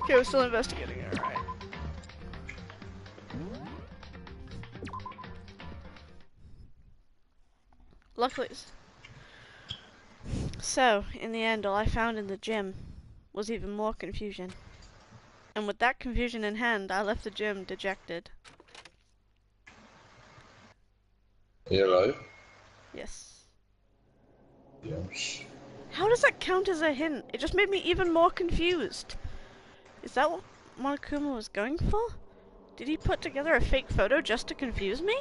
Okay, we're still investigating it, right? Luckily. So, in the end, all I found in the gym was even more confusion. And with that confusion in hand, I left the gym dejected. Are you alive? Yes. Yes. How does that count as a hint? It just made me even more confused. Is that what Monokuma was going for? Did he put together a fake photo just to confuse me?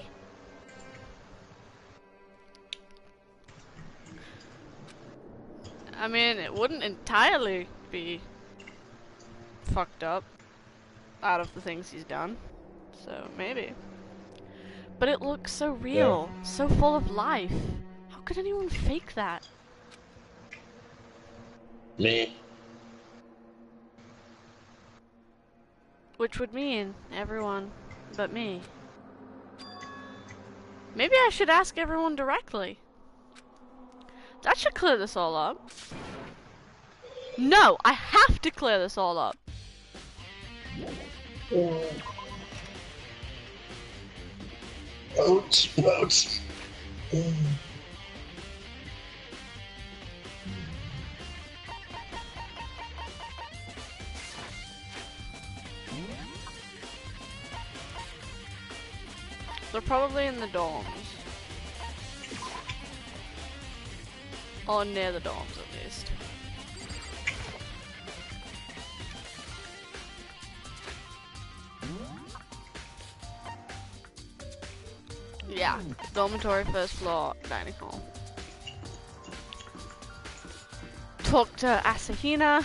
I mean, it wouldn't entirely be fucked up out of the things he's done. So, maybe. But it looks so real, so full of life. How could anyone fake that? Me. Which would mean everyone but me. Maybe I should ask everyone directly. That should clear this all up. No, I have to clear this all up. Ouch, ouch. They're probably in the dorms. Or near the dorms, at least. Yeah, dormitory, first floor, dining hall. Talk to Asahina.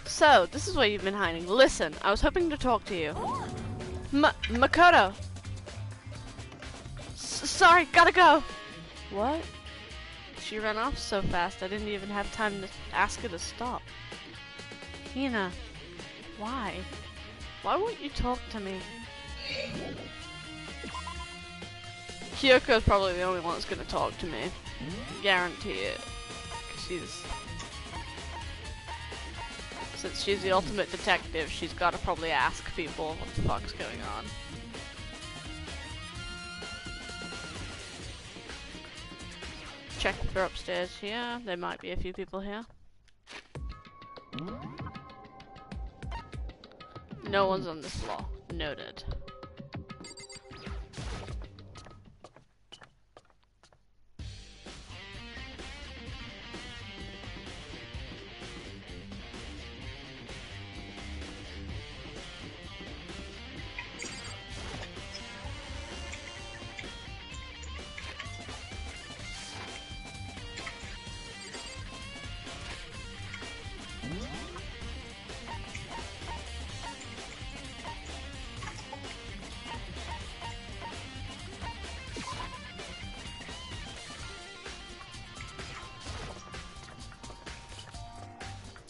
So, this is where you've been hiding. Listen, I was hoping to talk to you. Makoto! Sorry, gotta go! What? She ran off so fast I didn't even have time to ask her to stop. Hina, why? Why won't you talk to me? Kyoko's probably the only one that's gonna talk to me. Guarantee it. 'Cause since she's the ultimate detective, she's gotta probably ask people what the fuck's going on. Check if they're upstairs here. There might be a few people here. No one's on this floor. Noted.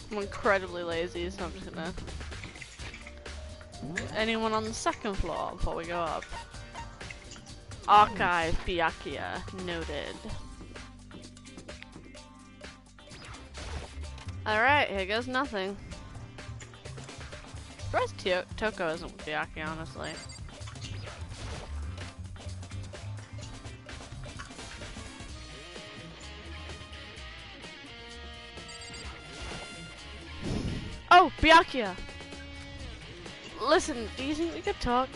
I'm incredibly lazy, so I'm just gonna... Anyone on the second floor before we go up? Archive Byakuya. Noted. Alright, here goes nothing. Surprised Toko isn't with Byakuya, honestly. Oh, Byakuya! Listen, do you think we could talk?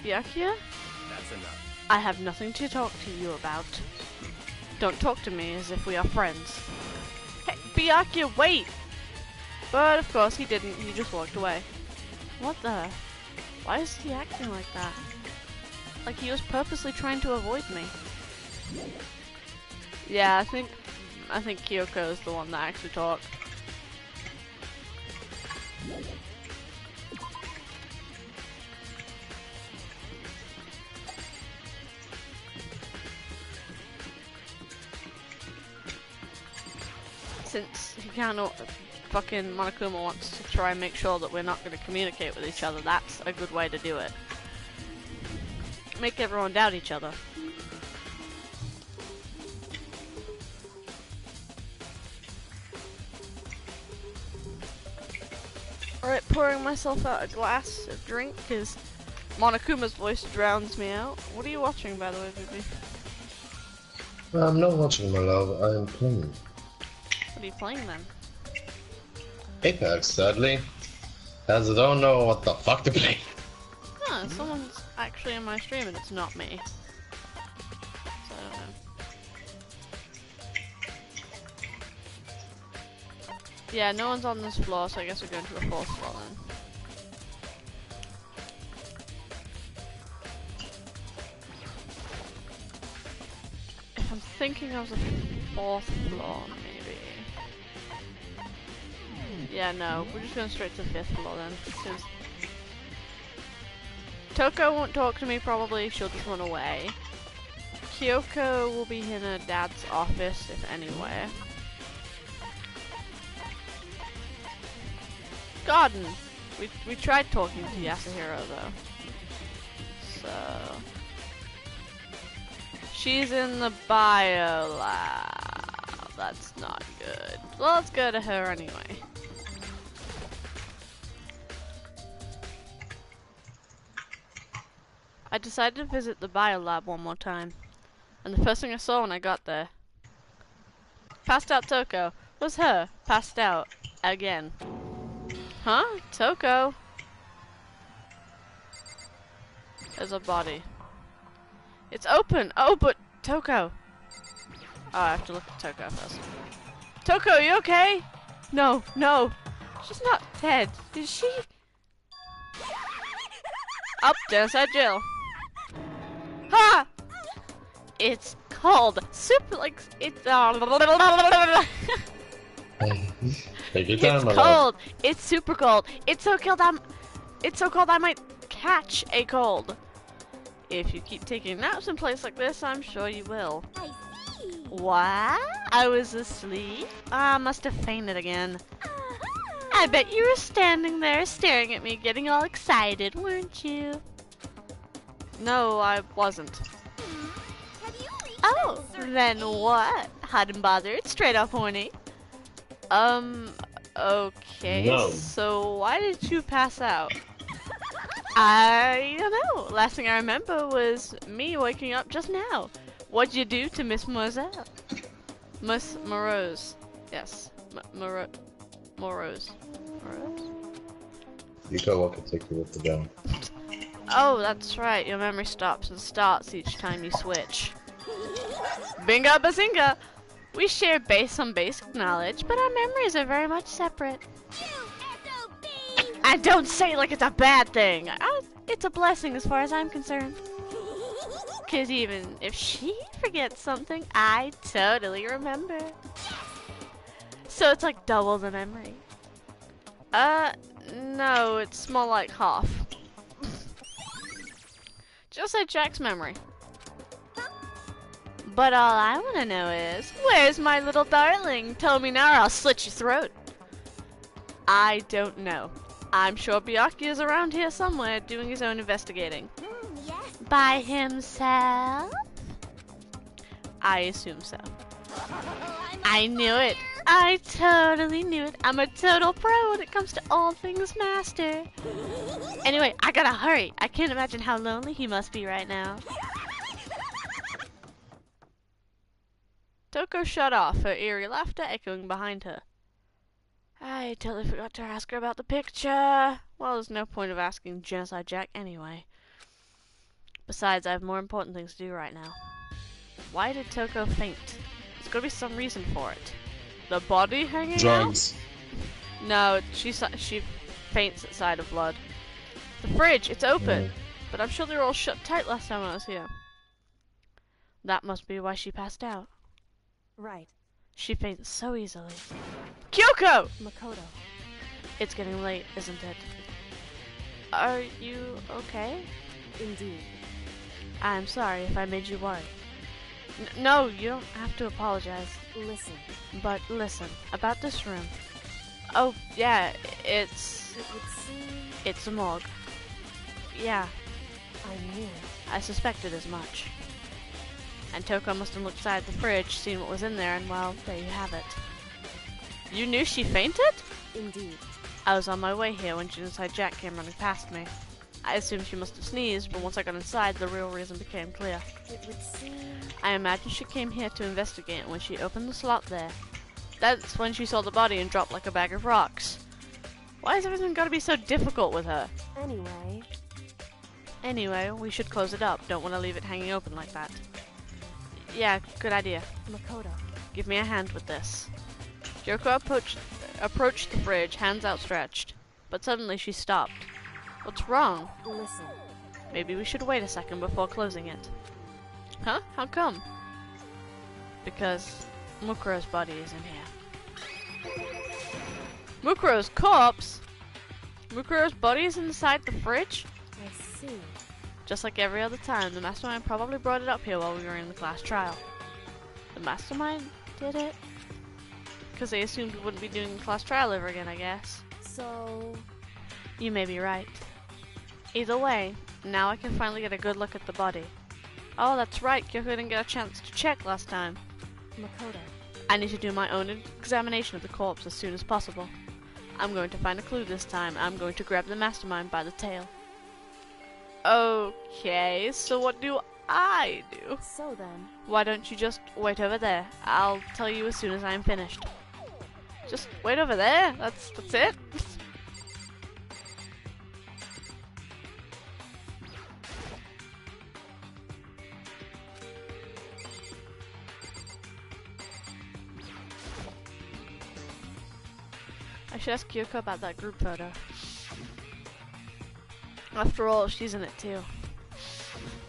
Byakuya? That's enough. I have nothing to talk to you about. Don't talk to me as if we are friends. Hey, Byakuya, wait! But of course he didn't, he just walked away. What the? Why is he acting like that? Like he was purposely trying to avoid me. Yeah, I think Kyoko is the one that actually talked. Since he can't fucking Monokuma wants to try and make sure that we're not going to communicate with each other, that's a good way to do it. Make everyone doubt each other. Alright, pouring myself out a glass of drink because Monokuma's voice drowns me out. What are you watching, by the way, baby? I'm not watching, my love. I am playing. What are you playing then? Apex, sadly. As I don't know what the fuck to play. Huh, someone's actually in my stream and it's not me. So I don't know. Yeah, no one's on this floor, so I guess we're going to the 4th floor then. If I'm thinking of the 4th floor, maybe. Yeah, no, we're just going straight to the 5th floor then, because Toko won't talk to me probably, she'll just run away. Kyoko will be in her dad's office, if anywhere. Garden! We tried talking to Yasuhiro though. So... She's in the bio lab. That's not good. Well, let's go to her anyway. I decided to visit the bio lab one more time. And the first thing I saw when I got there, passed out Toko, was her, passed out, again. Huh? Toko? There's a body. It's open! Oh, but Toko! Oh, I have to look at Toko first. Toko, you okay? No, no. She's not dead. Is she? Up, downside jail. Ha! It's cold. Super, like, it's, Take your It's time, my love. cold. It's super cold. It's so cold I might catch a cold. If you keep taking naps in place like this, I'm sure you will. I see. What? I was asleep? I must have fainted again. I bet you were standing there staring at me getting all excited, weren't you? No, I wasn't. Have you reached Oh, that certain then age? what? Hot and bothered, straight up horny. Okay, No. so why did you pass out? I don't know. Last thing I remember was me waking up just now. What'd you do to Miss Moselle? Miss Morose. Yes. Morose. Morose? You can walk and take your whip down. Oh, that's right. Your memory stops and starts each time you switch. Bingo bazinga! We share some basic knowledge, but our memories are very much separate. You SOB! And don't say it like it's a bad thing. It's a blessing as far as I'm concerned. Cause even if she forgets something, I totally remember. So it's like double the memory. No, it's more like half. Just like Jack's memory. But all I want to know is, where's my little darling? Tell me now or I'll slit your throat. I don't know. I'm sure Byakuya is around here somewhere doing his own investigating. Yes. By himself? I assume so. I knew it. I totally knew it. I'm a total pro when it comes to all things master. Anyway, I gotta hurry. I can't imagine how lonely he must be right now. Toko shut off, her eerie laughter echoing behind her. I totally forgot to ask her about the picture. Well, there's no point of asking Genocide Jack anyway. Besides, I have more important things to do right now. Why did Toko faint? There's gotta be some reason for it. The body hanging Drugs. out? No, she faints at sight of blood. The fridge, it's open. But I'm sure they were all shut tight last time I was here. That must be why she passed out. Right. She faints so easily. Kyoko! Makoto. It's getting late, isn't it? Are you okay? Indeed. I'm sorry if I made you worry. No, you don't have to apologize. Listen. But listen, about this room. Oh, yeah, it's It would seem it's a morgue. Yeah, I knew it. I suspected as much. And Toko must have looked inside the fridge, seen what was in there, and well, there you have it. You knew she fainted? Indeed. I was on my way here when Genocide Jack came running past me. I assumed she must have sneezed, but once I got inside, the real reason became clear. It would seem I imagine she came here to investigate, and when she opened the slot there, that's when she saw the body and dropped like a bag of rocks. Why has everything got to be so difficult with her? anyway. Anyway, we should close it up. Don't want to leave it hanging open like that. Yeah, good idea. Makoto. Give me a hand with this. Yoko approached the fridge, hands outstretched. But suddenly she stopped. What's wrong? Listen. Maybe we should wait a second before closing it. Huh? How come? Because Mukuro's body is in here. Mukuro's corpse? Mukuro's body is inside the fridge? I see. Just like every other time, the mastermind probably brought it up here while we were in the class trial. The mastermind did it? Because they assumed we wouldn't be doing the class trial ever again, I guess. So, You may be right. Either way, now I can finally get a good look at the body. Oh, that's right, Kyoko didn't get a chance to check last time. Makoto. I need to do my own examination of the corpse as soon as possible. I'm going to find a clue this time. I'm going to grab the mastermind by the tail. Okay, so what do I do? So then, Why don't you just wait over there? I'll tell you as soon as I am finished. Just wait over there? That's it? I should ask Kyoko about that group photo. After all, she's in it too.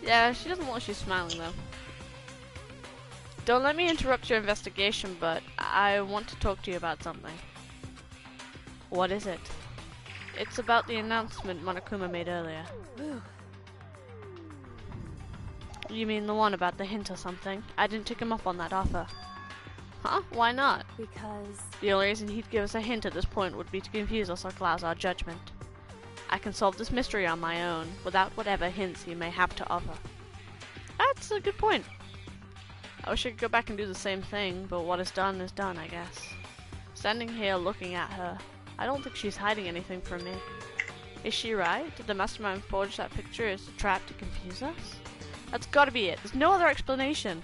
Yeah, she doesn't look like she's smiling though. Don't let me interrupt your investigation, but I want to talk to you about something. What is it? It's about the announcement Monokuma made earlier. You mean the one about the hint or something? I didn't take him up on that offer. Huh? Why not? because The only reason he'd give us a hint at this point would be to confuse us or cloud our judgment. I can solve this mystery on my own, without whatever hints he may have to offer. That's a good point. I wish I could go back and do the same thing, but what is done, I guess. Standing here looking at her, I don't think she's hiding anything from me. Is she right? Did the mastermind forge that picture as a trap to confuse us? That's gotta be it. There's no other explanation.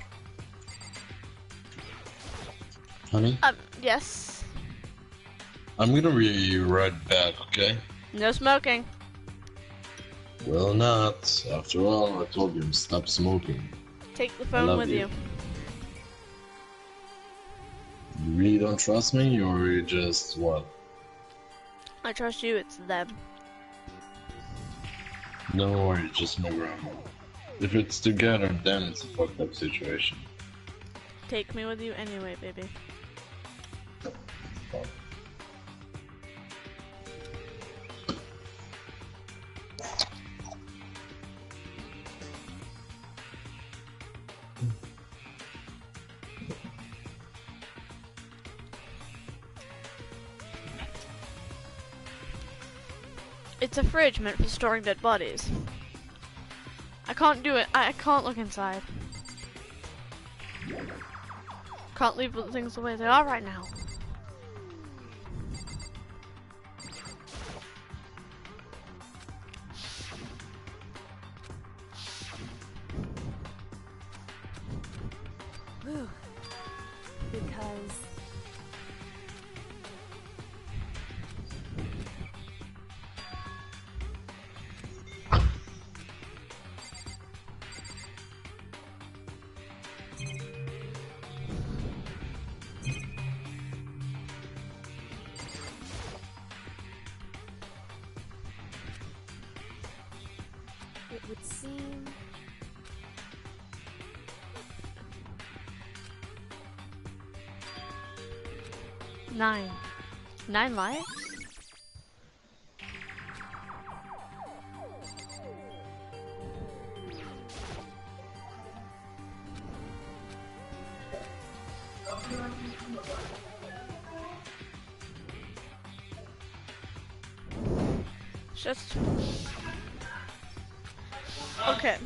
Honey? Yes. I'm gonna be right back, okay? No smoking. Will not. After all, I told you, stop smoking. Take the phone love with you. you. You really don't trust me, or you just what? I trust you, it's them. No worries, just move around. If it's together, then it's a fucked up situation. Take me with you anyway, baby. It's a fridge meant for storing dead bodies. I can't do it. I can't look inside. Can't leave the things the way they are right now. whew, because it would seem 9. 9 lives? Just okay.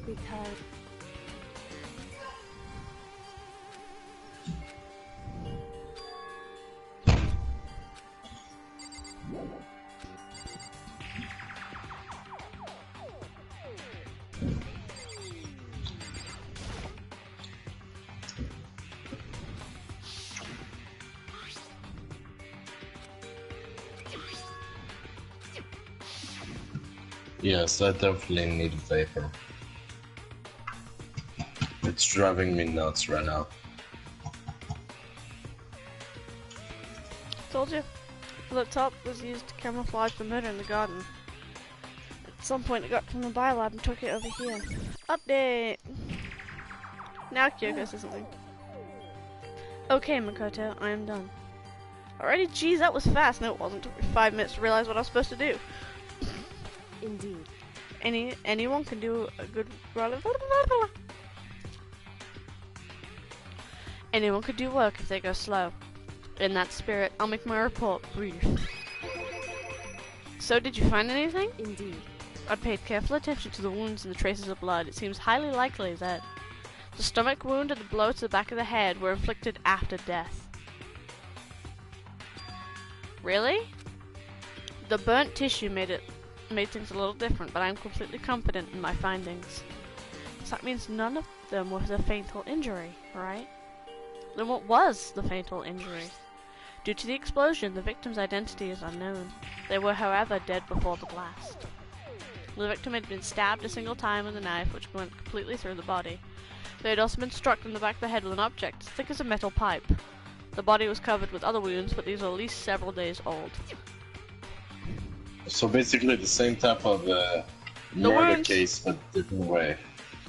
Because Yes, I definitely need vapor. It's driving me nuts right now. Told you. The top was used to camouflage the murder in the garden. At some point it got from the biolab and took it over here. Update! Now Kyoko says something. Okay, Makoto, I am done. Alrighty, geez, that was fast. No, it wasn't. Took me 5 minutes to realize what I was supposed to do. indeed. Anyone can do a good Anyone could do work if they go slow. In that spirit, I'll make my report brief. So, did you find anything? Indeed. I paid careful attention to the wounds and the traces of blood. It seems highly likely that the stomach wound and the blow to the back of the head were inflicted after death. Really? The burnt tissue made things a little different, but I'm completely confident in my findings. So that means none of them was a fatal injury, right? Then what was the fatal injury? Due to the explosion, the victim's identity is unknown. They were, however, dead before the blast. The victim had been stabbed a single time with a knife, which went completely through the body. They had also been struck in the back of the head with an object as thick as a metal pipe. The body was covered with other wounds, but these were at least several days old. So basically the same type of murder wounds. case, but different way.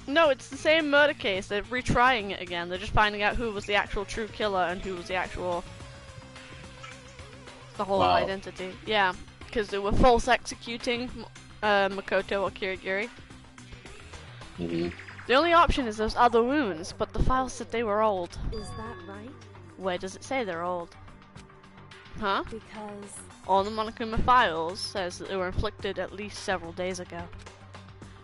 No, it's the same murder case. They're retrying it again. They're just finding out who was the actual true killer and who was the actual... the whole Wow. identity. Yeah, because they were false executing Makoto or Kirigiri. Mm-hmm. The only option is those other wounds, but the file said they were old. Is that right? Where does it say they're old? Huh? Because All the Monokuma files says that they were inflicted at least several days ago.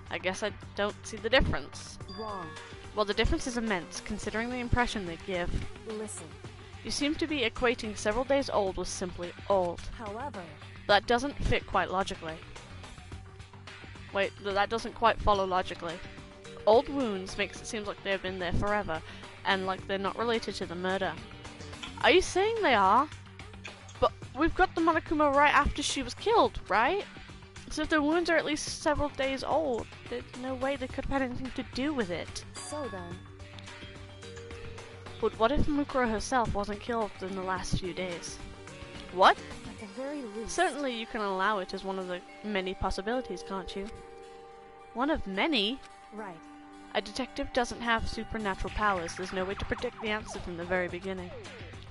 I guess I don't see the difference. wrong. Well, the difference is immense, considering the impression they give. Listen. You seem to be equating several days old with simply old. However, That doesn't fit quite logically. Wait, that doesn't quite follow logically. Old wounds makes it seem like they've been there forever, and like they're not related to the murder. Are you saying they are? But we've got the Monokuma right after she was killed, right? So if the wounds are at least several days old, there's no way they could have had anything to do with it. so then, But what if Mukuro herself wasn't killed in the last few days? What? at the very least, Certainly you can allow it as one of the many possibilities, can't you? One of many? right. A detective doesn't have supernatural powers. There's no way to predict the answer from the very beginning.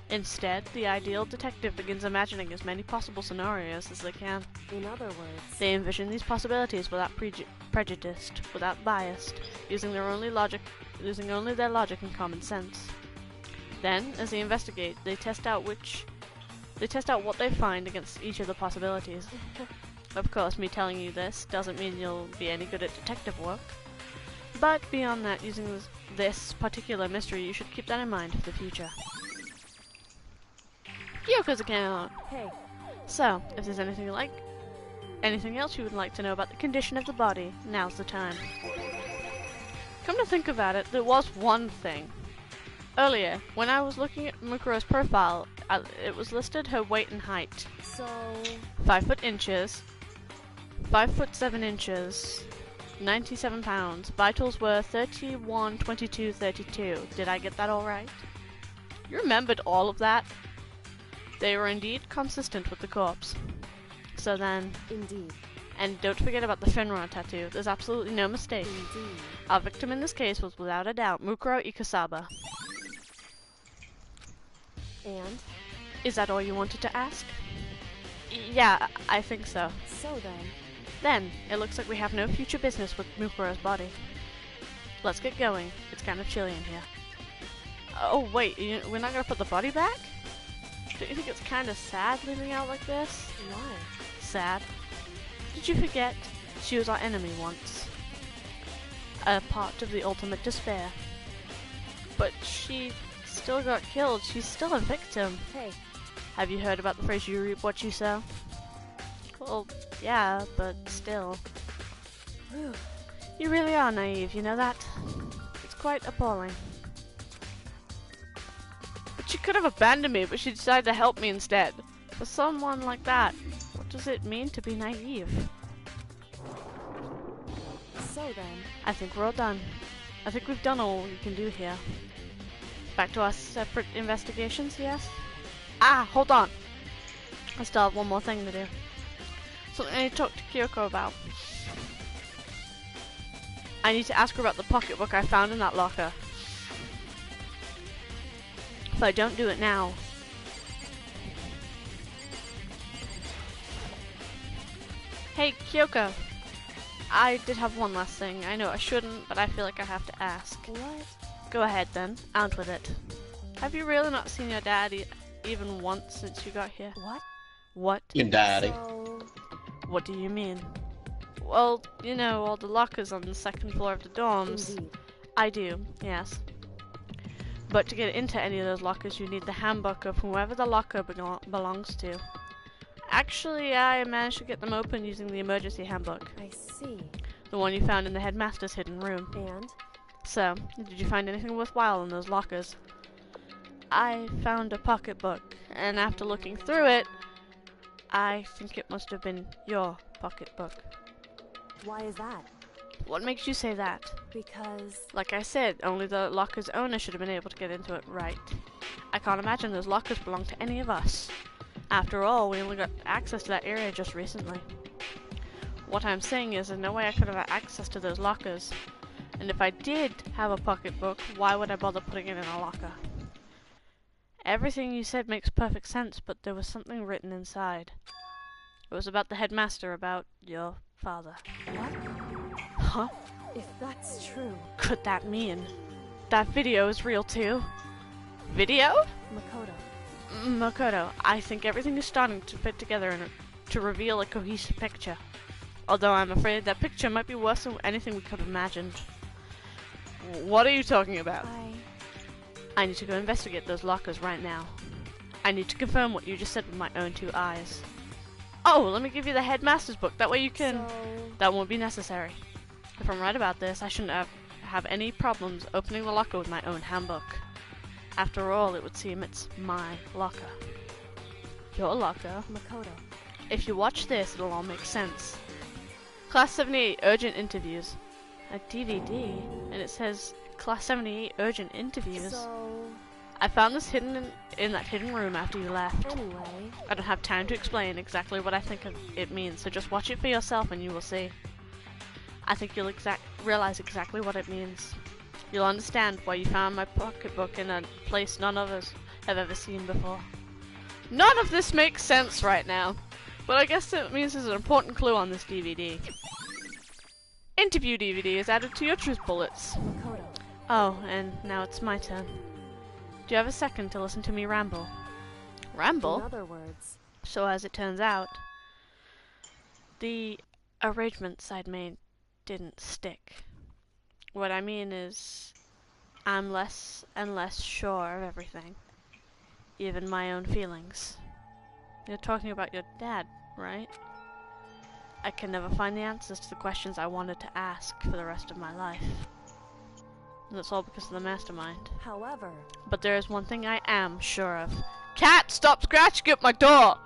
Instead, the ideal detective begins imagining as many possible scenarios as they can. In other words, They envision these possibilities without prejudiced, without biased, using only their logic and common sense. Then, as they investigate, they test out what they find against each of the possibilities. Of course, me telling you this doesn't mean you'll be any good at detective work. But beyond that, using this particular mystery, you should keep that in mind for the future. Kyoko's account! hey, So, if there's anything else you would like to know about the condition of the body, now's the time. Come to think about it, there was one thing. Earlier, when I was looking at Mukuro's profile, it was listed her weight and height. so 5 foot inches, 5 foot 7 inches, 97 pounds. Vitals were 31, 22, 32. Did I get that all right? You remembered all of that? They were indeed consistent with the corpse. So then, indeed, and don't forget about the Finra tattoo. There's absolutely no mistake. indeed. Our victim in this case was without a doubt Mukuro Ikasaba. And? Is that all you wanted to ask? Yeah, I think so. So then. Then, it looks like we have no future business with Mukuro's body. Let's get going. It's kind of chilly in here. Oh wait, we're not gonna put the body back? Don't you think it's kind of sad leaving out like this? Why? Sad. Did you forget? She was our enemy once. A part of the ultimate despair. But she still got killed. She's still a victim. Hey. Have you heard about the phrase you reap what you sow? Well, yeah, but still. You really are naive, you know that? It's quite appalling. But she could have abandoned me, but she decided to help me instead. For someone like that, what does it mean to be naive? So then. I think we're all done. I think we've done all we can do here. Back to our separate investigations, yes? Ah, hold on. I still have one more thing to do. Something I need to talk to Kyoko about. I need to ask her about the pocketbook I found in that locker. If I don't do it now... Hey, Kyoko. I did have one last thing. I know I shouldn't, but I feel like I have to ask. What? Go ahead then. Out with it. Have you really not seen your dad even once since you got here? What? What? Your daddy. So... What do you mean? Well, you know, all the lockers on the second floor of the dorms. Indeed. I do, yes. But to get into any of those lockers, you need the handbook of whoever the locker belongs to. Actually, I managed to get them open using the emergency handbook. I see. The one you found in the headmaster's hidden room. And? So, did you find anything worthwhile in those lockers? I found a pocketbook, and after looking through it, I think it must have been your pocketbook. Why is that? What makes you say that? Because... Like I said, only the locker's owner should have been able to get into it, right? I can't imagine those lockers belong to any of us. After all, we only got access to that area just recently. What I'm saying is, there's no way I could have had access to those lockers. And if I did have a pocketbook, why would I bother putting it in a locker? Everything you said makes perfect sense, but there was something written inside. It was about the headmaster, about your father. What? Huh? If that's true... Could that mean that video is real too? Video? Makoto. Makoto, I think everything is starting to fit together to reveal a cohesive picture. Although I'm afraid that picture might be worse than anything we could have imagined. What are you talking about? I need to go investigate those lockers right now. I need to confirm what you just said with my own two eyes. Oh, let me give you the headmaster's book. That way you can... So... That won't be necessary. If I'm right about this, I shouldn't have any problems opening the locker with my own handbook. After all, it would seem it's my locker. Your locker? Makoto. If you watch this, it'll all make sense. Class 78 Urgent Interviews. A DVD, and it says Class 78 Urgent Interviews. So... I found this hidden in that hidden room after you left. Anyway... I don't have time to explain exactly what I think it means, so just watch it for yourself and you will see. I think you'll realize exactly what it means. You'll understand why you found my pocketbook in a place none of us have ever seen before. None of this makes sense right now, but I guess it means there's an important clue on this DVD. Interview DVD is added to your truth bullets. Makoto. Oh, and now it's my turn. Do you have a second to listen to me ramble? Ramble? In other words... So as it turns out, the arrangements I'd made didn't stick. What I mean is, I'm less and less sure of everything. Even my own feelings. You're talking about your dad, right? I can never find the answers to the questions I wanted to ask for the rest of my life. And that's all because of the mastermind. However... But there is one thing I am sure of. Cat, stop scratching at my door!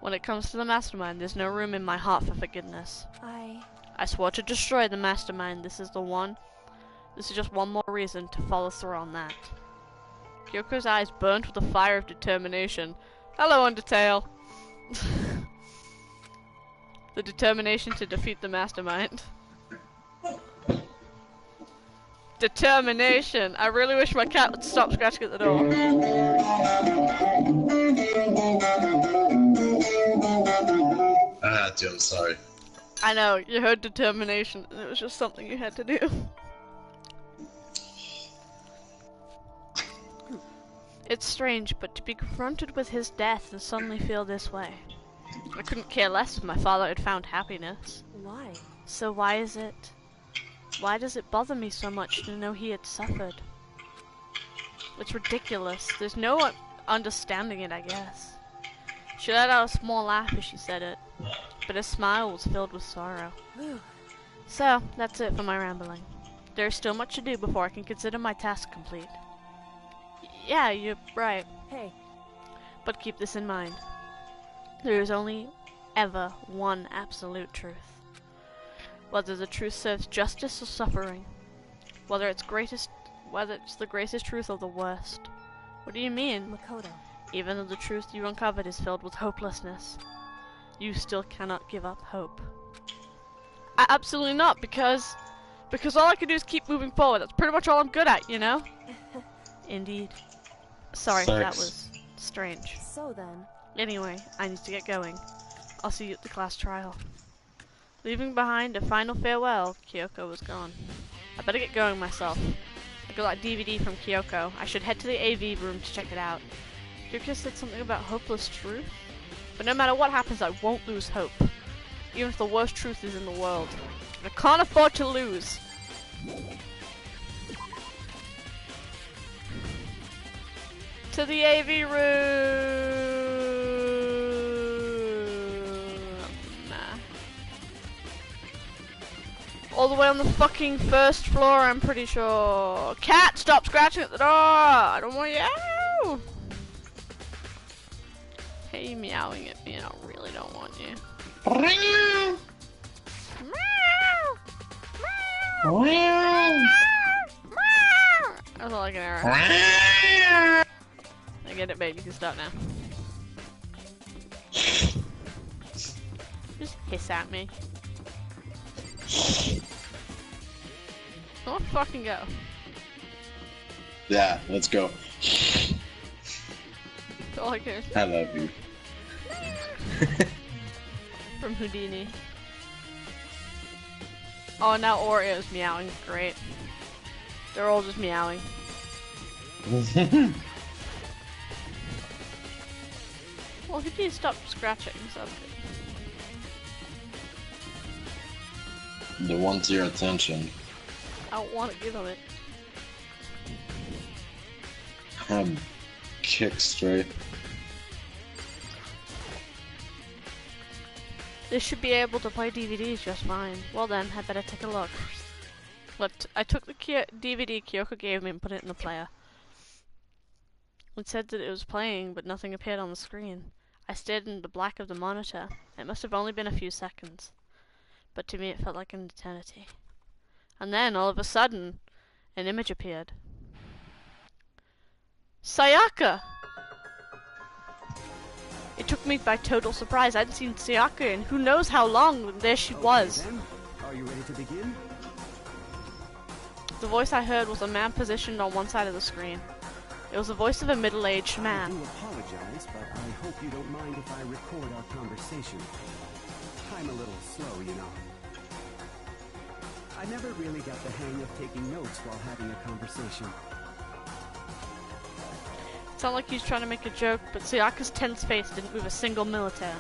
When it comes to the mastermind, there's no room in my heart for forgiveness. I swore to destroy the mastermind. This is just one more reason to follow through on that. Kyoko's eyes burnt with the fire of determination. Hello, Undertale! The determination to defeat the mastermind. Determination. I really wish my cat would stop scratching at the door. I had to, I'm sorry. I know, you heard determination, and it was just something you had to do. It's strange, but to be confronted with his death and suddenly feel this way. I couldn't care less if my father had found happiness. Why? So why is it? Why does it bother me so much to know he had suffered? It's ridiculous. There's no understanding it, I guess. She let out a small laugh as she said it, but her smile was filled with sorrow. So, that's it for my rambling. There is still much to do before I can consider my task complete. Yeah, you're right. Hey. But keep this in mind. There is only ever one absolute truth. Whether the truth serves justice or suffering. Whether it's the greatest truth or the worst. What do you mean? Makoto. Even though the truth you uncovered is filled with hopelessness, you still cannot give up hope. Absolutely not, because all I can do is keep moving forward. That's pretty much all I'm good at, you know? Indeed. Sorry if that was strange. So then. Anyway, I need to get going. I'll see you at the class trial. Leaving behind a final farewell, Kyoko was gone. I better get going myself. I got that DVD from Kyoko. I should head to the AV room to check it out. Kyoko said something about hopeless truth? But no matter what happens, I won't lose hope. Even if the worst truth is in the world. I can't afford to lose. To the AV room! All the way on the fucking first floor, I'm pretty sure. Cat, stop scratching at the door! I don't want you! Hey, you meowing at me, I really don't want you. Meow! Meow! Meow! That's all I can hear. I get it, babe. You can stop now. Just hiss at me. Don't fucking go. Yeah, let's go. That's all I can. I love you. From Houdini. Oh, now Oreo's meowing. Great. They're all just meowing. Well, Houdini stopped scratching, so that's good. The one's your attention. I don't want to give him it. Kick straight. This should be able to play DVDs just fine. Well then, I better take a look. Look, I took the DVD Kyoko gave me and put it in the player. It said that it was playing, but nothing appeared on the screen. I stared into the black of the monitor. It must have only been a few seconds. But to me it felt like an eternity. And then, all of a sudden, an image appeared. Sayaka! It took me by total surprise. I hadn't seen Sayaka in who knows how long, and there she was. Then, are you ready to begin? The voice I heard was a man positioned on one side of the screen. It was the voice of a middle-aged I man. do apologize, but I hope you don't mind if I record our conversation. I'm a little slow, you know. I never really got the hang of taking notes while having a conversation. It sounded like he was trying to make a joke, but Sayaka's tense face didn't move a single millimeter.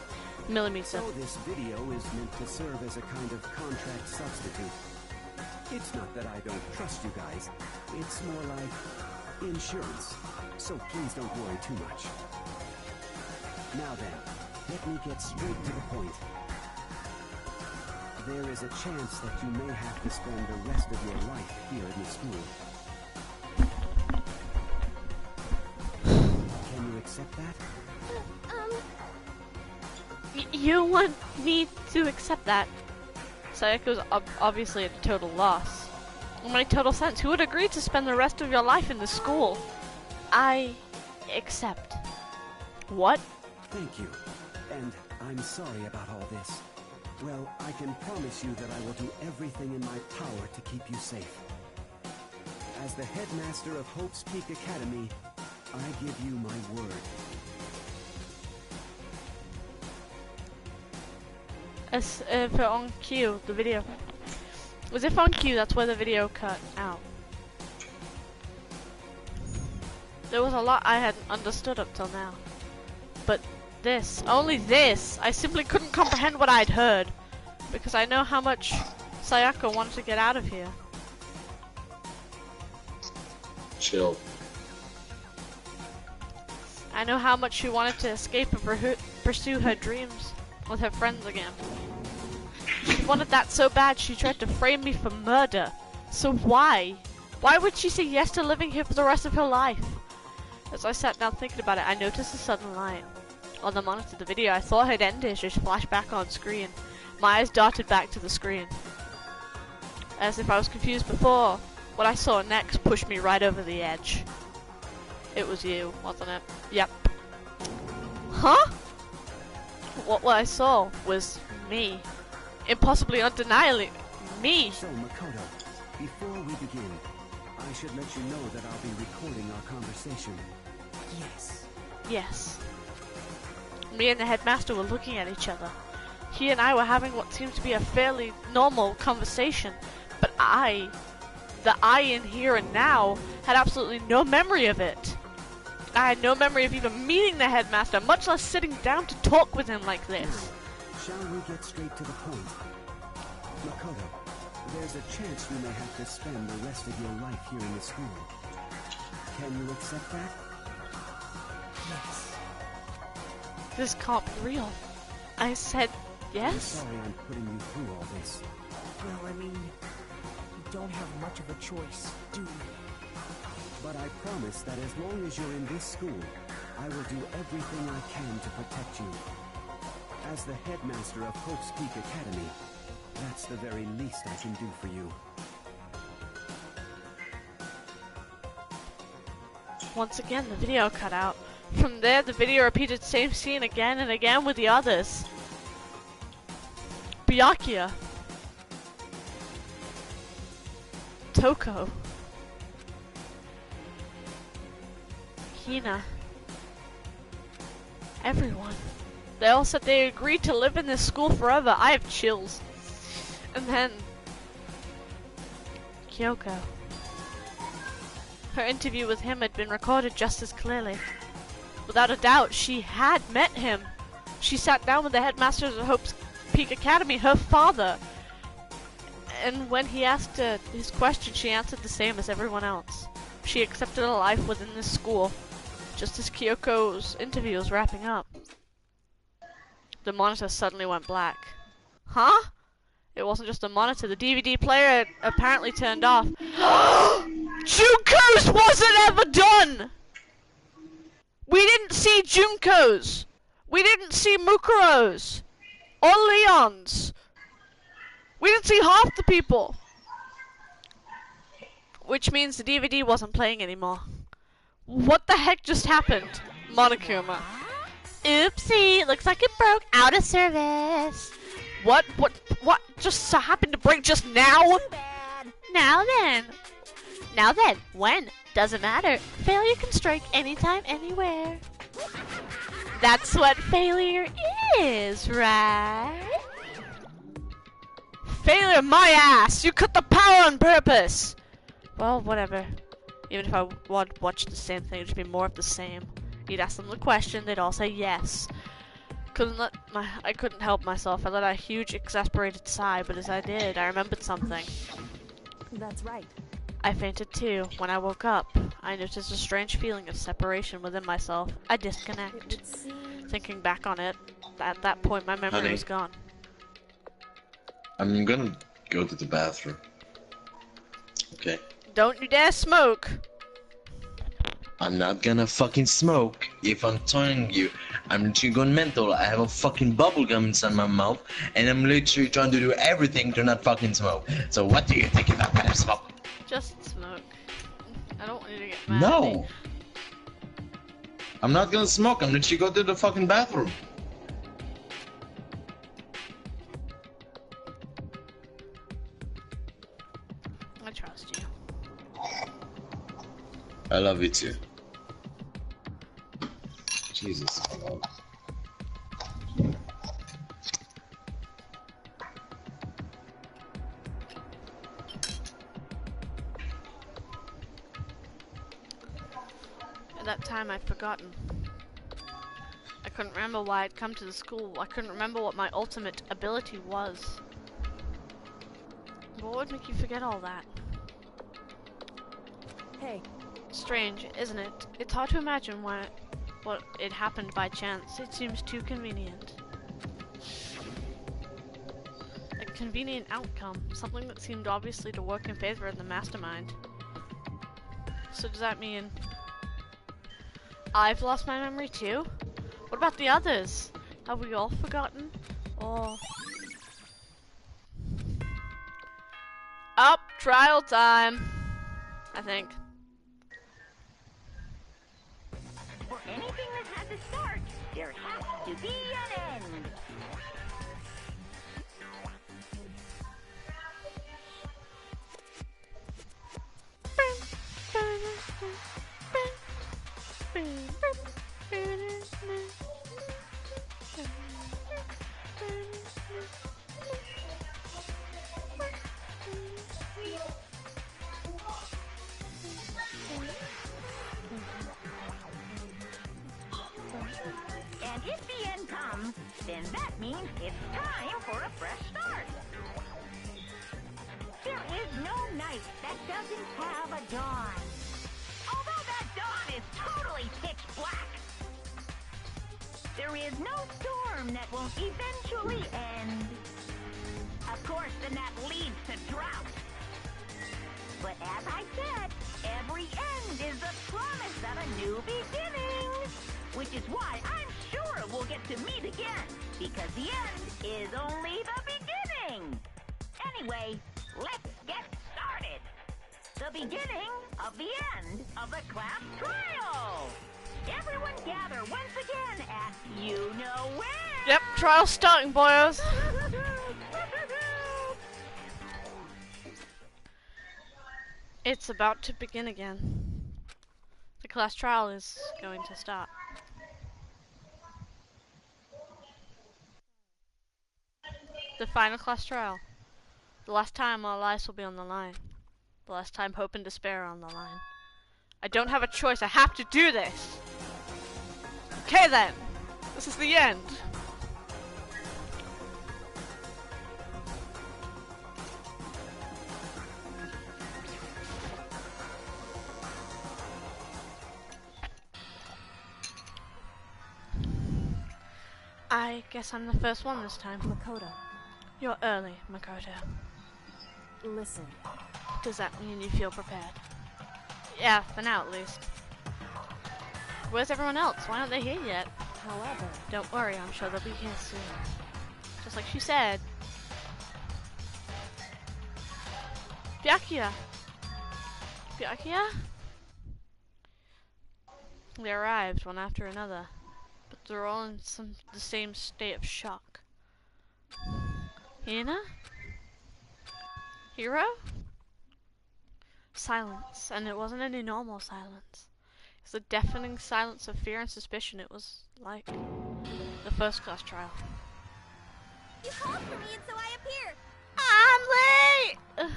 So this video is meant to serve as a kind of contract substitute. It's not that I don't trust you guys. It's more like insurance. So please don't worry too much. Now then, let me get straight to the point. There is a chance that you may have to spend the rest of your life here in the school. Can you accept that? You want me to accept that? Sayaka was obviously at a total loss. It made total sense. Who would agree to spend the rest of your life in the school? I accept. What? Thank you. And I'm sorry about all this. Well, I can promise you that I will do everything in my power to keep you safe. As the headmaster of Hope's Peak Academy, I give you my word. As if on cue, the video. As if on cue, that's where the video cut out. There was a lot I hadn't understood up till now. But this, only this, I simply couldn't comprehend what I'd heard. Because I know how much Sayaka wanted to get out of here. Chill. I know how much she wanted to escape and pursue her dreams with her friends again. She wanted that so bad she tried to frame me for murder. So why? Why would she say yes to living here for the rest of her life? As I sat down thinking about it, I noticed a sudden light. On the monitor of the video, I thought had ended just flashed back on screen. My eyes darted back to the screen. As if I was confused before, what I saw next pushed me right over the edge. It was you, wasn't it? Yep. Huh? What I saw was me. Impossibly, undeniably, me. So, Makoto, before we begin, I should let you know that I'll be recording our conversation. Yes. Yes. Me and the headmaster were looking at each other. He and I were having what seemed to be a fairly normal conversation, but the I in here and now, had absolutely no memory of it. I had no memory of even meeting the headmaster, much less sitting down to talk with him like this. Shall we get straight to the point? Makoto, there's a chance you may have to spend the rest of your life here in the school. Can you accept that? Yes. This can't be real. I said I'm yes? sorry I'm putting you through all this. Well, I mean, you don't have much of a choice, do you? But I promise that as long as you're in this school, I will do everything I can to protect you. As the headmaster of Hope's Peak Academy, that's the very least I can do for you. Once again, the video cut out. From there, the video repeated the same scene again and again with the others. Byakuya. Toko. Hina. Everyone. They all said they agreed to live in this school forever. I have chills. And then Kyoko. Her interview with him had been recorded just as clearly. Without a doubt, she had met him. She sat down with the headmaster of Hope's Peak Academy, her father. And when he asked her his question, she answered the same as everyone else. She accepted a life within this school, just as Kyoko's interview was wrapping up. The monitor suddenly went black. Huh? It wasn't just a monitor. The DVD player had apparently turned off. Junko's wasn't ever done! We didn't see Junko's. We didn't see Mukuro's. Or Leon's. We didn't see half the people. Which means the DVD wasn't playing anymore. What the heck just happened? Monokuma. Oopsie, looks like it broke out of service. What just so happened to break just now? Too bad. Now then, when? Doesn't matter. Failure can strike anytime, anywhere. That's what failure is, right? Failure, my ass! You cut the power on purpose! Well, whatever. Even if I watched the same thing, it'd just be more of the same. You'd ask them the question, they'd all say yes. I couldn't help myself. I let out a huge, exasperated sigh, but as I did, I remembered something. That's right. I fainted too. When I woke up, I noticed a strange feeling of separation within myself. I It disconnect. would seem Thinking back on it, at that point my memory Honey. was gone. I'm gonna go to the bathroom. Okay. Don't you dare smoke! I'm not gonna fucking smoke if I'm telling you. I'm literally going mental. I have a fucking bubble gum inside my mouth, and I'm literally trying to do everything to not fucking smoke. So what do you think if I'm gonna smoke? Just smoke. I don't want you to get mad at No! me. I'm not gonna smoke. I'm literally going to the fucking bathroom. I trust you. I love you too. Jesus. God. At that time, I'd forgotten. I couldn't remember why I'd come to the school. I couldn't remember what my ultimate ability was. But what would make you forget all that? Hey, Strange, isn't it? It's hard to imagine what it happened by chance. It seems too convenient. A convenient outcome. Something that seemed obviously to work in favor of the mastermind. So does that mean I've lost my memory too? What about the others? Have we all forgotten? Oh. Up, trial time. I think. For anything that has a start, there has to be an end. And if the end comes, then that means it's time for a fresh start. There is no night that doesn't have a dawn. Although that dawn is totally pitch black. There is no storm that won't eventually end. Of course, then that leads to drought. But as I said, every end is the promise of a new beginning. Which is why I'm sure we'll get to meet again. Because the end is only the beginning. Anyway, let's get started. The beginning of the end of the class trial. Everyone gather once again at you know where. Yep, trial starting, boys. It's about to begin again. The class trial is going to start. The final class trial. The last time our lives will be on the line. The last time hope and despair are on the line. I don't have a choice. I have to do this. Okay then. This is the end. I guess I'm the first one this time. Makoto, You're early, Makoto. listen. Does that mean you feel prepared? Yeah, for now at least. Where's everyone else? Why aren't they here yet? However, Don't worry, I'm sure they'll be here soon. Just like she said. Byakuya! Byakuya? They arrived one after another, but they're all in the same state of shock. Hina? Hiro? Silence, and it wasn't any normal silence. It's a deafening silence of fear and suspicion. It was like the first class trial. You called for me and so I appear. I'm late!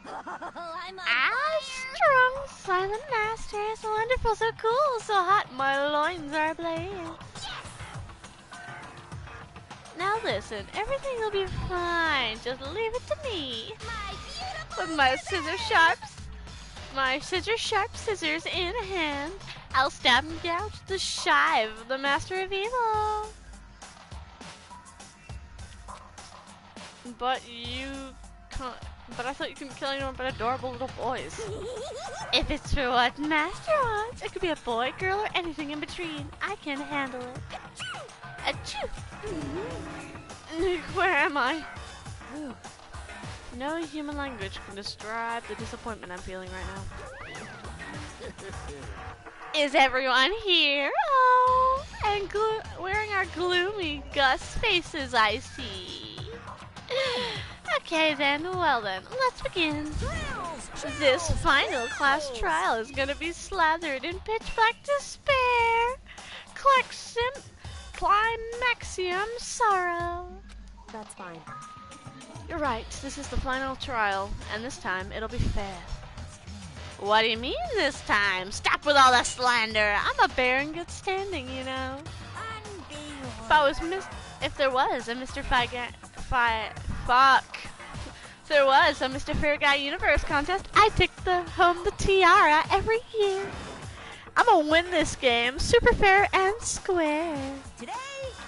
I'm on Ah, fire. strong, silent masters, wonderful, so cool, so hot, my loins are ablaze. Now listen, everything will be fine, just leave it to me. My beautiful With my scissor sharp scissors in hand, I'll stab and gouge the shive of the master of evil. But you can't. But I thought you couldn't kill anyone but adorable little boys. If it's for what Master wants, it could be a boy, girl, or anything in between. I can handle it. Achoo! Where am I? No human language can describe the disappointment I'm feeling right now. Is everyone here? Oh, and wearing our gloomy Gus faces, I see. Okay then, well then, let's begin. drills, This final class trial is gonna be slathered in pitch black despair. Climaxium sorrow. That's fine. You're right, this is the final trial, and this time it'll be fair. What do you mean this time? Stop with all the slander. I'm a bear in good standing, you know. If there was a Mr. Fair Guy Universe contest, I'd take home the tiara every year. I'm gonna win this game, super fair and square. Today,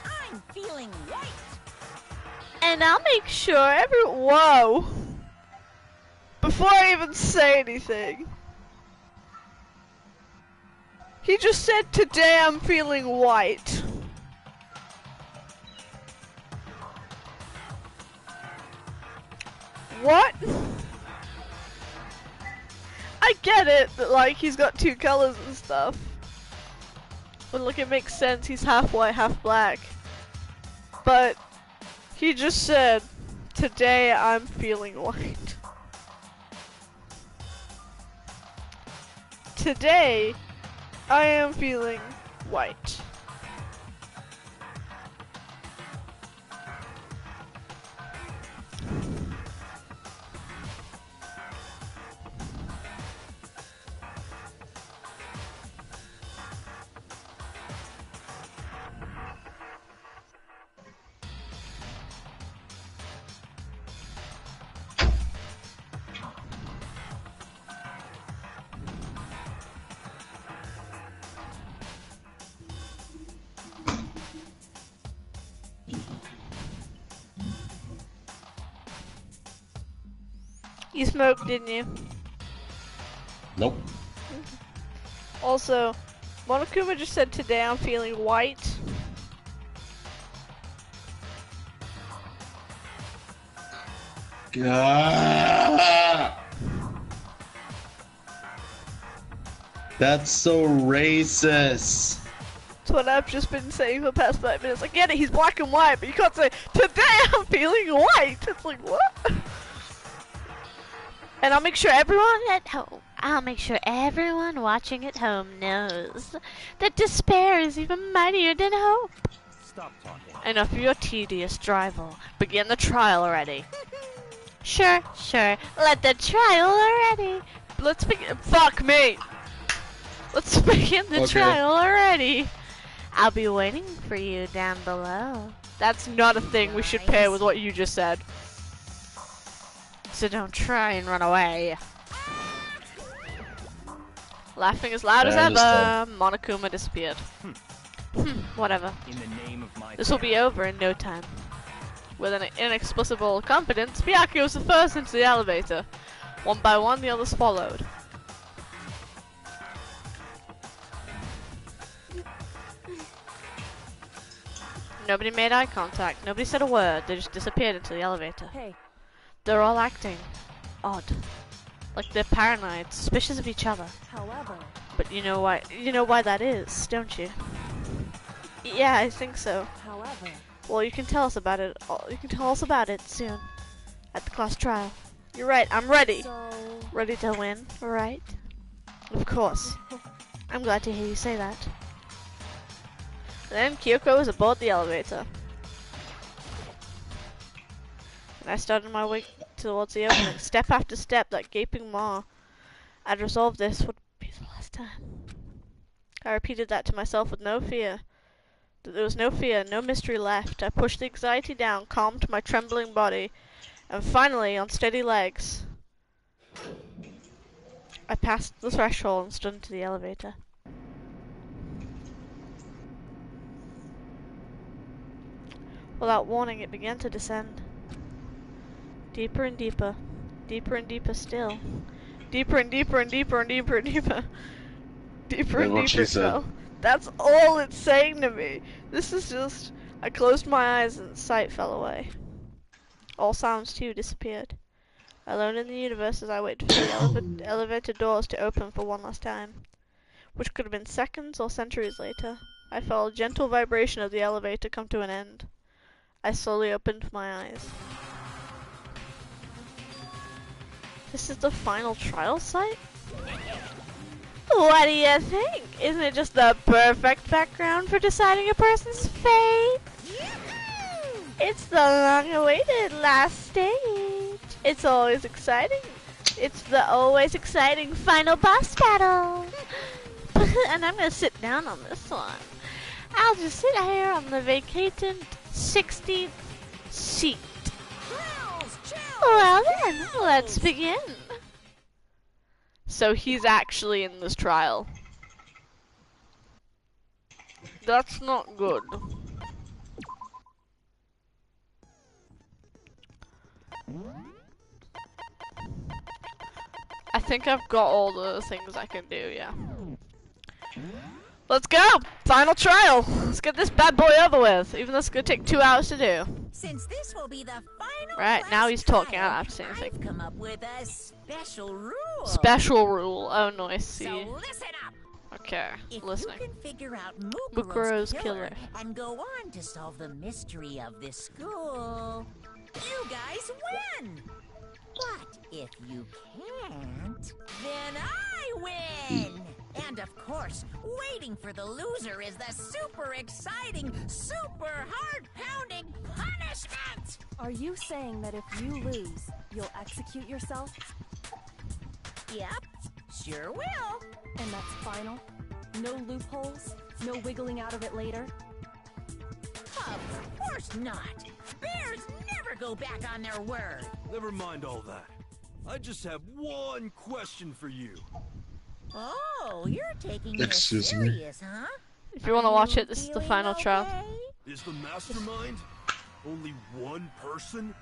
I'm feeling white. And I'll make sure whoa. Before I even say anything. He just said, today I'm feeling white. What? I get it that like he's got two colors and stuff. But look, it makes sense, he's half white, half black. But he just said, today I'm feeling white. Today I am feeling white. You smoked, didn't you? Nope. Also, Monokuma just said today I'm feeling white. That's so racist. That's what I've just been saying for the past 5 minutes. I get it, he's black and white, but you can't say, today I'm feeling white. It's like, what? And I'll make sure everyone watching at home knows that despair is even mightier than hope. Stop talking. Enough of your tedious drivel. Begin the trial already. Sure. Let the trial already. Let's begin. Fuck me. Let's begin the trial already. I'll be waiting for you down below. That's not a thing we should pair with what you just said. So don't try and run away. Laughing as loud as ever, Monokuma disappeared. Whatever. In the name of my This will be over in no time. With an inexplicable confidence, Byakuya was the first into the elevator. One by one, the others followed. Nobody made eye contact. Nobody said a word. They just disappeared into the elevator. Hey. They're all acting odd. Like they're paranoid, suspicious of each other. However. But you know why that is, don't you? Yeah, I think so. However. Well, you can tell us about it. You can tell us about it soon. At the class trial. You're right, I'm ready. So. Ready to win, right? Of course. I'm glad to hear you say that. Then Kyoko was aboard the elevator. And I started my way towards the opening, step after step, that gaping maw. I'd resolved this would be the last time. I repeated that to myself with no fear. There was no fear, no mystery left. I pushed the anxiety down, calmed my trembling body, and finally, on steady legs, I passed the threshold and stood into the elevator. Without warning, it began to descend. Deeper and deeper. Deeper and deeper still. Deeper and deeper and deeper and deeper and deeper. Deeper and deeper still. That's all it's saying to me. This is just... I closed my eyes and sight fell away. All sounds too disappeared. Alone in the universe as I waited for the elevator doors to open for one last time. Which could have been seconds or centuries later. I felt a gentle vibration of the elevator come to an end. I slowly opened my eyes. This is the final trial site? What do you think? Isn't it just the perfect background for deciding a person's fate? It's the long-awaited last stage. It's always exciting. It's the always exciting final boss battle. And I'm gonna sit down on this one. I'll just sit here on the vacant 60th seat. Well then, let's begin. So he's actually in this trial. That's not good. I think I've got all the things I can do, yeah. Let's go! Final trial! Let's get this bad boy over with, even though it's gonna take 2 hours to do. Since this will be the final Right, now he's talking. I don't trial, have to say anything. I've come up with a special rule. Special rule. Oh, no, I see. So listen up. Okay, If listening. you can figure out Mukuro's Mukuro's killer. killer and go on to solve the mystery of this school, you guys win. But if you can't, then I win. And of course, waiting for the loser is the super exciting, super heart-pounding punishment. Are you saying that if you lose, you'll execute yourself? Yep, sure will. And that's final? No loopholes? No wiggling out of it later? Of course not. Bears never go back on their word. Never mind all that. I just have one question for you. Oh, you're taking Excuse this me. serious, huh? If you want to watch it, this is the Feeling final trial. okay? Is the mastermind only one person?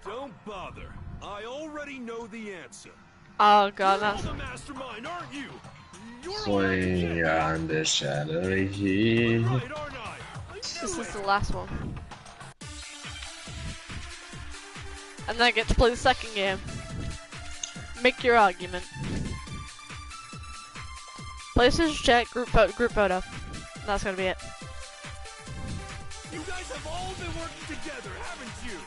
Don't bother. I already know the answer. Oh god, You're that's... the mastermind, aren't you? You're Swing on the shadow here. right, aren't I? This is the last one. And then I get to play the second game. Make your argument. PlayStation check, group photo. That's gonna be it. You guys have all been working together, haven't you?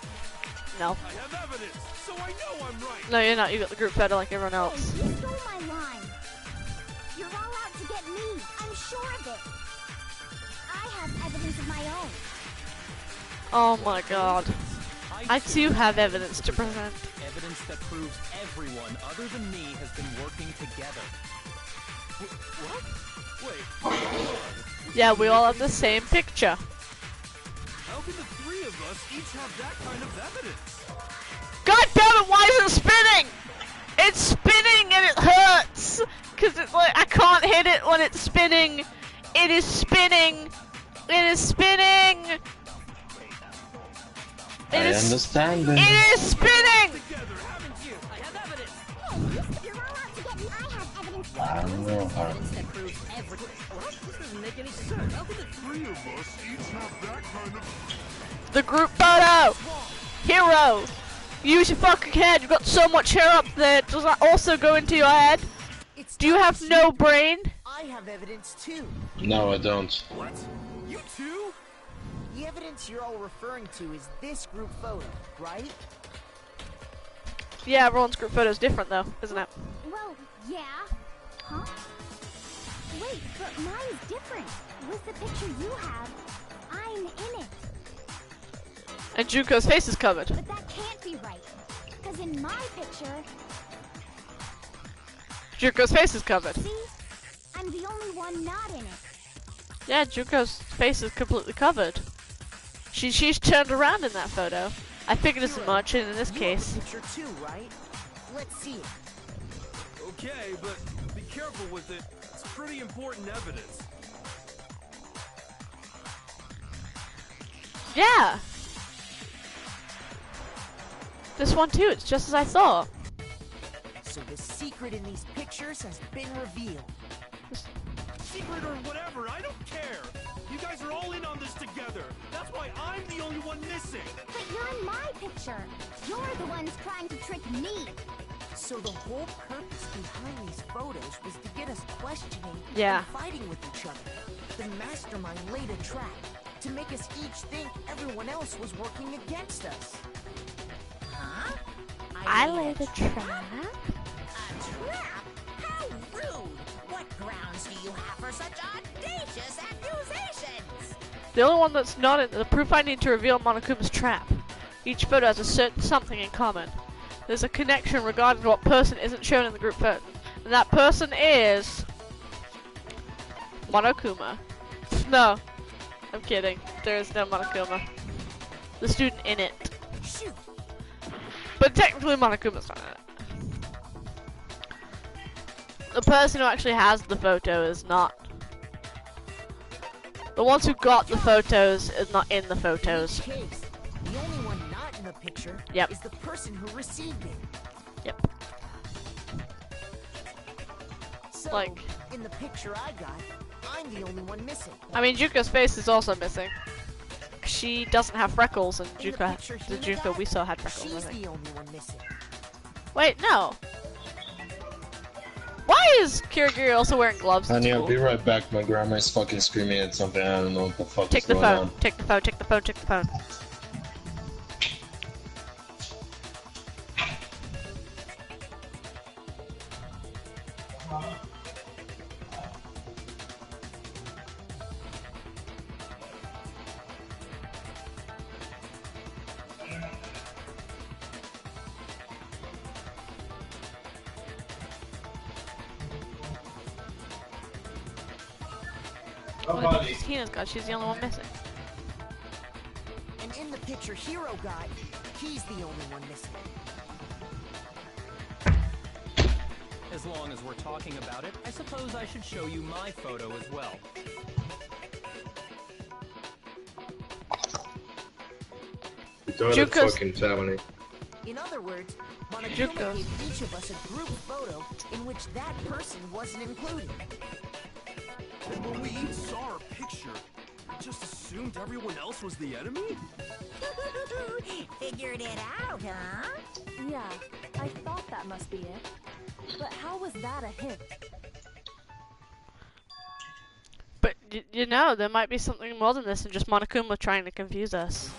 No. I have evidence, so I know I'm right. No, you're not. You got the group photo like everyone else. You stole my line. You're all out to get me. I'm sure of it. I have evidence of my own. Oh my god. I too have evidence to present. Evidence that proves everyone other than me has been working together. What? Wait, hold on. Yeah, we all have the same picture. How can the three of us each have that kind of evidence? God damn it, why is it spinning? It's spinning and it hurts! Cause it's like, I can't hit it when it's spinning. It is spinning. It is spinning. I understand it. It is spinning! Together, haven't you? I have evidence. Hey, you're all out to get me. I have evidence. I don't know how. That proves everything. What? This doesn't make any sense. How can the three of us each have that kind of... The group photo! Hero! Use your fucking head, you've got so much hair up there, does that also go into your head? Do you have no brain? I have evidence too. No, I don't. What? You too? The evidence you're all referring to is this group photo, right? Yeah, everyone's group photo is different though, isn't it? Well, yeah. Huh? Wait, but mine's different. With the picture you have, I'm in it. And Junko's face is covered. But that can't be right. Because in my picture, Junko's face is covered. see? I'm the only one not in it. Yeah, Junko's face is completely covered. She's turned around in that photo. I figured as much in this You case. have a picture too, right? Let's see it. Okay, but be careful with it. It's pretty important evidence. Yeah! This one too, it's just as I thought. So the secret in these pictures has been revealed. Secret or whatever, I don't care. You guys are all in on this together. That's why I'm the only one missing. But you're in my picture. You're the ones trying to trick me. So the whole purpose behind these photos was to get us questioning Yeah. and fighting with each other. The mastermind laid a trap to make us each think everyone else was working against us. Huh? I laid a trap. A trap? How rude! What grounds do you have for such audacious accusations? The only one that's not in the proof I need to reveal Monokuma's trap. Each photo has a certain something in common. There's a connection regarding what person isn't shown in the group photo. And that person is Monokuma. No, I'm kidding. There is no Monokuma. The student in it. Shoot. But technically Monokuma's not in it. The person who actually has the photo is not. The ones who got the photos is not in the photos. In each case, the only one not in the picture Yep. is the person who received it. Yep. So, Like- in the picture I got, I'm the only one missing. I mean, Juko's face is also missing. She doesn't have freckles, and In the Juko, picture the Hina Juko got, we saw had freckles. I she's think. the only one missing. Wait, no. Why is Kirigiri also wearing gloves? Honey, That's I'll cool. be right back. My grandma's fucking screaming at something. I don't know what the fuck Take is the going phone. on. Take the phone. Take the phone. Take the phone. Well, the Hina's got. She's the only one missing. And in the picture Hero got, he's the only one missing. As long as we're talking about it, I suppose I should show you my photo as well. Juko's- fucking family. In other words, Monokuma Juko. gave each of us a group photo in which that person wasn't included. And when we each saw our picture, we just assumed everyone else was the enemy? Figured it out, huh? Yeah, I thought that must be it. But how was that a hint? But you know, there might be something more than this than just Monokuma trying to confuse us.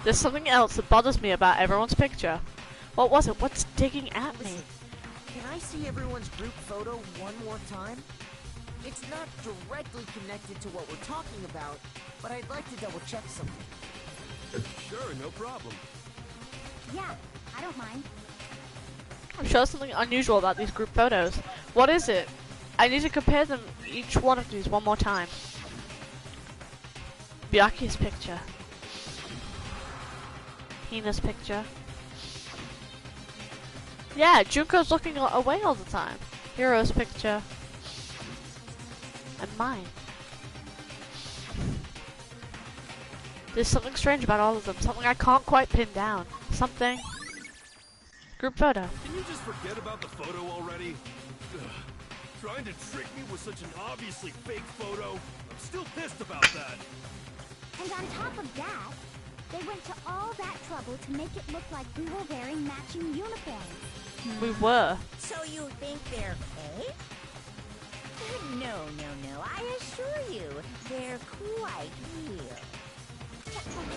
There's something else that bothers me about everyone's picture. What was it? What's digging at me? Listen, can I see everyone's group photo one more time? It's not directly connected to what we're talking about, but I'd like to double check something. Sure, no problem. Yeah, I don't mind. I'm sure there's something unusual about these group photos. What is it? I need to compare them, each one of these, one more time. Byakuya's picture. Hina's picture. Yeah, Junko's looking away all the time. Hiro's picture. And mine. There's something strange about all of them. Something I can't quite pin down. Something. Group photo. Can you just forget about the photo already? Ugh. Trying to trick me with such an obviously fake photo? I'm still pissed about that. And on top of that, they went to all that trouble to make it look like we were wearing matching uniforms. We were. So you think they're fake? No, I assure you, they're quite real.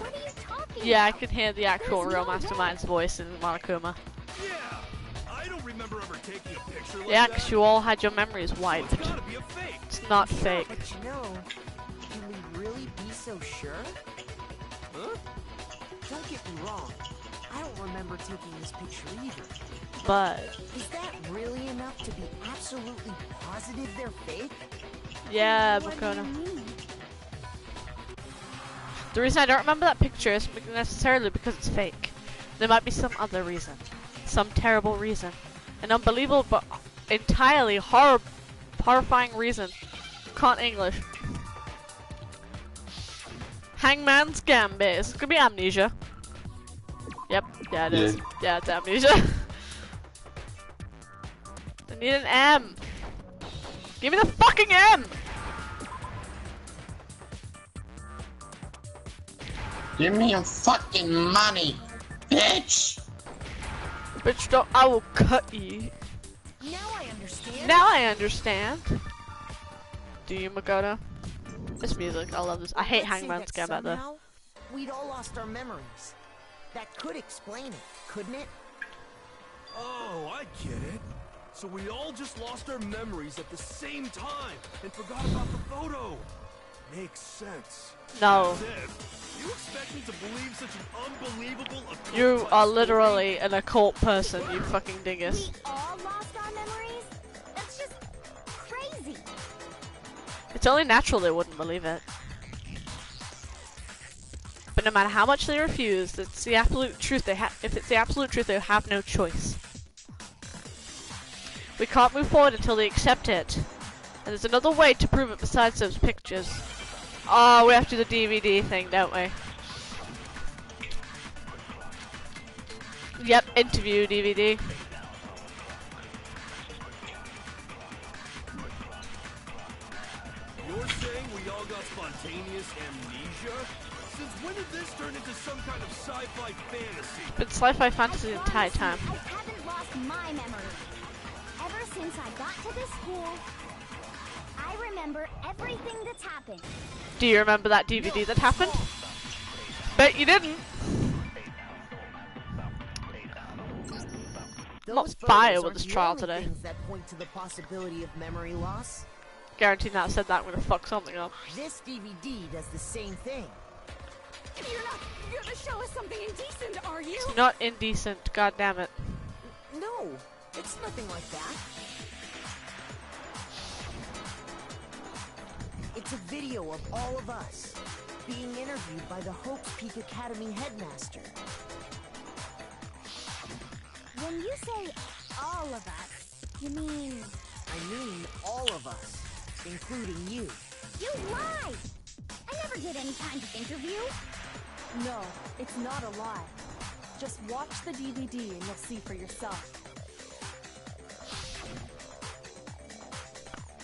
What are you talking Yeah, I about? can hear the actual There's real no way. mastermind's voice in Monokuma. Yeah! I don't remember ever taking a picture like Yeah, that. 'cause you all had your memories So wiped. it's gotta be a fake. It's not fake. But you know, can we really be so sure? Huh? Don't get me wrong, I don't remember taking this picture either. But, Is that really enough to be absolutely positive they're fake? yeah, What do you Makona. mean? The reason I don't remember that picture isn't necessarily because it's fake. There might be some other reason. Some terrible reason. An unbelievable but entirely horrifying reason. Can't English. Hangman's Gambit. It's gonna be amnesia. Yep, yeah it is. Yeah, it's amnesia. I need an M. Give me the fucking M! Give me your fucking money, bitch! Bitch, don't. I will cut you. Now I understand. Now I understand. Do you, Makoto? This music, I love this. I hate Let's say Hangman's that Gambit though. somehow We'd all lost our memories. That could explain it, couldn't it? Oh, I get it. So we all just lost our memories at the same time and forgot about the photo. Makes sense. No. That's it. You expect me to believe such an unbelievable occult You type are story? literally an occult person, you fucking dingus. We all lost our memories? That's just crazy. It's only natural they wouldn't believe it. But no matter how much they refuse, it's the absolute truth. If it's the absolute truth, they have no choice. We can't move forward until they accept it. And there's another way to prove it besides those pictures. Oh, we have to do the DVD thing, don't we? Yep, interview DVD. You're saying we all got spontaneous amnesia? Since when did this turn into some kind of sci-fi fantasy? Been sci-fi fantasy the entire time. I haven't lost my memory. Ever since I got to this school, I remember everything that's happened. Do you remember that DVD that happened? Bet you didn't. I'm on fire with this trial today. Things that point to the possibility of memory loss. Guaranteed now I said that I'm gonna fuck something up. This DVD does the same thing. You're not gonna show us something indecent, are you? It's not indecent, god damn it. No, it's nothing like that. It's a video of all of us being interviewed by the Hope's Peak Academy headmaster. When you say all of us, you mean... I mean all of us, including you. You lied! I never did any kind of interview. No, it's not a lie. Just watch the DVD and you'll see for yourself.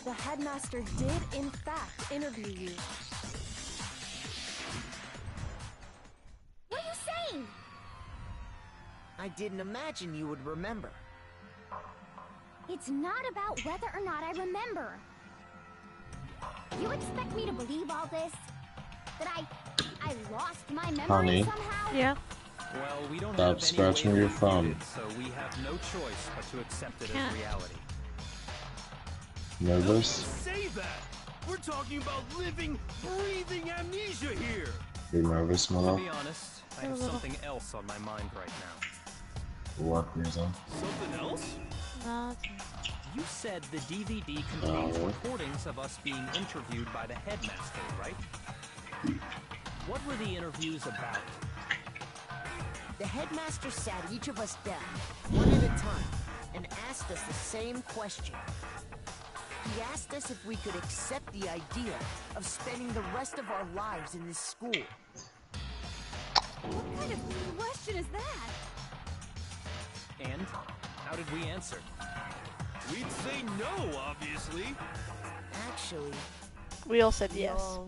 The headmaster did, in fact, interview you. What are you saying? I didn't imagine you would remember. It's not about whether or not I remember. You expect me to believe all this? That I lost my memory Honey. somehow? Yeah. Well, we don't Stop have any scratching way your to thumb. refute it, so we have no choice but to accept it Yeah. as reality. Nervous? Say that! We're talking about living, breathing amnesia here! You nervous, To Milo? be honest, I have something else on my mind right now. What reason? Something else? You said the DVD contains Oh. recordings of us being interviewed by the headmaster, right? What were the interviews about? The headmaster sat each of us down, one at a time, and asked us the same question. He asked us if we could accept the idea of spending the rest of our lives in this school. What kind of question is that? And how did we answer? We'd say no, obviously. Actually, We all said we yes. all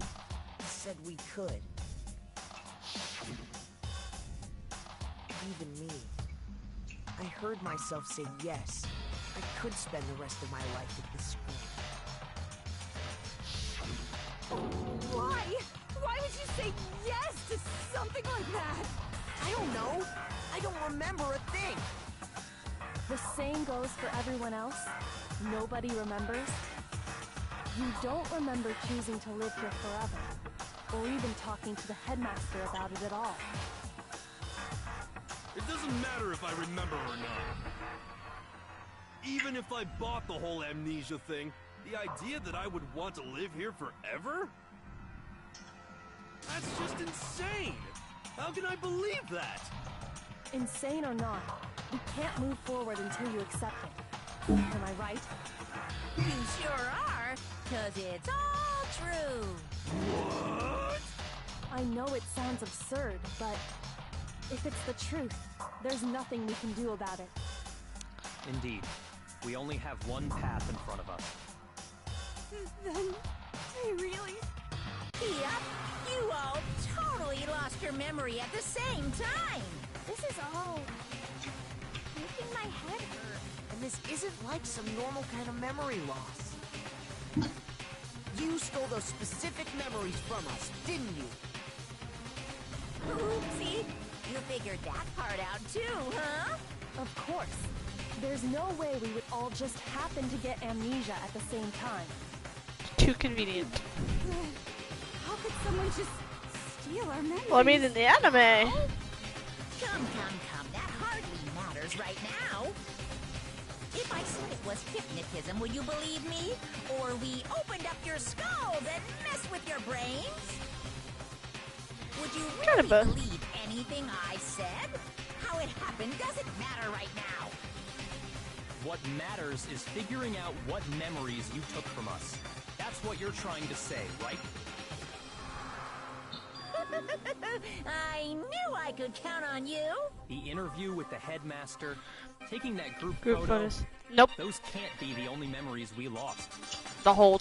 said we could. Even me. I heard myself say yes. I could spend the rest of my life at this school. Why? Why would you say yes to something like that? I don't know. I don't remember a thing. The same goes for everyone else. Nobody remembers. You don't remember choosing to live here forever, or even talking to the headmaster about it at all. It doesn't matter if I remember or not. Even if I bought the whole amnesia thing, the idea that I would want to live here forever? That's just insane! How can I believe that? Insane or not, you can't move forward until you accept it. Am I right? You sure are, 'cause it's all true. What? I know it sounds absurd, but if it's the truth, there's nothing we can do about it. Indeed, we only have one path in front of us. Then, I really... Yep, you all totally lost your memory at the same time. This is all making my head hurt. And this isn't like some normal kind of memory loss. You stole those specific memories from us, didn't you? Oopsie, you figured that part out too, huh? Of course. There's no way we would all just happen to get amnesia at the same time. Too convenient. How could someone just steal our memories? Well, I mean, in the anime. Come, that hardly matters right now. If I said it was hypnotism, would you believe me? Or we opened up your skulls and messed with your brains? Would you really believe anything I said? How it happened doesn't matter right now. What matters is figuring out what memories you took from us. That's what you're trying to say, right? I knew I could count on you. The interview with the headmaster, taking that group photo. Photos. Nope. Those can't be the only memories we lost. The whole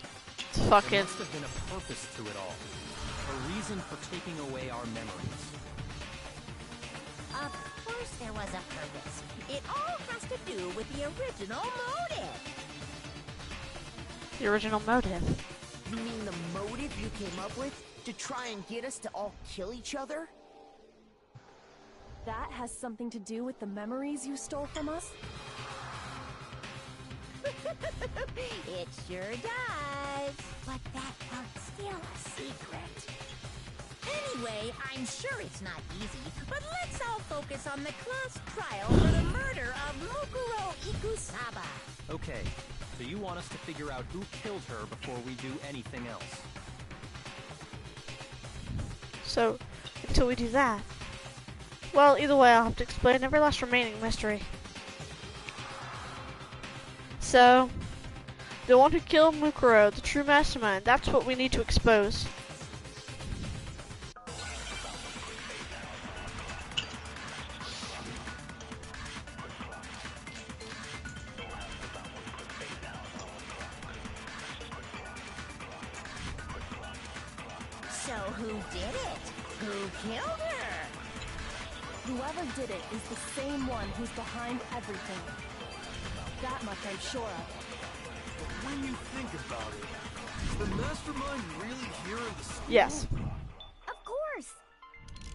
There fucking... must have been a purpose to it all. A reason for taking away our memories. Of course there was a purpose. It all has to do with the original motive. The original motive. You mean the motive you came up with? To try and get us to all kill each other? That has something to do with the memories you stole from us? It sure does. But that part's still a secret. Anyway, I'm sure it's not easy, but let's all focus on the close trial for the murder of Mukuro Ikusaba. Okay, so you want us to figure out who killed her before we do anything else? So, until we do that... Well, either way, I'll have to explain every last remaining mystery. So, the one who killed Mukuro, the true mastermind, that's what we need to expose. So who did it? Who killed her? Whoever did it is the same one who's behind everything. That much I'm sure of. But when you think about it, is the mastermind really here in the school? Yes. Of course!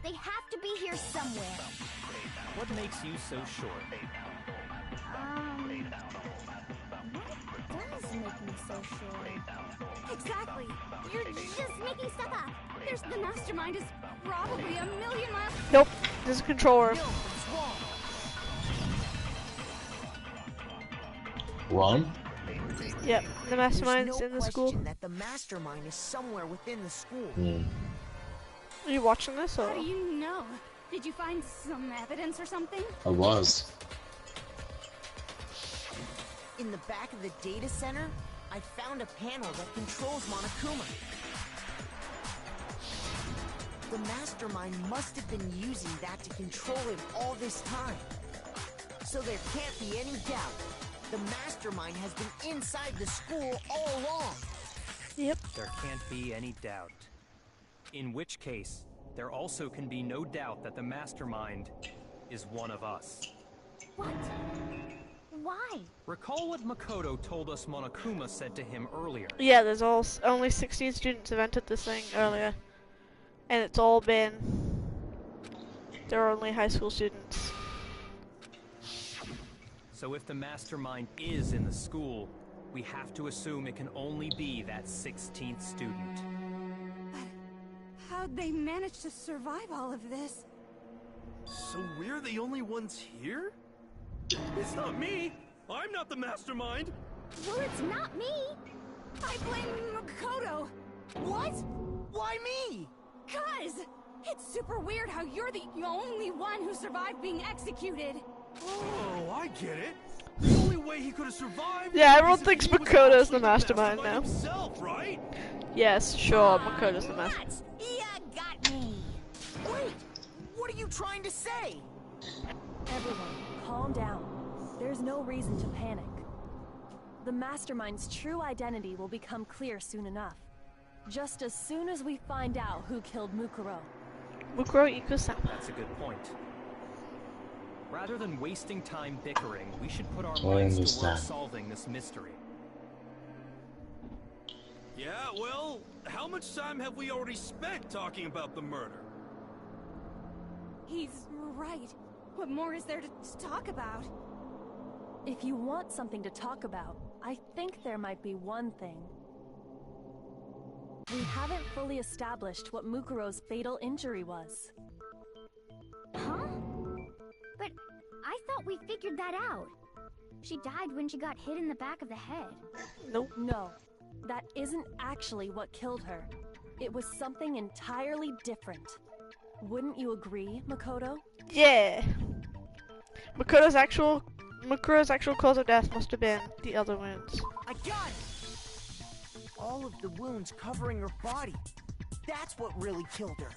They have to be here somewhere. What makes you so sure? What does make me so sure? Exactly! You're just making stuff up. There's the mastermind is probably a million miles. Nope. This is a controller. Ron? Yep. The mastermind's in the school. That the mastermind is somewhere within the school. Are you watching this or? How do you know? Did you find some evidence or something? I was. In the back of the data center, I found a panel that controls Monokuma. The mastermind must have been using that to control him all this time. So there can't be any doubt. The mastermind has been inside the school all along. Yep. There can't be any doubt. In which case, there also can be no doubt that the mastermind is one of us. What? Why? Recall what Makoto told us Monokuma said to him earlier. Yeah, there's only 16 students have entered this thing earlier. And it's all been... They're only high school students. So if the mastermind is in the school, we have to assume it can only be that 16th student. How'd they manage to survive all of this? So we're the only ones here? It's not me! I'm not the mastermind! Well, it's not me! I blame Makoto! What? Why me? 'Cause it's super weird how you're the only one who survived being executed. Oh, I get it. The only way he could have survived. Yeah, everyone is if thinks he was Makoto's actually the mastermind now. himself, right? Yes, sure, Makoto's the mastermind. Nuts! You got me. Wait! What are you trying to say? Everyone, calm down. There's no reason to panic. The mastermind's true identity will become clear soon enough. Just as soon as we find out who killed Mukuro. Mukuro Ikusama. That's a good point. Rather than wasting time bickering, we should put our I minds to work understand. solving this mystery. Yeah, well, how much time have we already spent talking about the murder? He's right. What more is there to talk about? If you want something to talk about, I think there might be one thing. We haven't fully established what Mukuro's fatal injury was. Huh? But I thought we figured that out. She died when she got hit in the back of the head. Nope. No, that isn't actually what killed her. It was something entirely different. Wouldn't you agree, Makoto? Yeah. Makoto's actual cause of death must have been the other wounds. I got it! All of the wounds covering her body. That's what really killed her.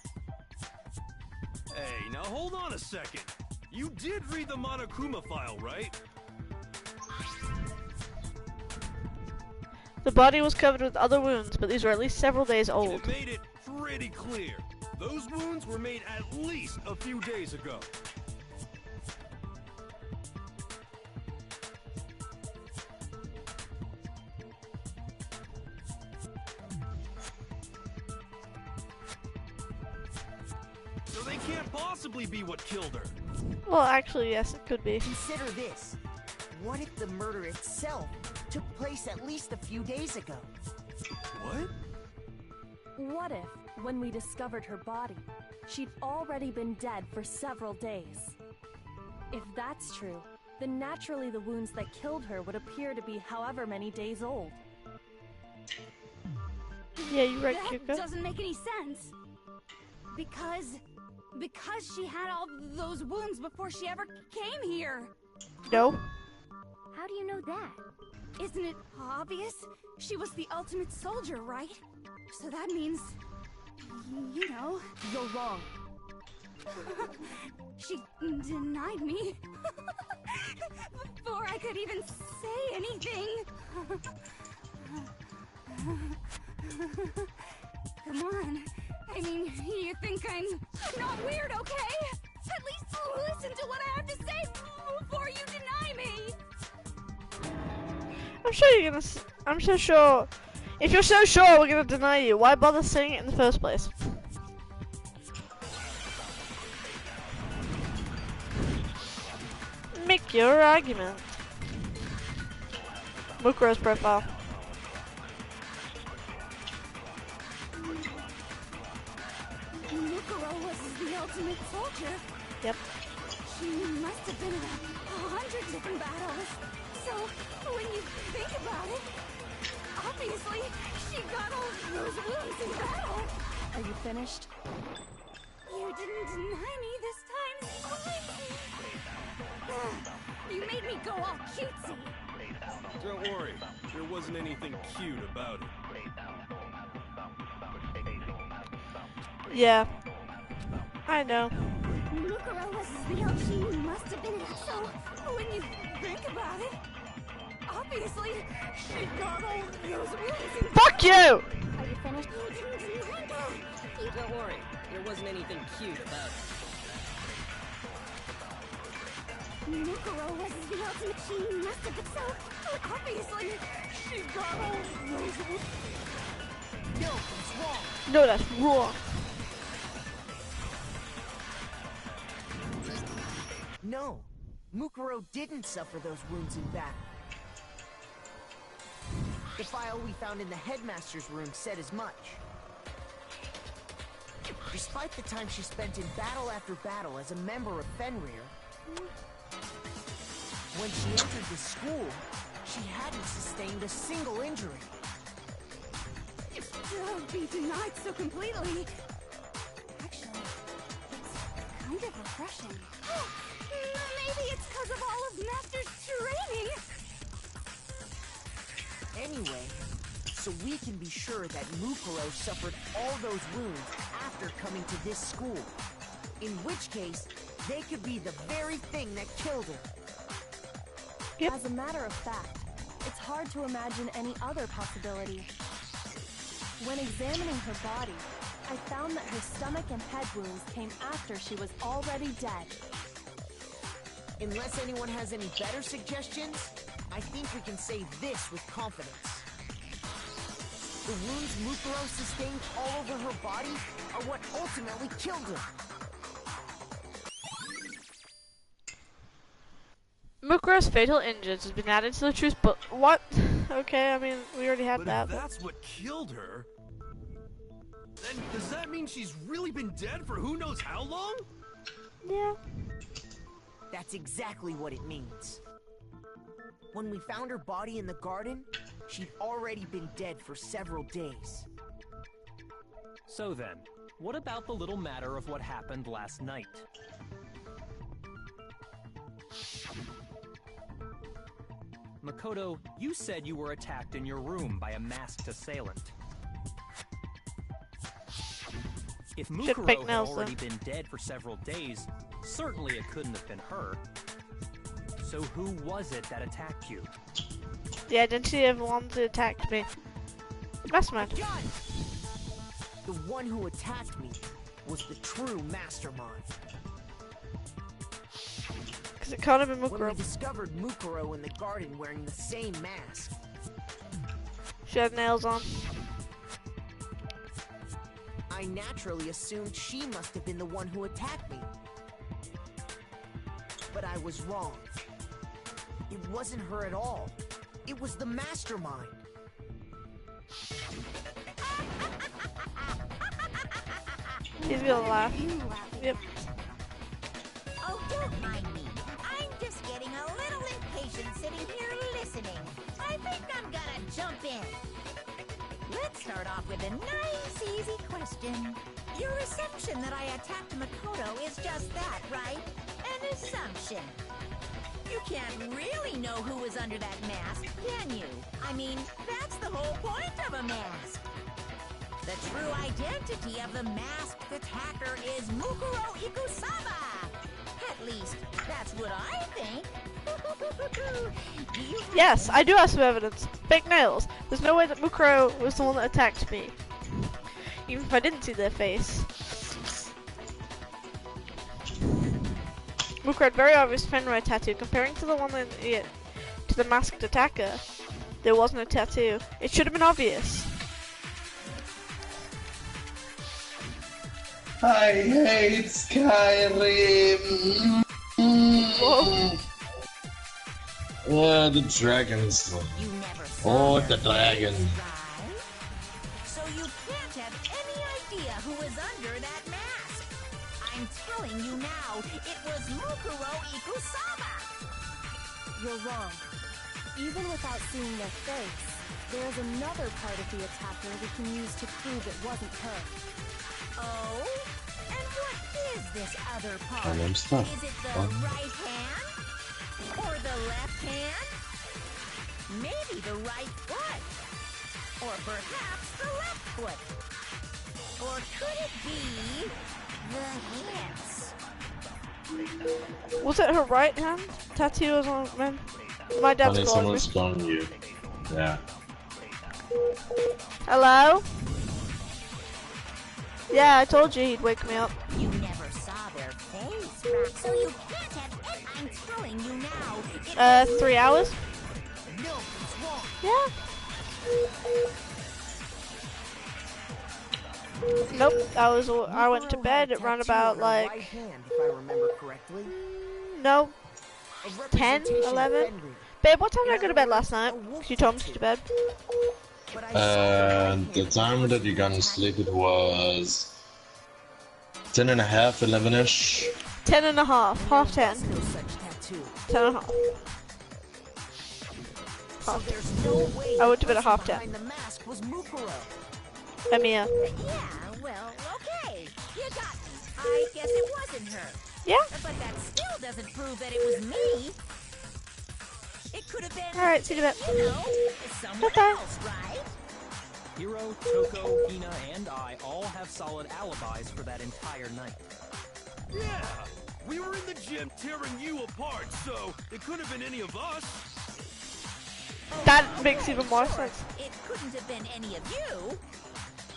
Hey, now hold on a second. You did read the Monokuma file, right? The body was covered with other wounds, but these were at least several days old. It made it pretty clear. Those wounds were made at least a few days ago. So they can't possibly be what killed her. Well, actually, yes, it could be. Consider this. What if the murder itself took place at least a few days ago? What? What if, when we discovered her body, she'd already been dead for several days? If that's true, then naturally the wounds that killed her would appear to be however many days old. Yeah, you're right, That Kyuko. doesn't make any sense. Because she had all those wounds before she ever came here. No. How do you know that? Isn't it obvious? She was the ultimate soldier, right? So that means, you know. You're wrong. She denied me. Before I could even say anything. Come on. I mean, you think I'm not weird, okay? At least listen to what I have to say before you deny me. I'm sure you're gonna. I'm so sure. If you're so sure we're gonna deny you, why bother saying it in the first place? Make your argument. Mukuro's profile. Mukuro was the ultimate soldier. Yep. She must have been in 100 different battles. So, when you think about it, obviously, she got all those wounds in battle. Are you finished? You didn't deny me this time, Squeaky. You made me go all cutesy. Don't worry, there wasn't anything cute about it. Yeah. I know. Mukuro was the ultimate. She must have been in. So, when you think about it, obviously, she got all those wounds in. Fuck you! Are you finished? You didn't deny me. Don't worry, there wasn't anything cute about it. Mukuro was the ultimate. She must have been. So, obviously, she got all those wounds. No, it's wrong. No, that's wrong. No, Mukuro didn't suffer those wounds in battle. The file we found in the headmaster's room said as much. Despite the time she spent in battle after battle as a member of Fenrir, when she entered the school, she hadn't sustained a single injury. To be denied so completely. Actually, it's kind of refreshing. Maybe it's because of all of Master's training. Anyway, so we can be sure that Mukuro suffered all those wounds after coming to this school. In which case, they could be the very thing that killed her. Yep. As a matter of fact, it's hard to imagine any other possibility. When examining her body, I found that her stomach and head wounds came after she was already dead. Unless anyone has any better suggestions, I think we can say this with confidence. The wounds Mukuro sustained all over her body are what ultimately killed her. Mukuro's fatal injuries has been added to the truth book. What? Okay, I mean, we already had But that. if that's what killed her, then does that mean she's really been dead for who knows how long? Yeah. That's exactly what it means. When we found her body in the garden, she'd already been dead for several days. So then, what about the little matter of what happened last night? Makoto, you said you were attacked in your room by a masked assailant. If Mukuro fake had nails, already though. been dead for several days, certainly it couldn't have been her. So who was it that attacked you? The identity of the one that attacked me. Mastermind. Gun! The one who attacked me was the true mastermind. Because it can't have been When we Mukuro. discovered Mukuro in the garden wearing the same mask, She had nails on. I naturally assumed she must have been the one who attacked me. But I was wrong. It wasn't her at all. It was the mastermind. He's gonna laugh. Yep. Oh, don't mind me. I'm just getting a little impatient sitting here listening. I think I'm gonna jump in. Let's start off with a nice, easy question. Your assumption that I attacked Makoto is just that, right? An assumption. You can't really know who was under that mask, can you? I mean, that's the whole point of a mask. The true identity of the masked attacker is Mukuro Ikusaba. At least, that's what I think. Do you have Yes, I do have some evidence. Fake nails. There's no way that Mukuro was the one that attacked me. Even if I didn't see their face. Mukuro had very obvious Fenrir tattoo. Comparing to the one that to the masked attacker, there wasn't a tattoo. It should have been obvious. I hate Skyrim. Whoa. Yeah, the dragons. You never Oh, saw the her dragon. face, right? So you can't have any idea who was under that mask. I'm telling you now, it was Mukuro Ikusaba. You're wrong. Even without seeing their face, there is another part of the attacker we can use to prove it wasn't her. Oh? And what is this other part? My name's Tom. Is it the right hand? Or the left hand? Maybe the right foot? Or perhaps the left foot? Or could it be the hands? Was it her right hand? Tattoo was on man. My dad's Honey, calling me. someone's calling you. Yeah. Hello? Yeah, I told you he'd wake me up. You never saw their face, so you can't have any. I'm telling you now. It was 3 hours? No, it's wrong. Yeah. Nope, I went to bed at around about Right like, hand, if I remember correctly. no, A 10, representation of 11? Fenrir. Babe, what time did I go to bed last night? 'Cause you told me to go to bed. But I saw the right The hand. time that you gonna sleep it was 10 and a half, 11-ish. 10 and a half, half 10. No such tattoo. 10 and a half. So there's no way I went the to bed at person half 10. behind the mask was Mukuro. Emiya. Yeah, well, okay. You got me. I guess it wasn't her. Yeah? But that still doesn't prove that it was me. It could have been, Alright, see you in a bit. you know, someone Bye-bye. else, right? Hiro, Toko, Hina, and I all have solid alibis for that entire night. Yeah, we were in the gym tearing you apart, so it could have been any of us. That makes even more sense. It couldn't have been any of you.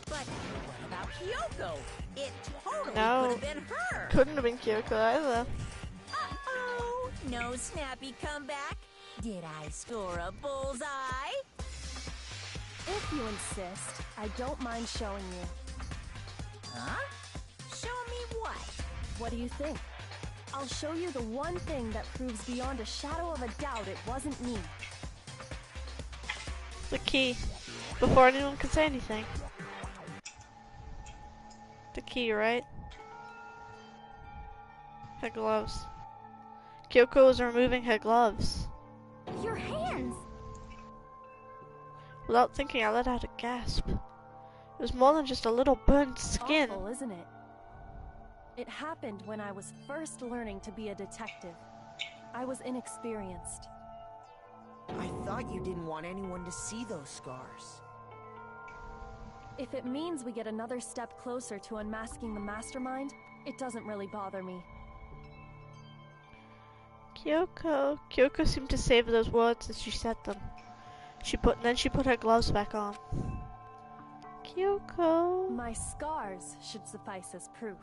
But what about Kyoko? It totally No. could have been her. Couldn't have been Kyoko either. Uh-oh. No snappy comeback? Did I score a bullseye? If you insist, I don't mind showing you. Huh? Show me what? What do you think? I'll show you the one thing that proves beyond a shadow of a doubt it wasn't me. The key. Before anyone can say anything. The key, right? Her gloves. Kyoko is removing her gloves. Your hands! Without thinking, I let out a gasp. It was more than just a little burnt skin. Awful, isn't it? It happened when I was first learning to be a detective. I was inexperienced. I thought you didn't want anyone to see those scars. If it means we get another step closer to unmasking the mastermind, it doesn't really bother me. Kyoko seemed to savor those words as she said them. Then she put her gloves back on. Kyoko. My scars should suffice as proof.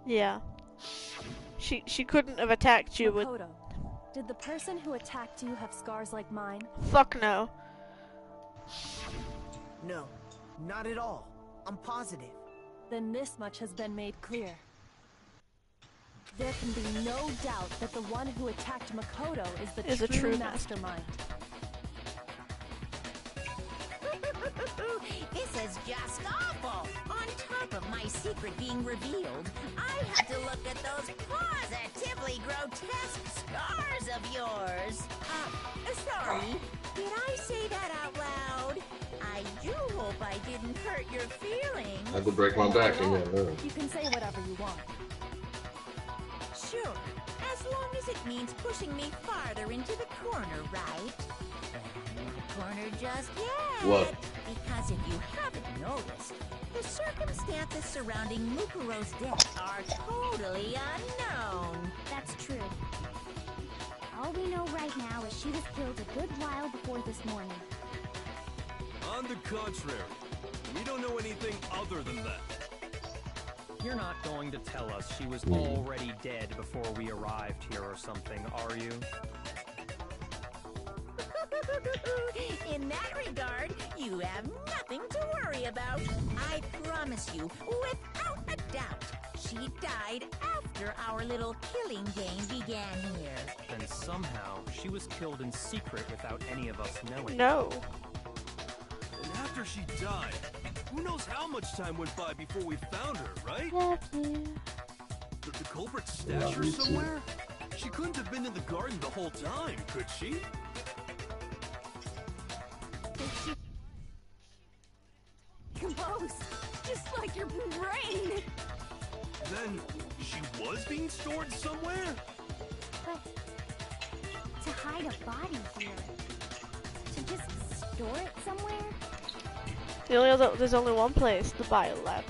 Yeah. She couldn't have attacked you with. Makoto, did the person who attacked you have scars like mine? Fuck no. No, not at all. I'm positive. Then this much has been made clear. There can be no doubt that the one who attacked Makoto is the true mastermind. This is just awful. On top of my secret being revealed, I had to look at those positively grotesque scars of yours. Sorry. Did I say that out loud? I do hope I didn't hurt your feelings. I had to break my back again. You can say whatever you want. Sure, as long as it means pushing me farther into the corner, right? Not corner just yet. What? Because if you haven't noticed, the circumstances surrounding Mukuro's death are totally unknown. That's true. All we know right now is she was killed a good while before this morning. On the contrary, we don't know anything other than that. You're not going to tell us she was already dead before we arrived here or something, are you? In that regard, you have nothing to worry about. I promise you, without a doubt, she died after our little killing game began here. Then somehow, she was killed in secret without any of us knowing. No. And after she died, who knows how much time went by before we found her, right? Love you. Did the culprit stash her somewhere? She couldn't have been in the garden the whole time, could she? Composed, just like your brain. Then she was being stored somewhere? But to hide a body here, to just store it somewhere? There's only one place, the biolab.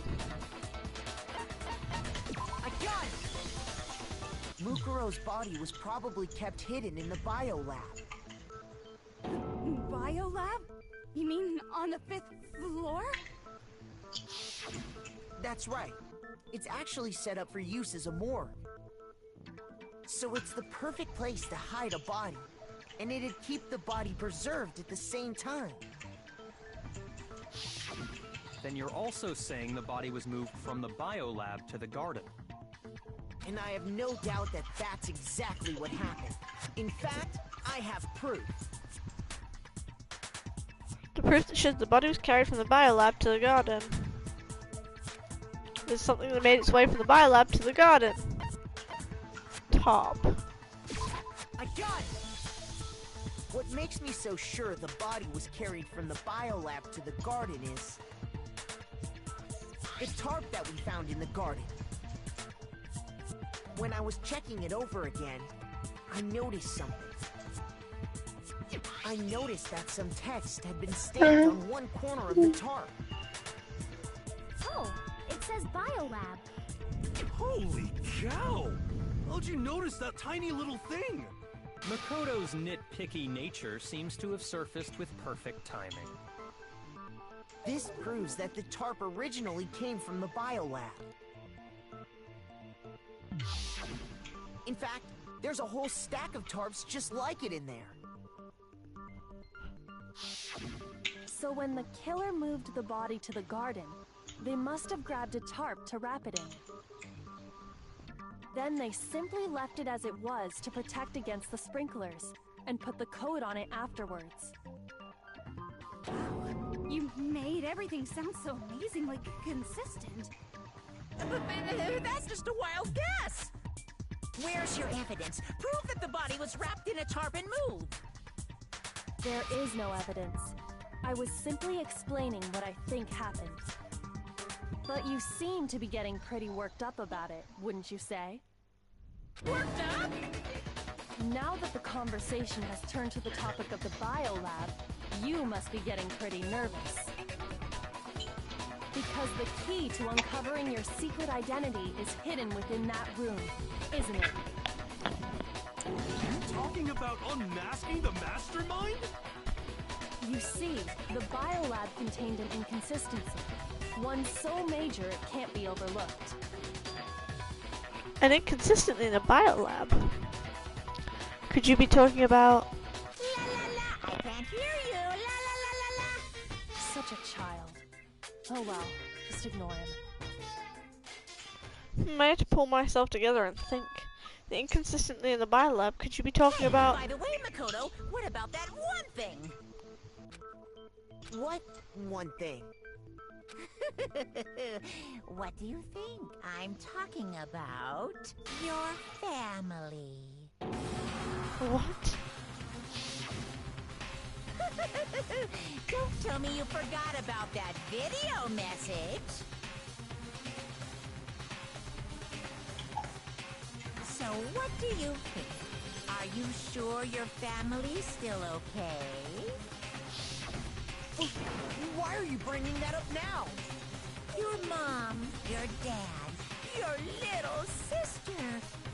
I got it! Mukuro's body was probably kept hidden in the biolab. Biolab? You mean on the 5th floor? That's right. It's actually set up for use as a morgue. So it's the perfect place to hide a body, and it'd keep the body preserved at the same time. Then you're also saying the body was moved from the biolab to the garden. And I have no doubt that that's exactly what happened. In fact, I have proof. The proof that shows the body was carried from the biolab to the garden. There's something that made its way from the biolab to the garden. Top. I got it! What makes me so sure the body was carried from the biolab to the garden is the tarp that we found in the garden. When I was checking it over again, I noticed something. I noticed that some text had been stamped on one corner of the tarp. Oh, it says biolab. Holy cow! How'd you notice that tiny little thing? Makoto's nitpicky nature seems to have surfaced with perfect timing. This proves that the tarp originally came from the biolab. In fact, there's a whole stack of tarps just like it in there. So when the killer moved the body to the garden, they must have grabbed a tarp to wrap it in. Then they simply left it as it was to protect against the sprinklers, and put the code on it afterwards. You made everything sound so amazingly consistent. That's just a wild guess. Where's your evidence? Prove that the body was wrapped in a tarp and moved. There is no evidence. I was simply explaining what I think happened. But you seem to be getting pretty worked up about it, wouldn't you say? Worked up? Now that the conversation has turned to the topic of the biolab, you must be getting pretty nervous. Because the key to uncovering your secret identity is hidden within that room, isn't it? You talking about unmasking the mastermind? You see, the biolab contained an inconsistency. One so major it can't be overlooked. An inconsistency in a biolab? Could you be talking about... La la la, I can't hear you. La la la la la. Such a child. Oh well, just ignore him. I had to pull myself together and think. The inconsistency in the biolab, could you be talking about... By the way, Makoto, what about that one thing? What one thing? What do you think? I'm talking about your family. What? Don't tell me you forgot about that video message. So what do you think? Are you sure your family's still okay? Why are you bringing that up now? Your mom, your dad, your little sister.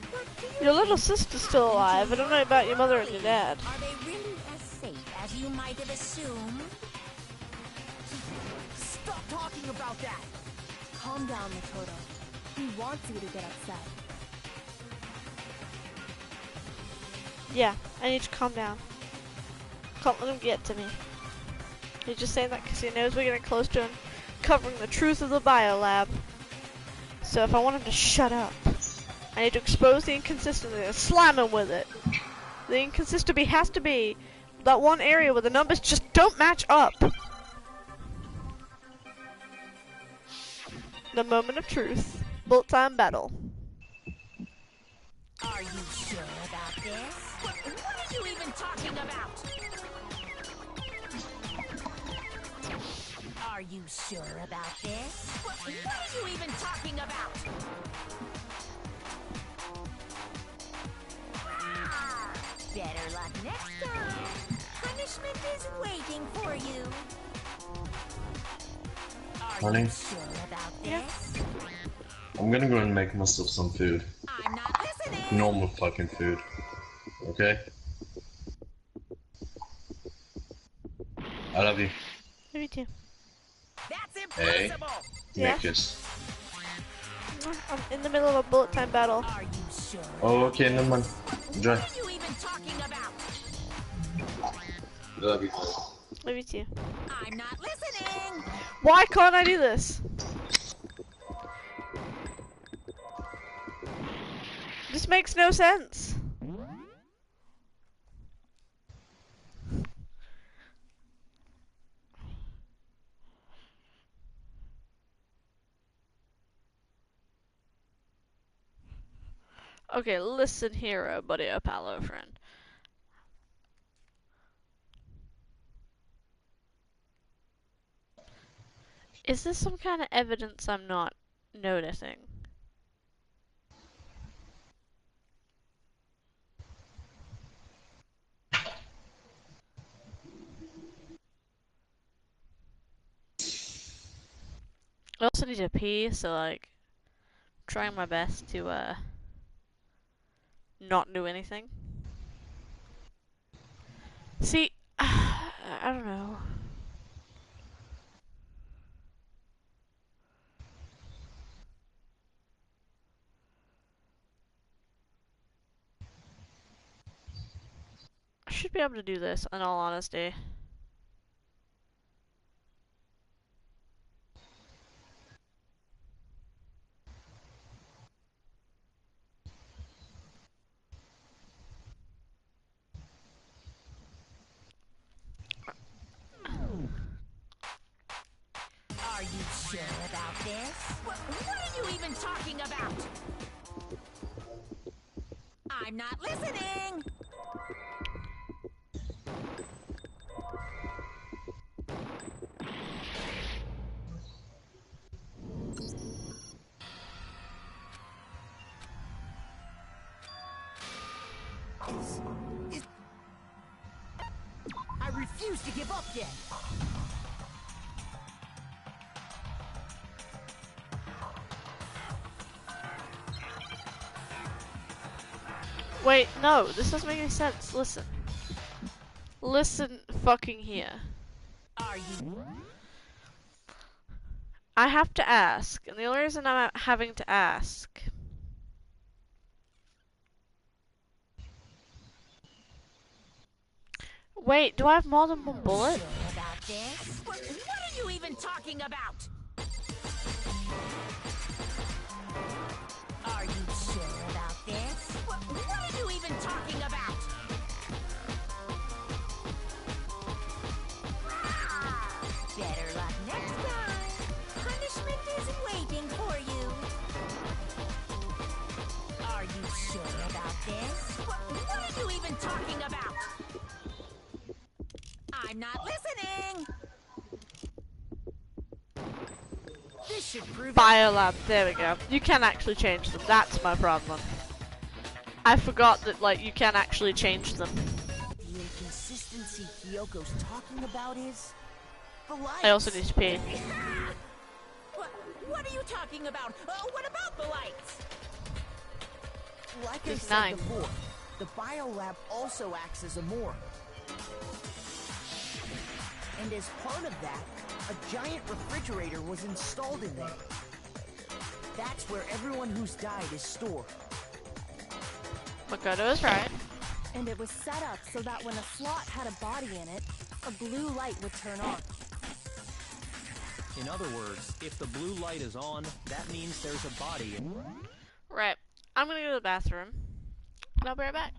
What do you Your little think sister's still alive. I don't know about your mother and your dad. Are they really as safe as you might have assumed? Stop talking about that! Calm down, Makoto. He wants you to get upset. Yeah, I need to calm down. Can't let him get to me. He's just saying that because he knows we're getting close to uncovering the truth of the biolab. So if I want him to shut up, I need to expose the inconsistency and slam him with it. The inconsistency has to be that one area where the numbers just don't match up. The moment of truth. Bullet time battle. Are you sure about this? What are you even talking about? Are you sure about this? What are you even talking about? Better luck next time. Punishment is waiting for you. Are Honey? you sure about this? I'm gonna go and make myself some food. I'm not listening. Normal fucking food. Okay? I love you. Me too. That's Hey. impossible. Yeah. Make this. I'm in the middle of a bullet time battle. Are you sure? Oh, okay, never mind. Enjoy. What are you even talking about? I love you. Love you too. I'm not listening. Why can't I do this? This makes no sense. Okay, listen here, buddy, pal, friend. Is this some kind of evidence I'm not noticing? I also need to pee, so like, trying my best to not do anything. See, I don't know. I should be able to do this, in all honesty. Are you sure about this? What are you even talking about? I'm not listening! I refuse to give up yet. Wait, no, this doesn't make any sense. Listen. Listen fucking here. Are you? I have to ask, and the only reason I'm having to ask... Wait, do I have more than one bullet? Sure about this? What are you even talking about? Are you sure about this? What are you even talking about? Better luck next time. Punishment is waiting for you. Are you sure about this? What are you even talking about? I'm not listening. This should prove Biolab, there we go. You can actually change them, that's my problem. I forgot that, like, you can actually change them. the inconsistency Kyoko's talking about is the lights. I also need to pee. What are you talking about? What about the lights? Like I There's said 9. before, the biolab also acts as a morgue. And as part of that, a giant refrigerator was installed in there. That's where everyone who's died is stored. Makoto is right. And it was set up so that when a slot had a body in it, a blue light would turn on. In other words, if the blue light is on, that means there's a body in... Right. I'm gonna go to the bathroom. And I'll be right back.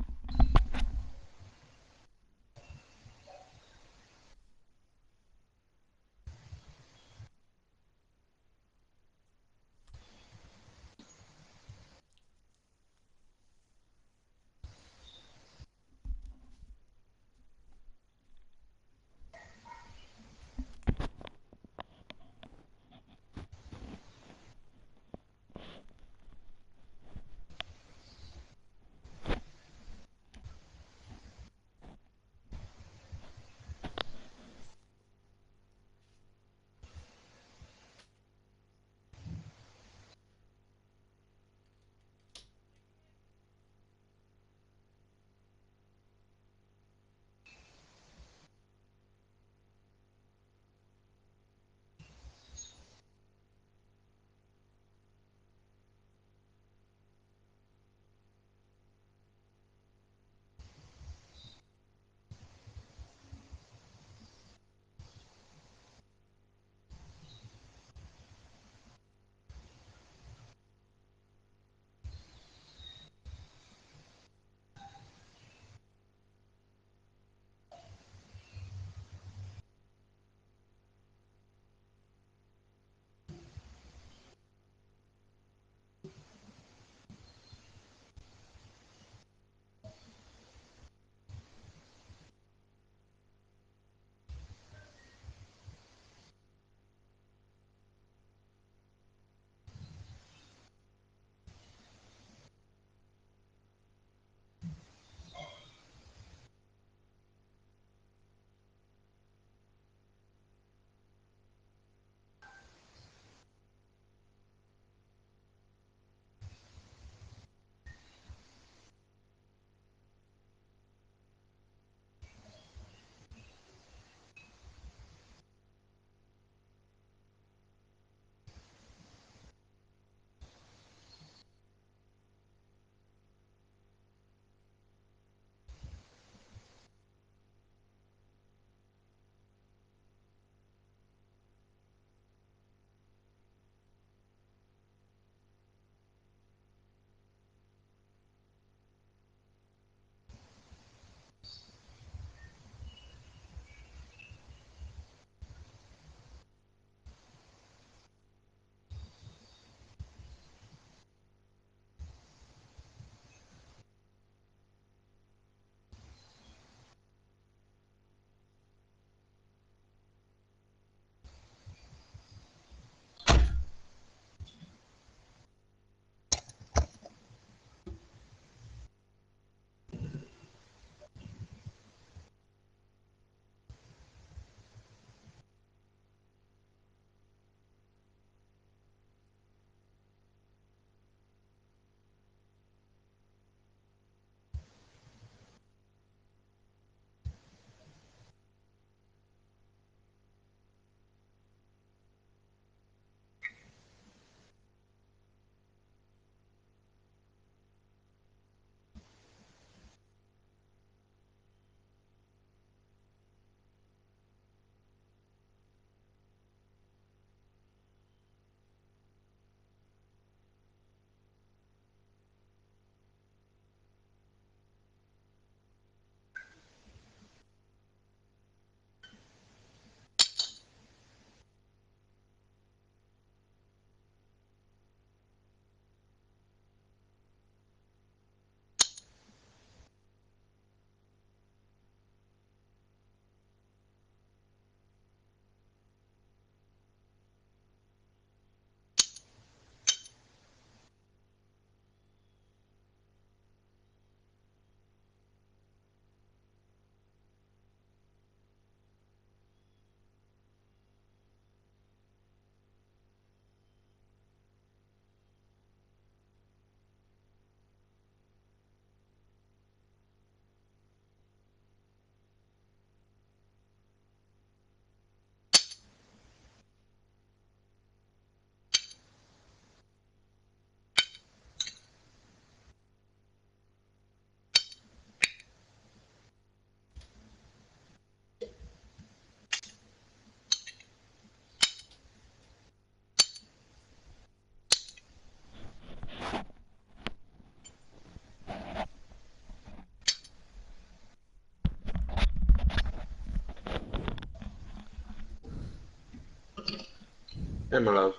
Hey, my love.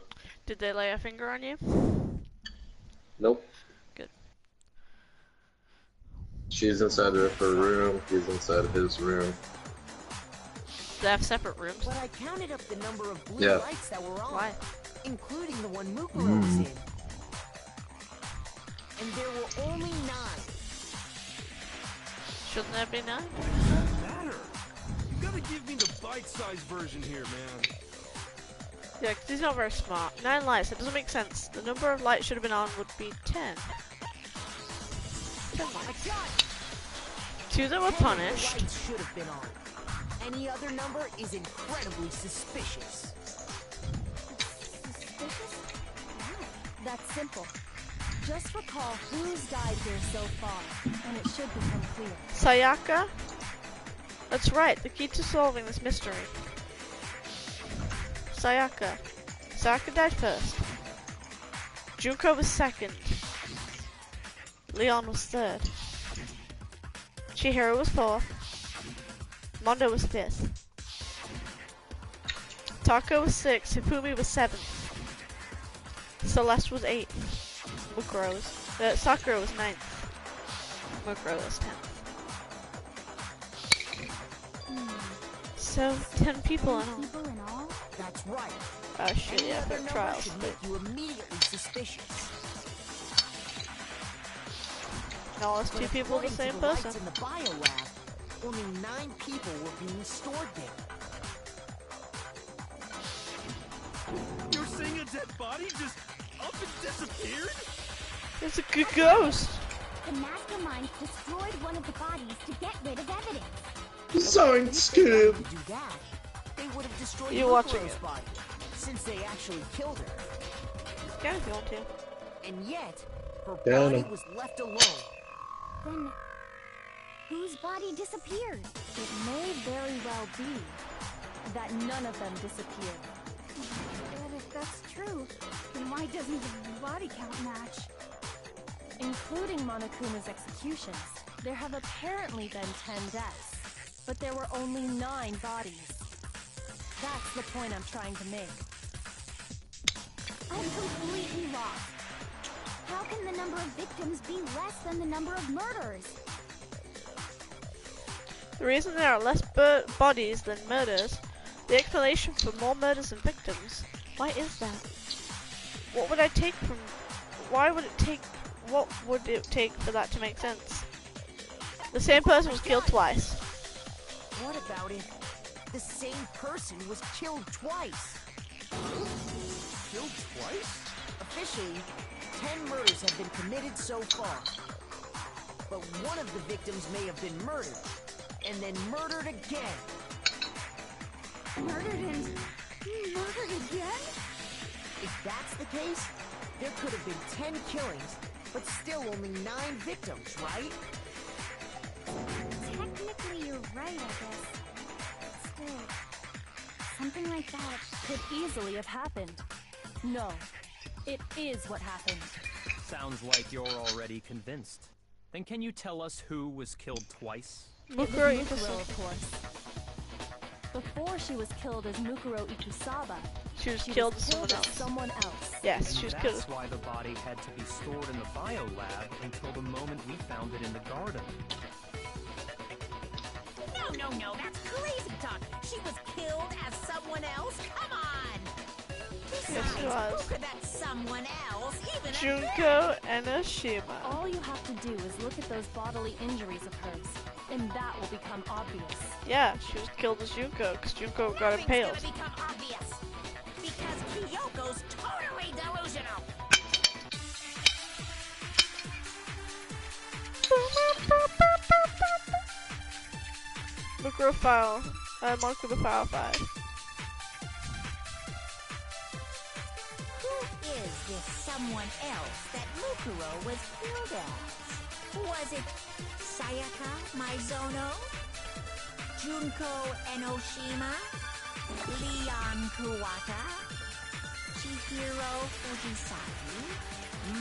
Did they lay a finger on you? Nope. Good. She's inside of her room. He's inside of his room. They have separate rooms. But I counted up the number of blue Yeah. lights that were on. Why? Including the one Mukuro was in. And there were only 9. Shouldn't there be 9? Doesn't matter. You gotta give me the bite-sized version here, man. Yeah, 'cause he's not very smart. 9 lights, that doesn't make sense. The number of lights should have been on would be 10. 10 lights. 2 that were 10 punished. lights should have been on. Any other number is incredibly suspicious. Suspicious? That's simple. Just recall who's died here so far, and it should become clear. Sayaka? That's right, the key to solving this mystery. Sayaka. Sayaka died first. Junko was second. Leon was third. Chihiro was fourth. Mondo was fifth. Tako was sixth. Hifumi was seventh. Celeste was eighth. Sakura was ninth. Mukuro was 10th. So, 10 people in all. People in all? That's right. Oh shit, Any yeah, other for number trials. should make you immediately suspicious. No, it's But 2 people the according to same the lights person. in the biolab, only 9 people were being stored there. You're saying a dead body just up and disappeared? It's a good ghost. The mastermind destroyed one of the bodies to get rid of evidence. Sounds If they good. wanted to do that, they would have destroyed You're watching Mukuro's it. body, since they actually killed her. Yeah, if you want to. And yet, her Yeah, I body know. was left alone. Then, whose body disappeared? It may very well be that none of them disappeared. But if that's true, then why doesn't the body count match? Including Monokuma's executions, there have apparently been 10 deaths, but there were only 9 bodies. That's the point I'm trying to make. I'm completely lost. How can the number of victims be less than the number of murders? The reason there are less bodies than murders, the explanation for more murders than victims. Why is that? What would I take from... Why would it take... What would it take for that to make sense? The same person was killed twice. What about it? The same person was killed twice. Killed twice? Officially, 10 murders have been committed so far. But one of the victims may have been murdered, and then murdered again. Murdered and murdered again? If that's the case, there could have been 10 killings, but still only 9 victims, right? Technically, you're right, I guess. Still, something like that. Could easily have happened. No, it is what happened. Sounds like you're already convinced. Then can you tell us who was killed twice? Mukuro It was Mukuro, Ikusaba. of course. Before she was killed as Mukuro Ikusaba, She was she killed was as someone killed as else. someone else. Yes, she was killed. That's why the body had to be stored in the biolab until the moment we found it in the garden. No, that's crazy talk. She was killed as someone else? Come on! Besides, she was. who could that someone else even Junko and Oshima. All you have to do is look at those bodily injuries of hers, and that will become obvious. Yeah, she was killed as Junko, because Junko got Nothing's impaled. gonna become obvious. Because Kyoko's totally delusional. Mukuro file. Mukuro file 5. Who is this someone else that Mukuro was killed as? Was it Sayaka Maizono? Junko Enoshima? Leon Kuwata? Chihiro Fujisaki?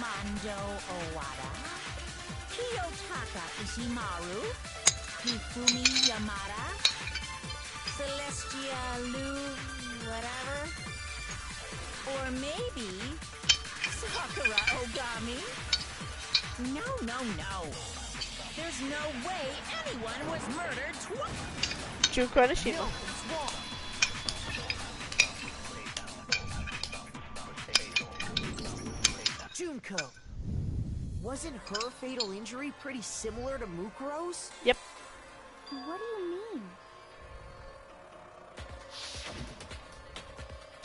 Mondo Owada? Kiyotaka Ishimaru? Hifumi Yamada? Celestia Lu... whatever? Or maybe Sakura Ogami? No, no, no. There's no way anyone was murdered twice. Junko Arashima. No, it's wrong. Junko. Wasn't her fatal injury pretty similar to Mukuro's? Yep. What do you mean?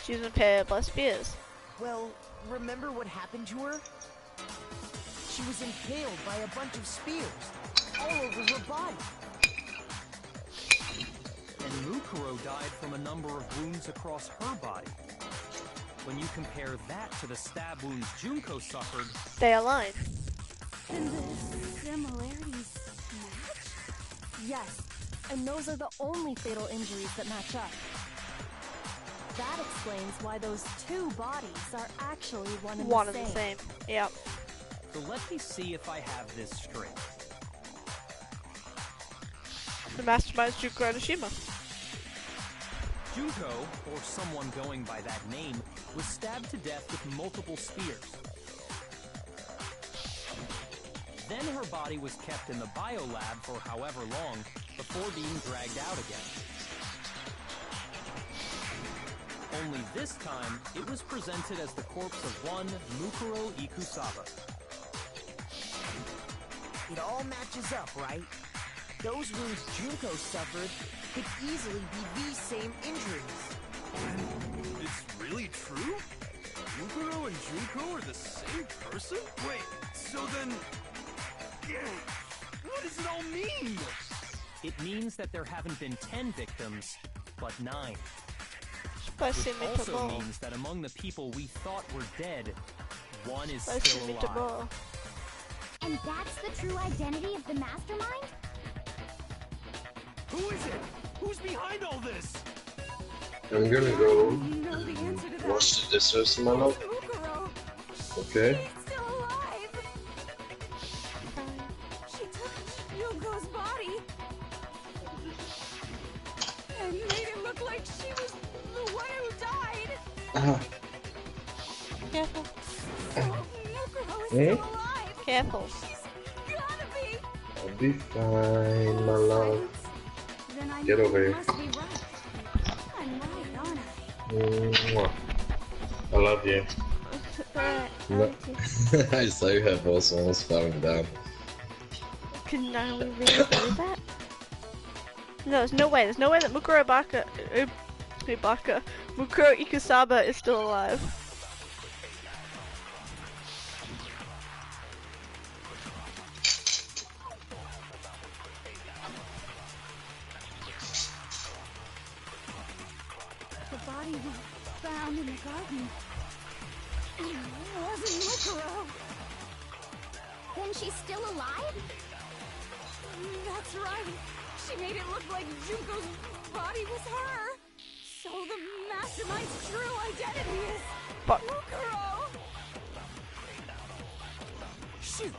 She was impaired by spears. Well, remember what happened to her? She was impaled by a bunch of spears all over her body. And Mukuro died from a number of wounds across her body. When you compare that to the stab wounds Junko suffered, They align. Then the similarities match? Yes, and those are the only fatal injuries that match up. That explains why those two bodies are actually one and One the and same. the same. Yep. so let me see if I have this straight. The mastermind's Junko Arashima. Junko, or someone going by that name, was stabbed to death with multiple spears. Then her body was kept in the biolab for however long before being dragged out again. Only this time, it was presented as the corpse of one Mukuro Ikusaba. It all matches up, right? Those wounds Junko suffered could easily be these same injuries. It's really true? Mukuro and Junko are the same person? Wait, so then... What does it all mean? It means that there haven't been 10 victims, but 9. Spicy Which also meatball. means that among the people we thought were dead, one is Spicy still alive. meatball. And that's the true identity of the mastermind? Who is it? Who's behind all this? I'm gonna go You know the answer to that. wash the dishes, my love. Mukuro. Okay. She's still alive. She took Junko's body and made it look like she was the one who died. Ah. Careful. So Mukuro is Eh? still alive. Careful. She's gotta be. I'll be fine, my love. Then I Get know over you here. must be right. I'm right, aren't I? Mwah. I love you. Alright. No. I saw you have also almost falling down. Can I really believe that? No, there's no way. There's no way that Mukuro Mukuro Ikusaba is still alive. The body was found in the garden. It wasn't Mukuro. Then she's still alive? That's right. She made it look like Junko's body was her. So the mastermind's true identity is But Mukuro. Shoot.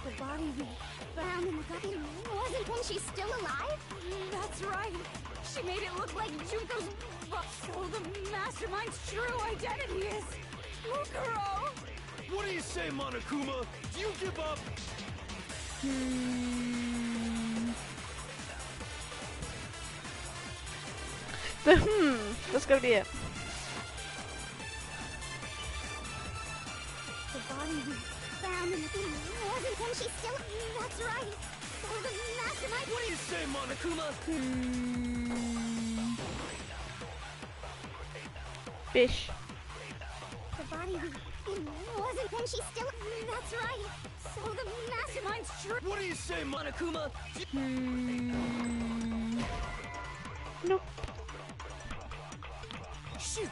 The body we found in the garden wasn't when she's still alive? That's right. She made it look like Junko's so the mastermind's true identity is Mukuro. What do you say, Monokuma? Do you give up? That's gonna be it. The body we found in the garden wasn't when she's still. That's right. So the mastermind. What do you say, Monokuma? Fish. The body wasn't when she's still. That's right. So the mastermind's true. What do you say, Monokuma? Nope. Shoot.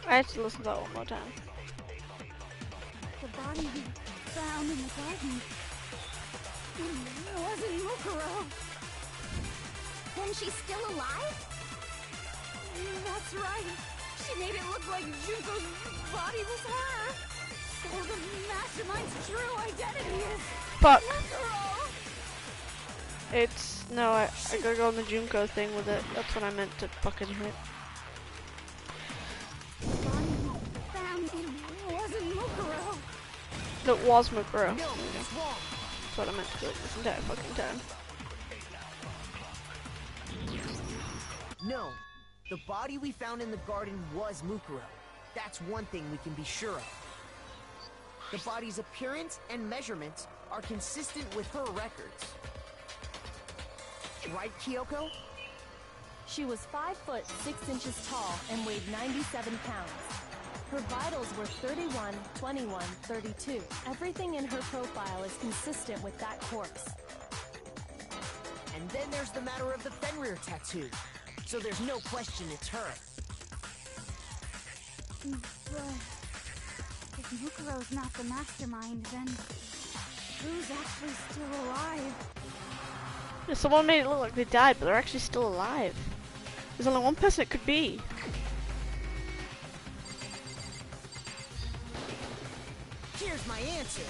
I have to listen to that one more time. The body we found in the garden wasn't Mukuro. Then she's still alive? That's right. She made it look like Junko's body was her. So the mastermind's true identity is Fuck. Mukuro. It's no, I gotta go on the Junko thing with it. That's what I meant to fucking hit. Found it wasn't Mukuro. It was Mukuro. No, it's wrong. That's what I meant to do this entire fucking time. No, the body we found in the garden was Mukuro. That's one thing we can be sure of. The body's appearance and measurements are consistent with her records. Right, Kyoko? She was 5 foot 6 inches tall and weighed 97 pounds. Her vitals were 31, 21, 32. Everything in her profile is consistent with that corpse. And then there's the matter of the Fenrir tattoo. So there's no question it's her. But if Mukuro's not the mastermind, then who's actually still alive? Yeah, someone made it look like they died, but they're actually still alive. There's only one person it could be. Here's my answer.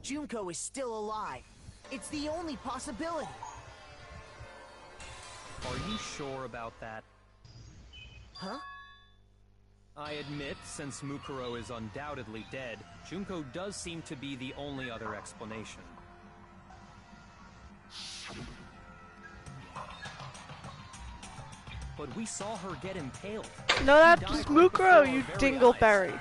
Junko is still alive. It's the only possibility. Are you sure about that? Huh? I admit, since Mukuro is undoubtedly dead, Junko does seem to be the only other explanation. But we saw her get impaled. No, that's just Mukuro, you dingleberry.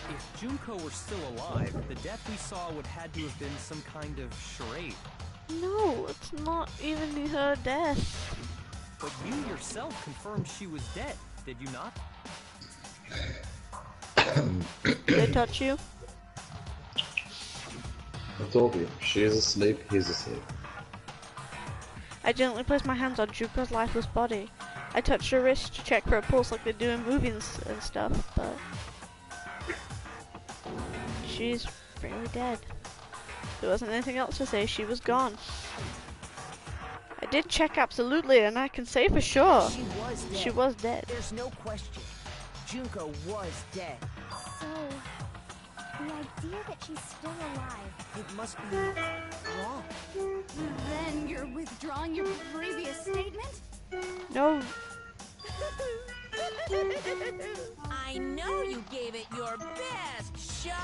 If Junko were still alive, the death we saw would had to have been some kind of charade. No, it's not even her death. But you yourself confirmed she was dead, did you not? Did they touch you? I told you, she's asleep, he's asleep. I gently placed my hands on Junko's lifeless body. I touched her wrist to check for a pulse like they do in movies and stuff, but she's really dead. There wasn't anything else to say, she was gone. I did check absolutely, and I can say for sure She was dead. she was dead. There's no question. Junko was dead. So, the idea that she's still alive. It must be wrong. Then you're withdrawing your previous statement? No. I know you gave it your best shot,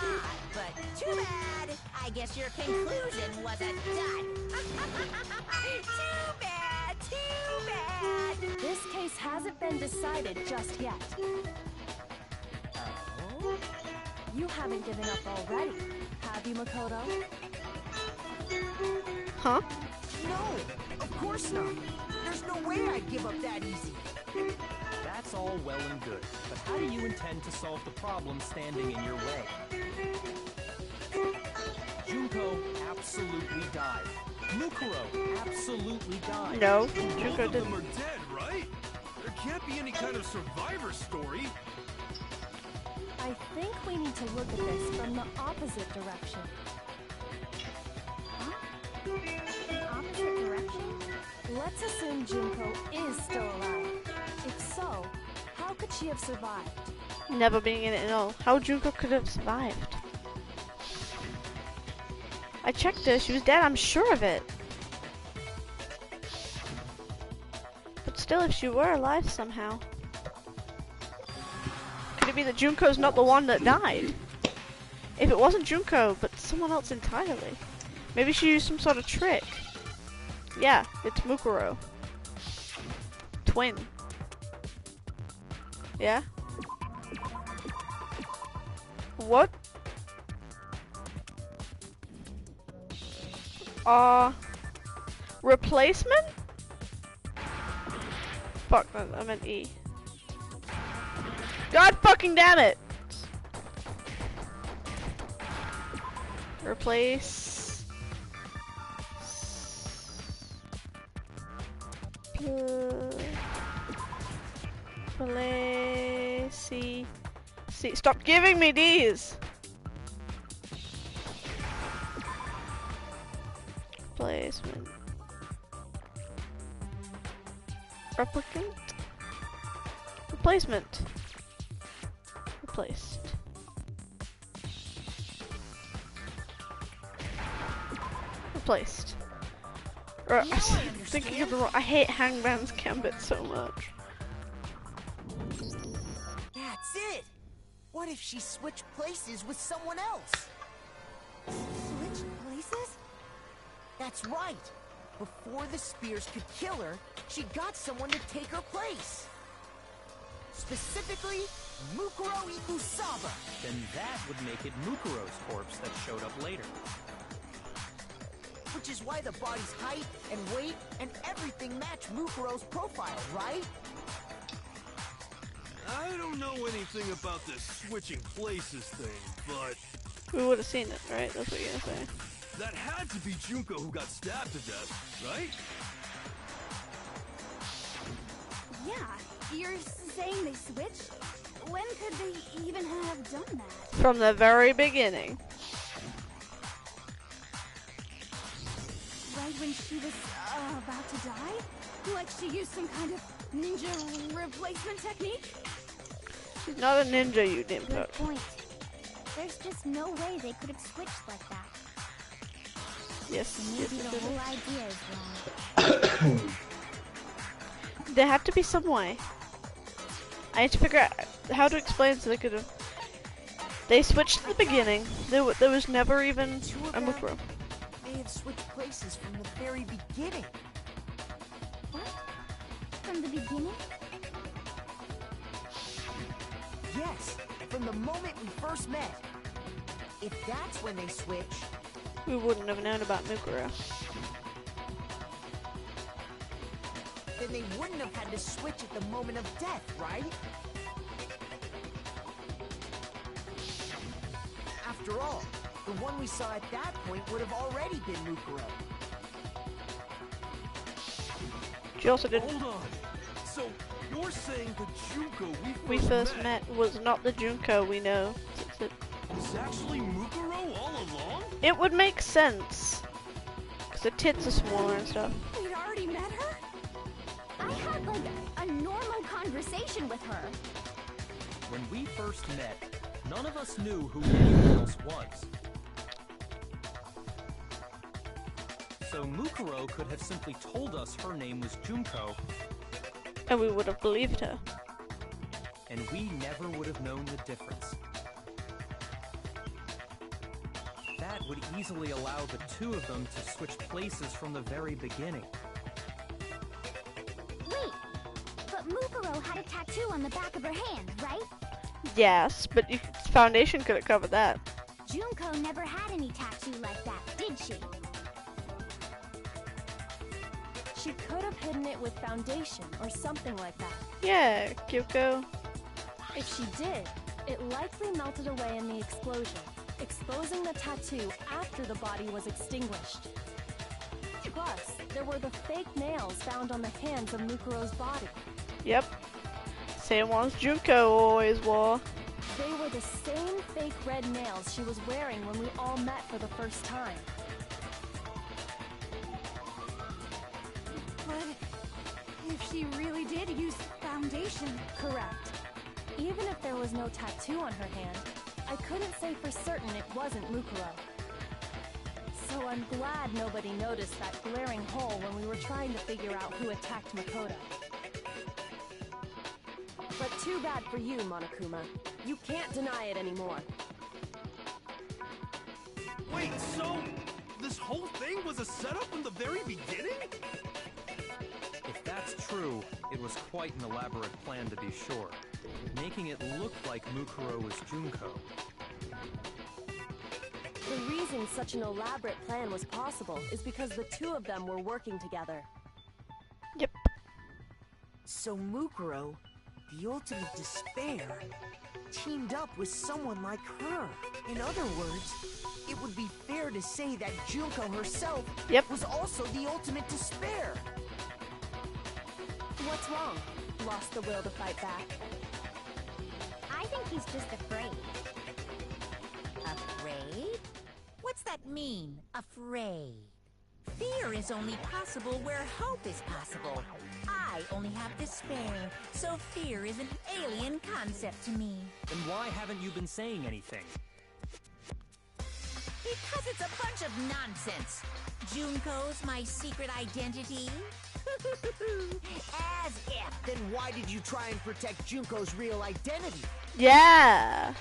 but too bad. I guess your conclusion wasn't done. Too bad, too bad. This case hasn't been decided just yet. Oh? You haven't given up already, have you, Makoto? Huh? No, of course not. There's no way I'd give up that easy. That's all well and good, but how do you intend to solve the problem standing in your way? Junko absolutely died. Mukuro absolutely died. No, Both Junko of them didn't. are dead, right? There can't be any kind of survivor story. I think we need to look at this from the opposite direction. Opposite direction? Let's assume Junko is still alive. If so, how could she have survived? Never being in it at all. How Junko could have survived? I checked her, she was dead, I'm sure of it. But still, if she were alive somehow. Could it be that Junko's not the one that died? If it wasn't Junko, but someone else entirely. Maybe she used some sort of trick. Yeah, it's Mukuro. Twin. Yeah? What? Replacement? Fuck, I meant E. God fucking damn it! Replace. Replace. C. Stop giving me these! Replacement. Replicant? Replacement. Replaced. replaced. Or, I'm thinking of the wrong. I hate Hangman's Gambit so much. That's it! What if she switched places with someone else? Switch places? That's right! Before the spears could kill her, she got someone to take her place. Specifically, Mukuro Ikusaba. Then that would make it Mukuro's corpse that showed up later. Which is why the body's height and weight and everything match Mukuro's profile, right? I don't know anything about this switching places thing, but We would have seen it, right? That's what you're gonna say. that had to be Junko who got stabbed to death, right? Yeah, you're saying they switched? When could they even have done that? From the very beginning. Right when she was about to die? Like she used some kind of ninja replacement technique? She's not a ninja, you Good dimpo. point. There's just no way they could have switched like that. Yes, Maybe yes, the yes, whole yes. idea is wrong. There had to be some way. I need to figure out how to explain so they could have. They switched at the beginning. There was never even a Mukuro. They have switched places from the very beginning. What? From the beginning? Yes, from the moment we first met. If that's when they switched, We wouldn't have known about Mukuro. then they wouldn't have had to switch at the moment of death, right? After all, the one we saw at that point would have already been Mukuro. She also didn't. Hold on. So you're saying the Junko We first met was not the Junko we know. is actually Mukuro all along? It would make sense. Because the tits are smaller and stuff. We'd already met her? I had like a normal conversation with her. When we first met, none of us knew who anyone else was. So Mukuro could have simply told us her name was Junko, And we would have believed her. and we never would have known the difference. That would easily allow the two of them to switch places from the very beginning. Wait, but Mukuro had a tattoo on the back of her hand, right? Yes, but Foundation could have covered that. Junko never had any tattoo like that, did she? She could have hidden it with foundation or something like that. Yeah, Kyoko. If she did, it likely melted away in the explosion, exposing the tattoo after the body was extinguished. Plus, there were the fake nails found on the hands of Mukuro's body. Yep. Same ones Junko always wore. They were the same fake red nails she was wearing when we all met for the first time. But if she really did use foundation... Correct. Even if there was no tattoo on her hand, I couldn't say for certain it wasn't Mukuro. So I'm glad nobody noticed that glaring hole when we were trying to figure out who attacked Makoto. But too bad for you, Monokuma. You can't deny it anymore. Wait, so this whole thing was a setup from the very beginning? If that's true, it was quite an elaborate plan to be sure, making it look like Mukuro was Junko. The reason such an elaborate plan was possible is because the two of them were working together. Yep. So Mukuro, the ultimate despair, teamed up with someone like her. In other words, it would be fair to say that Junko herself was also the ultimate despair. What's wrong? Lost the will to fight back? I think he's just afraid. Afraid? What's that mean, afraid? Fear is only possible where hope is possible. I only have despair, so fear is an alien concept to me. Then why haven't you been saying anything? Because it's a bunch of nonsense. Junko's my secret identity? As if. Then why did you try and protect Junko's real identity? Yeah.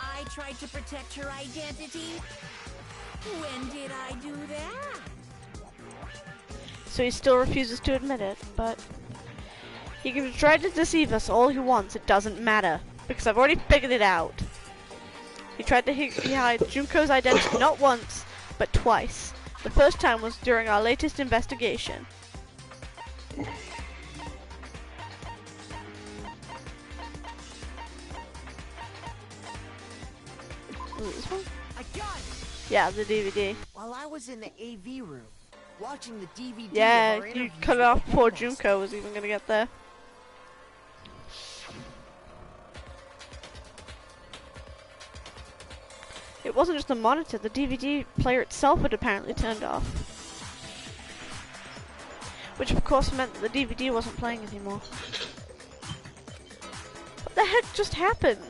I tried to protect her identity? When did I do that? So he still refuses to admit it, but he can try to deceive us all he wants. It doesn't matter, because I've already figured it out. He tried to hide Junko's identity not once, but twice. The first time was during our latest investigation. Was it this one? I got it! Yeah, the DVD. While I was in the AV room, watching the DVD Yeah, of our you interviews cut it with off the before headmaster. Junko was even gonna get there. It wasn't just the monitor, the DVD player itself had apparently turned off. Which of course meant that the DVD wasn't playing anymore. What the heck just happened?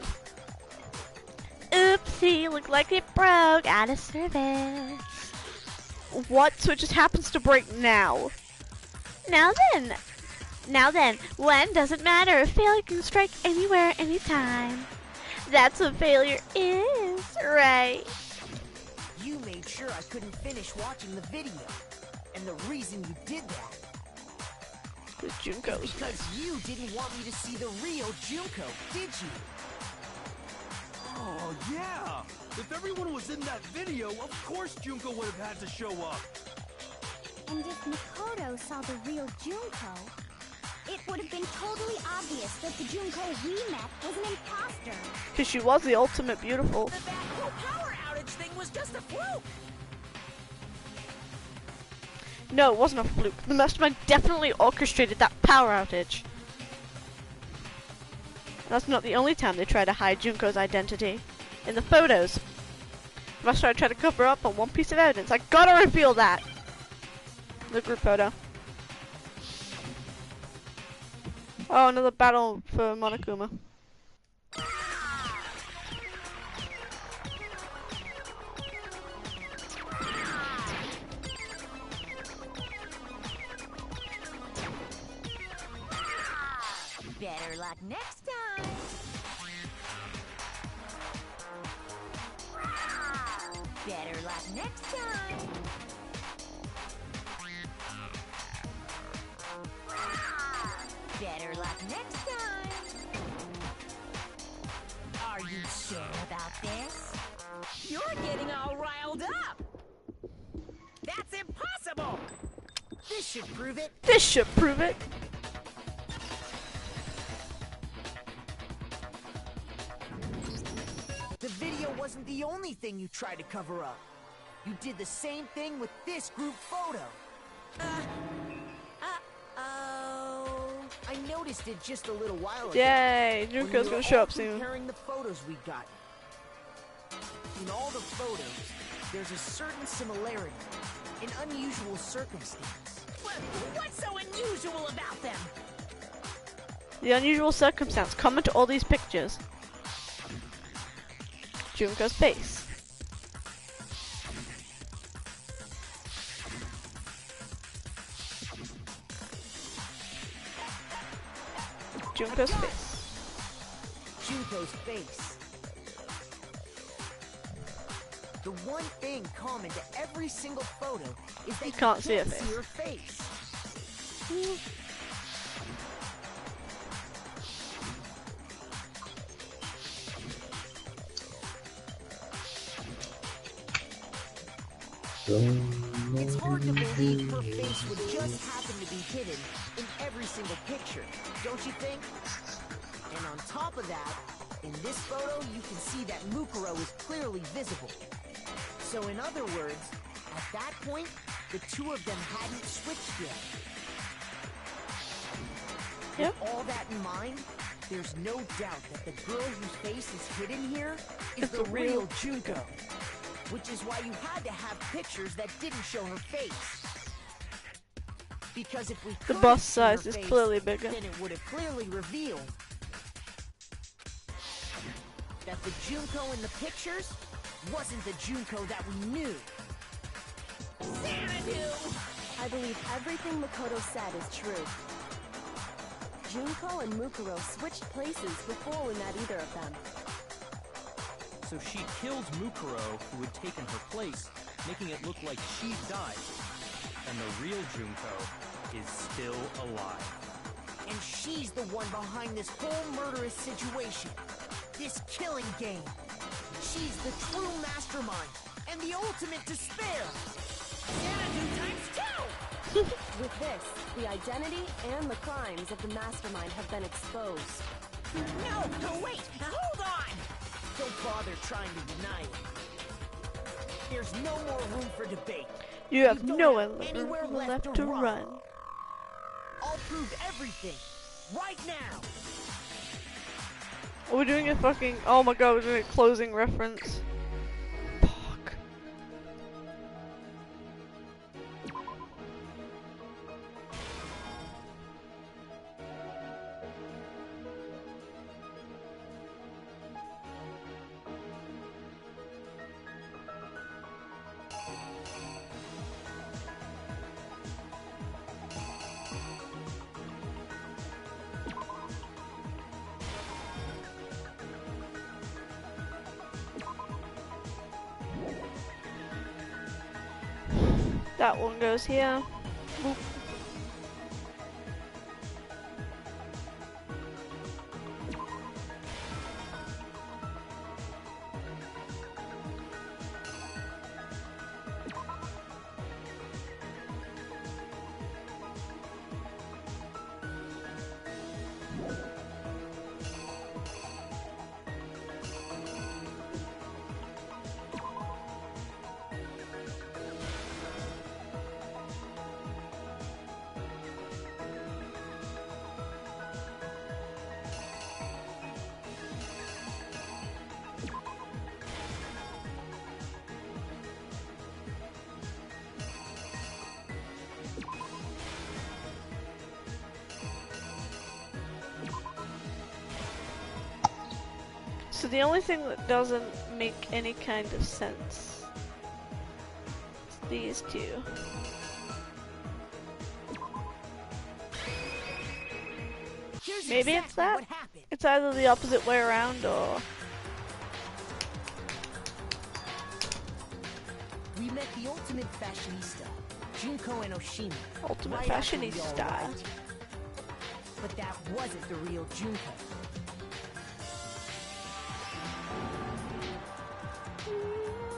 Oopsie, looked like it broke, out of service. What? So it just happens to break now? Now then, when doesn't matter. Failure can strike anywhere, anytime. That's what failure is, right? You made sure I couldn't finish watching the video. And the reason you did that The Junko. is because you didn't want me to see the real Junko, did you? Oh, yeah! If everyone was in that video, of course Junko would have had to show up. And if Makoto saw the real Junko, it would have been totally obvious that the Junko we met was an imposter. Because she was the ultimate beautiful. That whole power outage thing was just a fluke. No, it wasn't a fluke. The mastermind definitely orchestrated that power outage. And that's not the only time they try to hide Junko's identity. In the photos, the mastermind tried to cover up on one piece of evidence. I gotta reveal that. The group photo. Oh, another battle for Monokuma. Better luck next time. Better luck next time. Better luck next time. Are you sure about this? You're getting all riled up. That's impossible. This should prove it. This should prove it. The video wasn't the only thing you tried to cover up. You did the same thing with this group photo. Uh-oh. I noticed it just a little while ago. Yay, when Junko's we gonna were show all up soon. comparing the photos we got. In all the photos, there's a certain similarity, an unusual circumstance. What's so unusual about them? The unusual circumstance common to all these pictures. Junko's face. Junko's face. Junko's face. The one thing common to every single photo is that you can't see her see face. her face. It's hard to believe her face would just happen to be hidden in every single picture, don't you think? And on top of that, in this photo, you can see that Mukuro is clearly visible. So in other words, at that point, the two of them hadn't switched yet. Yep. With all that in mind, there's no doubt that the girl whose face is hidden here is It's the the real real Junko. Which is why you had to have pictures that didn't show her face. Because if we The could bust see her size is face, clearly bigger. then it would have clearly revealed that the Junko in the pictures wasn't the Junko that we knew. Xanadu! I believe everything Makoto said is true. Junko and Mukuro switched places before we met either of them. So she killed Mukuro, who had taken her place, making it look like she died. And the real Junko is still alive. And she's the one behind this whole murderous situation. This killing game. She's the true mastermind and the ultimate despair. Xanadu times 2! With this, the identity and the crimes of the mastermind have been exposed. No, wait! Hold on! Don't bother trying to deny it. There's no more room for debate. You have don't no have one anywhere left to run. I'll prove everything right now. Are we doing a fucking... Oh my god, we're doing a closing reference. Fuck. That one goes here. Boop. So the only thing that doesn't make any kind of sense is these two. Maybe it's that? It's either the opposite way around or... We met the ultimate fashionista, Junko and Oshima. Ultimate right after we fashionista. all arrived. But that wasn't the real Junko.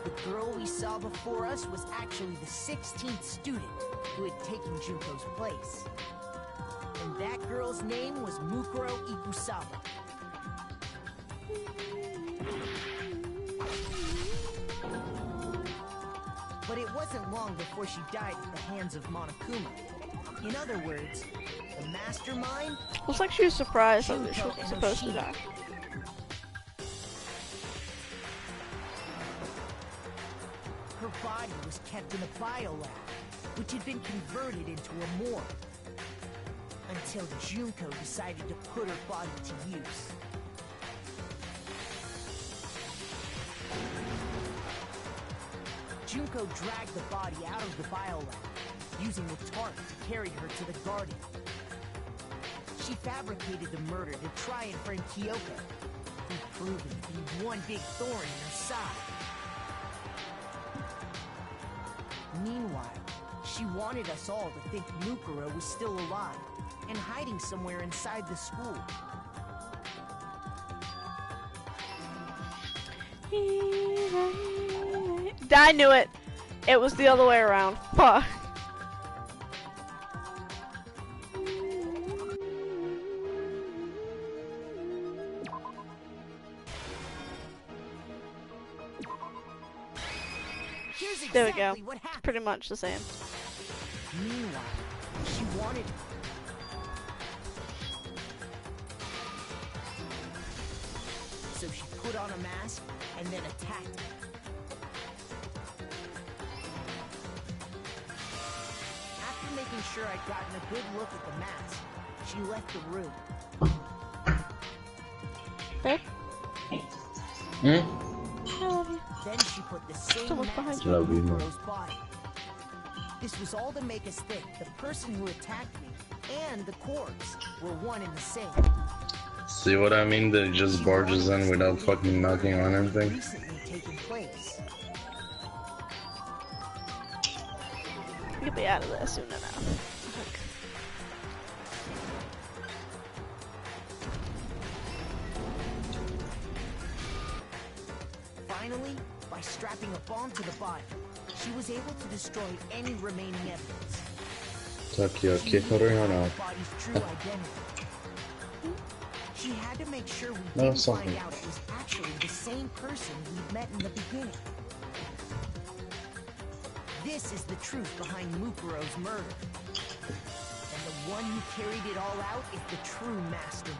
The girl we saw before us was actually the 16th student who had taken Junko's place. And that girl's name was Mukuro Ikusawa. But it wasn't long before she died at the hands of Monokuma. In other words, the mastermind... Looks like she was surprised that she Junko was and supposed to Oshima. die. Her body was kept in a biolab, which had been converted into a morgue. Until Junko decided to put her body to use. Junko dragged the body out of the biolab, using the tarp to carry her to the garden. She fabricated the murder to try and frame Kyoko, who'd proven to be one big thorn in her side. Meanwhile, she wanted us all to think Mukuro was still alive and hiding somewhere inside the school. I knew it! It was the other way around. Fuck. There we go. It's pretty much the same. Meanwhile, she wanted... So she put on a mask and then attacked him. After making sure I'd gotten a good look at the mask, she left the room. Babe? Hmm? I love you. Then she put the same Someone's mask behind on you. Love you, man. Mukuro's body. This was all to make us think the person who attacked me and the corpse were one and the same. See what I mean? That he just barges in without fucking knocking on anything. Recently taken place. You'll be out of there soon enough. Finally, by strapping a bomb to the body, she was able to destroy any remaining evidence. Takio, She keep knew her on the out. body's true identity. She had to make sure we No, didn't something. find out it was actually the same person we'd met in the beginning. This is the truth behind Mukuro's murder. And the one who carried it all out is the true mastermind.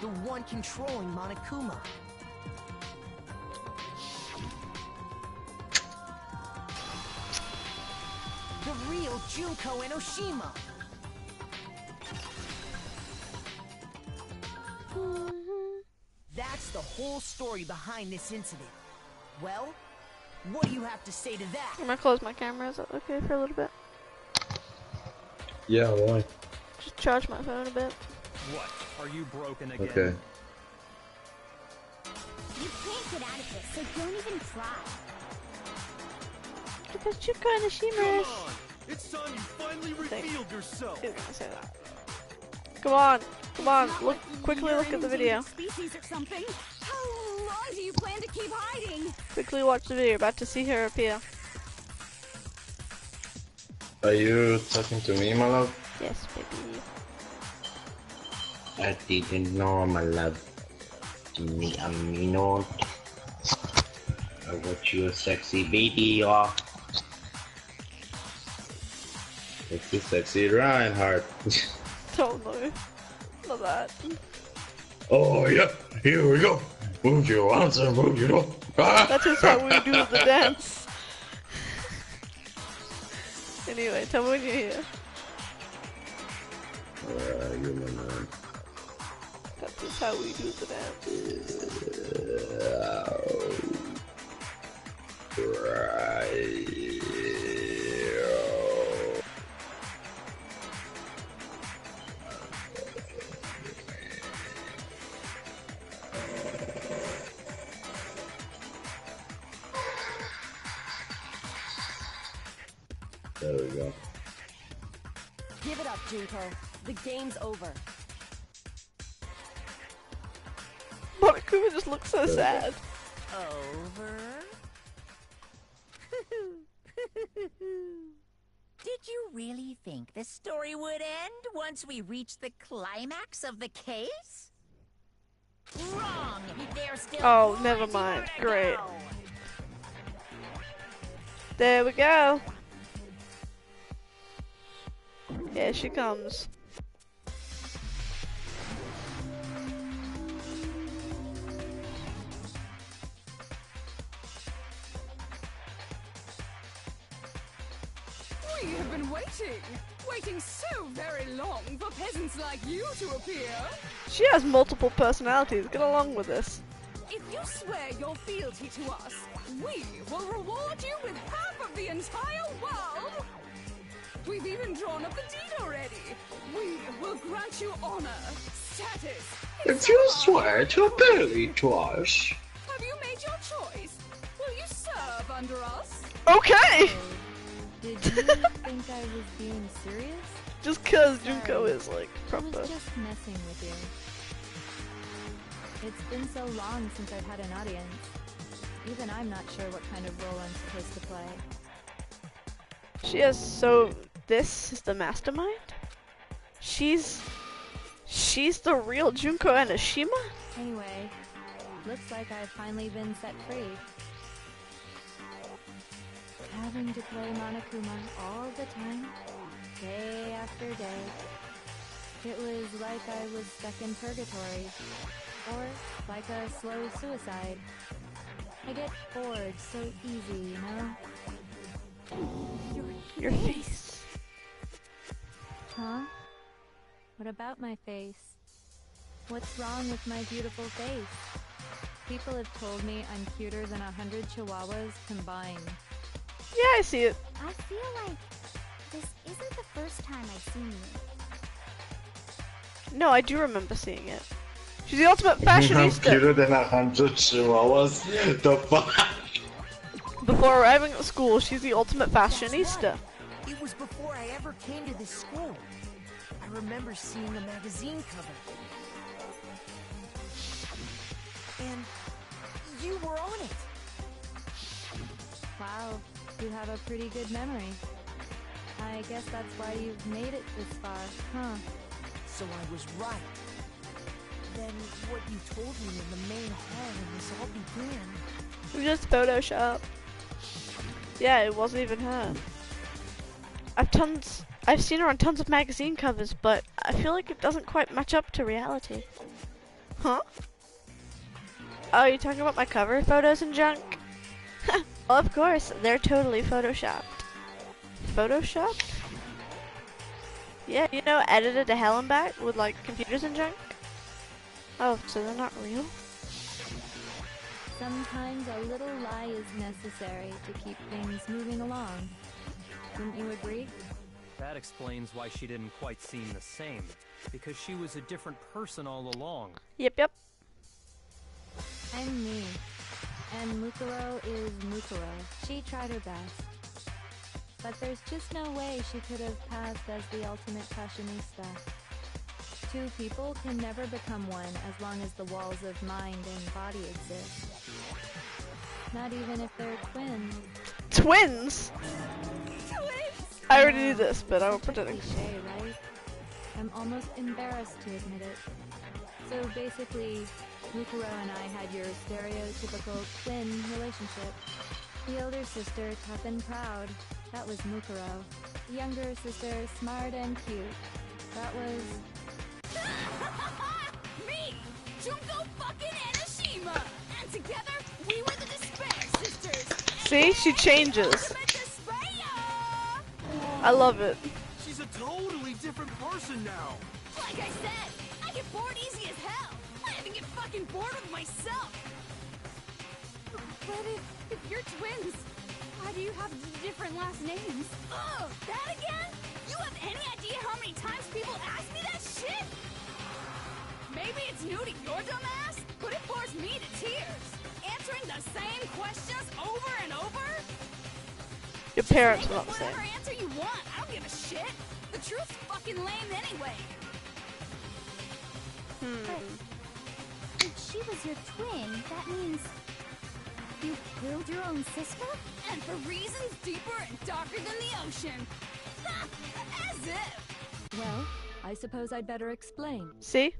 The one controlling Monokuma. The real Junko Enoshima. That's the whole story behind this incident. Well, what do you have to say to that? I'm gonna close my camera. Is that okay for a little bit? Yeah, why? Just charge my phone a bit. What? Are you broken again? Okay. You can't get out of this, so don't even try. Because Junko Enoshima Come is. on! It's time you finally revealed yourself! Who's gonna say that? Come on, come on, look quickly. Look at the video. Species or something. How long do you plan to keep hiding? Quickly watch the video. About to see her appear. Are you talking to me, my love? Yes, baby. I didn't know, my love. Me, not. I want you a sexy baby, oh. Sexy Reinhardt. Totally. Love that. Oh, yeah, here we go. Move your arms and move your arms. That is how we do the dance. Anyway, tell me when you're here. You man. That is how we do the dance. There we go. Give it up, Junko. The game's over. Monokuma just looks so sad. Over? Did you really think the story would end once we reached the climax of the case? Wrong! There's still Oh, more never deeper mind. to Great. go. There we go. Here she comes. We have been waiting so very long for peasants like you to appear. She has multiple personalities. Get along with this. If you swear your fealty to us, we will reward you with half of the entire world. We've even drawn up the deed already. We will grant you honor, status. If you swear to obey to us. Have you made your choice? Will you serve under us? Okay! Did you think I was being serious? Just cause Junko is like I proper. was just messing with you. It's been so long since I've had an audience. Even I'm not sure what kind of role I'm supposed to play. She has so this is the mastermind? She's the real Junko Enoshima? Anyway, looks like I've finally been set free. Having to play Monokuma all the time, day after day. It was like I was stuck in purgatory, or like a slow suicide. I get bored so easy, you know? Your face. Huh? What about my face? What's wrong with my beautiful face? People have told me I'm cuter than 100 chihuahuas combined. Yeah, I see it. I feel like this isn't the first time I've seen you. No, I do remember seeing it. She's the ultimate I'm fashionista. cuter than 100 chihuahuas. The fuck? Before arriving at school, she's the ultimate fashionista. It was before I ever came to this school. I remember seeing a magazine cover. And you were on it. Wow, you have a pretty good memory. I guess that's why you've made it this far, huh? So I was right. Then what you told me in the main hall when this all began... It was just Photoshop. Yeah, it wasn't even her. I've seen her on tons of magazine covers, but I feel like it doesn't quite match up to reality. Huh? Oh, you're talking about my cover photos and junk? Well, of course, they're totally photoshopped. Photoshopped? Yeah, you know, edited to hell and back with like computers and junk? Oh, so they're not real? Sometimes a little lie is necessary to keep things moving along. Wouldn't you agree? That explains why she didn't quite seem the same. Because she was a different person all along. Yep. I'm me. And Mukuro is Mukuro. She tried her best. But there's just no way she could have passed as the ultimate fashionista. Two people can never become one as long as the walls of mind and body exist. Not even if they're twins. Twins? I already knew this, but I will pretend. Cliché, right? I'm almost embarrassed to admit it. So basically, Mukuro and I had your stereotypical twin relationship. The older sister, tough and proud. That was Mukuro. The younger sister, smart and cute. That was... Me! Junko fucking Enoshima! And together, we were the Despair Sisters! See? She changes. I love it. She's a totally different person now. Like I said, I get bored easy as hell. I even get fucking bored with myself. But if you're twins, why do you have different last names? Oh, that again? You have any idea how many times people ask me that shit? Maybe it's new to your dumb ass, but it bores me to tears. Answering the same questions over and over? Your parents Make were up not the same. whatever answer you want. I don't give a shit. The truth's fucking lame anyway. But if she was your twin, that means you killed your own sister? And for reasons deeper and darker than the ocean. As if. Well, I suppose I'd better explain. See?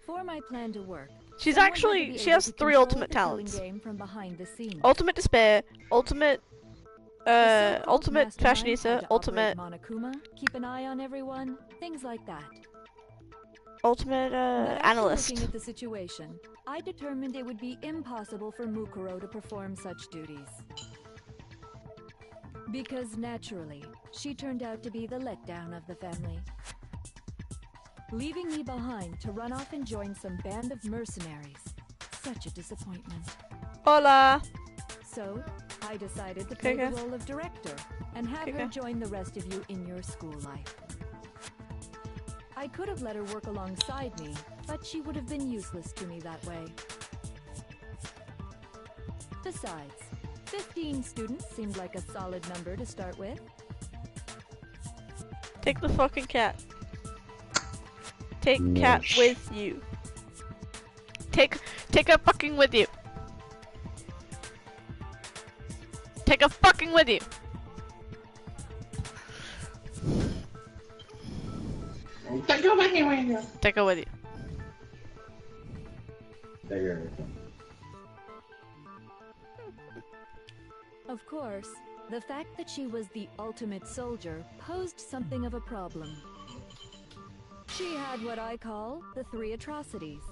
For my plan to work, She's someone actually, had to be she able has to 3 control ultimate the killing talents. game from behind the scenes. Ultimate Despair, Ultimate, The so-called Ultimate mastermind Fashionista, had to Ultimate, operate Monokuma, keep an eye on everyone, things like that. Ultimate, But after Analyst. looking at the situation, I determined it would be impossible for Mukuro to perform such duties. Because naturally, she turned out to be the letdown of the family. Leaving me behind to run off and join some band of mercenaries. Such a disappointment. Hola! So, I decided to play Okay. the role of director and have her Okay. join the rest of you in your school life. I could have let her work alongside me, but she would have been useless to me that way. Besides, 15 students seemed like a solid number to start with. Take the fucking cat. Take cat Nice. with you. Take her fucking with you. Take her fucking with you. Take her with you. Take her with you. Of course, the fact that she was the ultimate soldier posed something of a problem. She had what I call the 3 atrocities.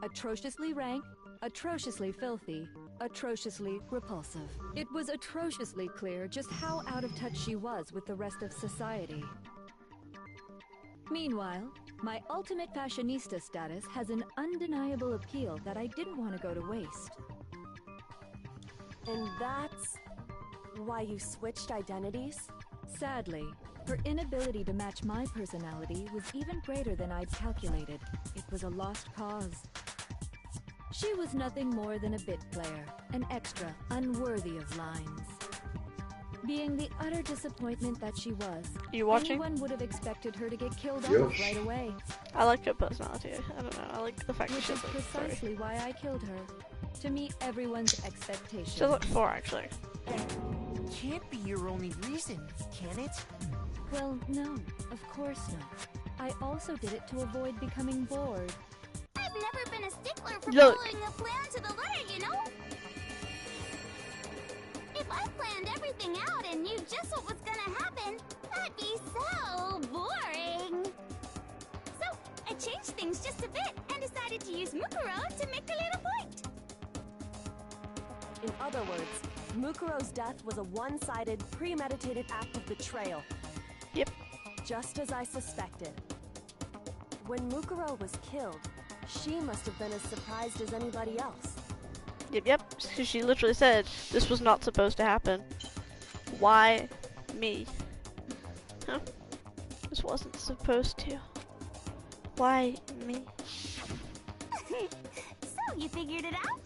Atrociously rank, atrociously filthy, atrociously repulsive. It was atrociously clear just how out of touch she was with the rest of society. Meanwhile, My ultimate fashionista status has an undeniable appeal that I didn't want to go to waste. And that's why you switched identities? Sadly, her inability to match my personality was even greater than I'd calculated. It was a lost cause. She was nothing more than a bit player, an extra, unworthy of lines. Being the utter disappointment that she was, You watching? anyone would have expected her to get killed Yes. off right away. I like her personality. I don't know. I like the fact that Which she is has like precisely why I killed her. To meet everyone's expectations. She has like 4 actually. Can't be your only reason, can it? Well, no, of course not. I also did it to avoid becoming bored. I've never been a stickler for Look. following a plan to the letter, you know? If I planned everything out and knew just what was gonna happen, that'd be so boring. So, I changed things just a bit and decided to use Mukuro to make a little point. In other words, Mukuro's death was a one-sided, premeditated act of betrayal. Yep. Just as I suspected. When Mukuro was killed, she must have been as surprised as anybody else. Yep. She literally said this was not supposed to happen. Why me? Huh? This wasn't supposed to. Why me? So, you figured it out?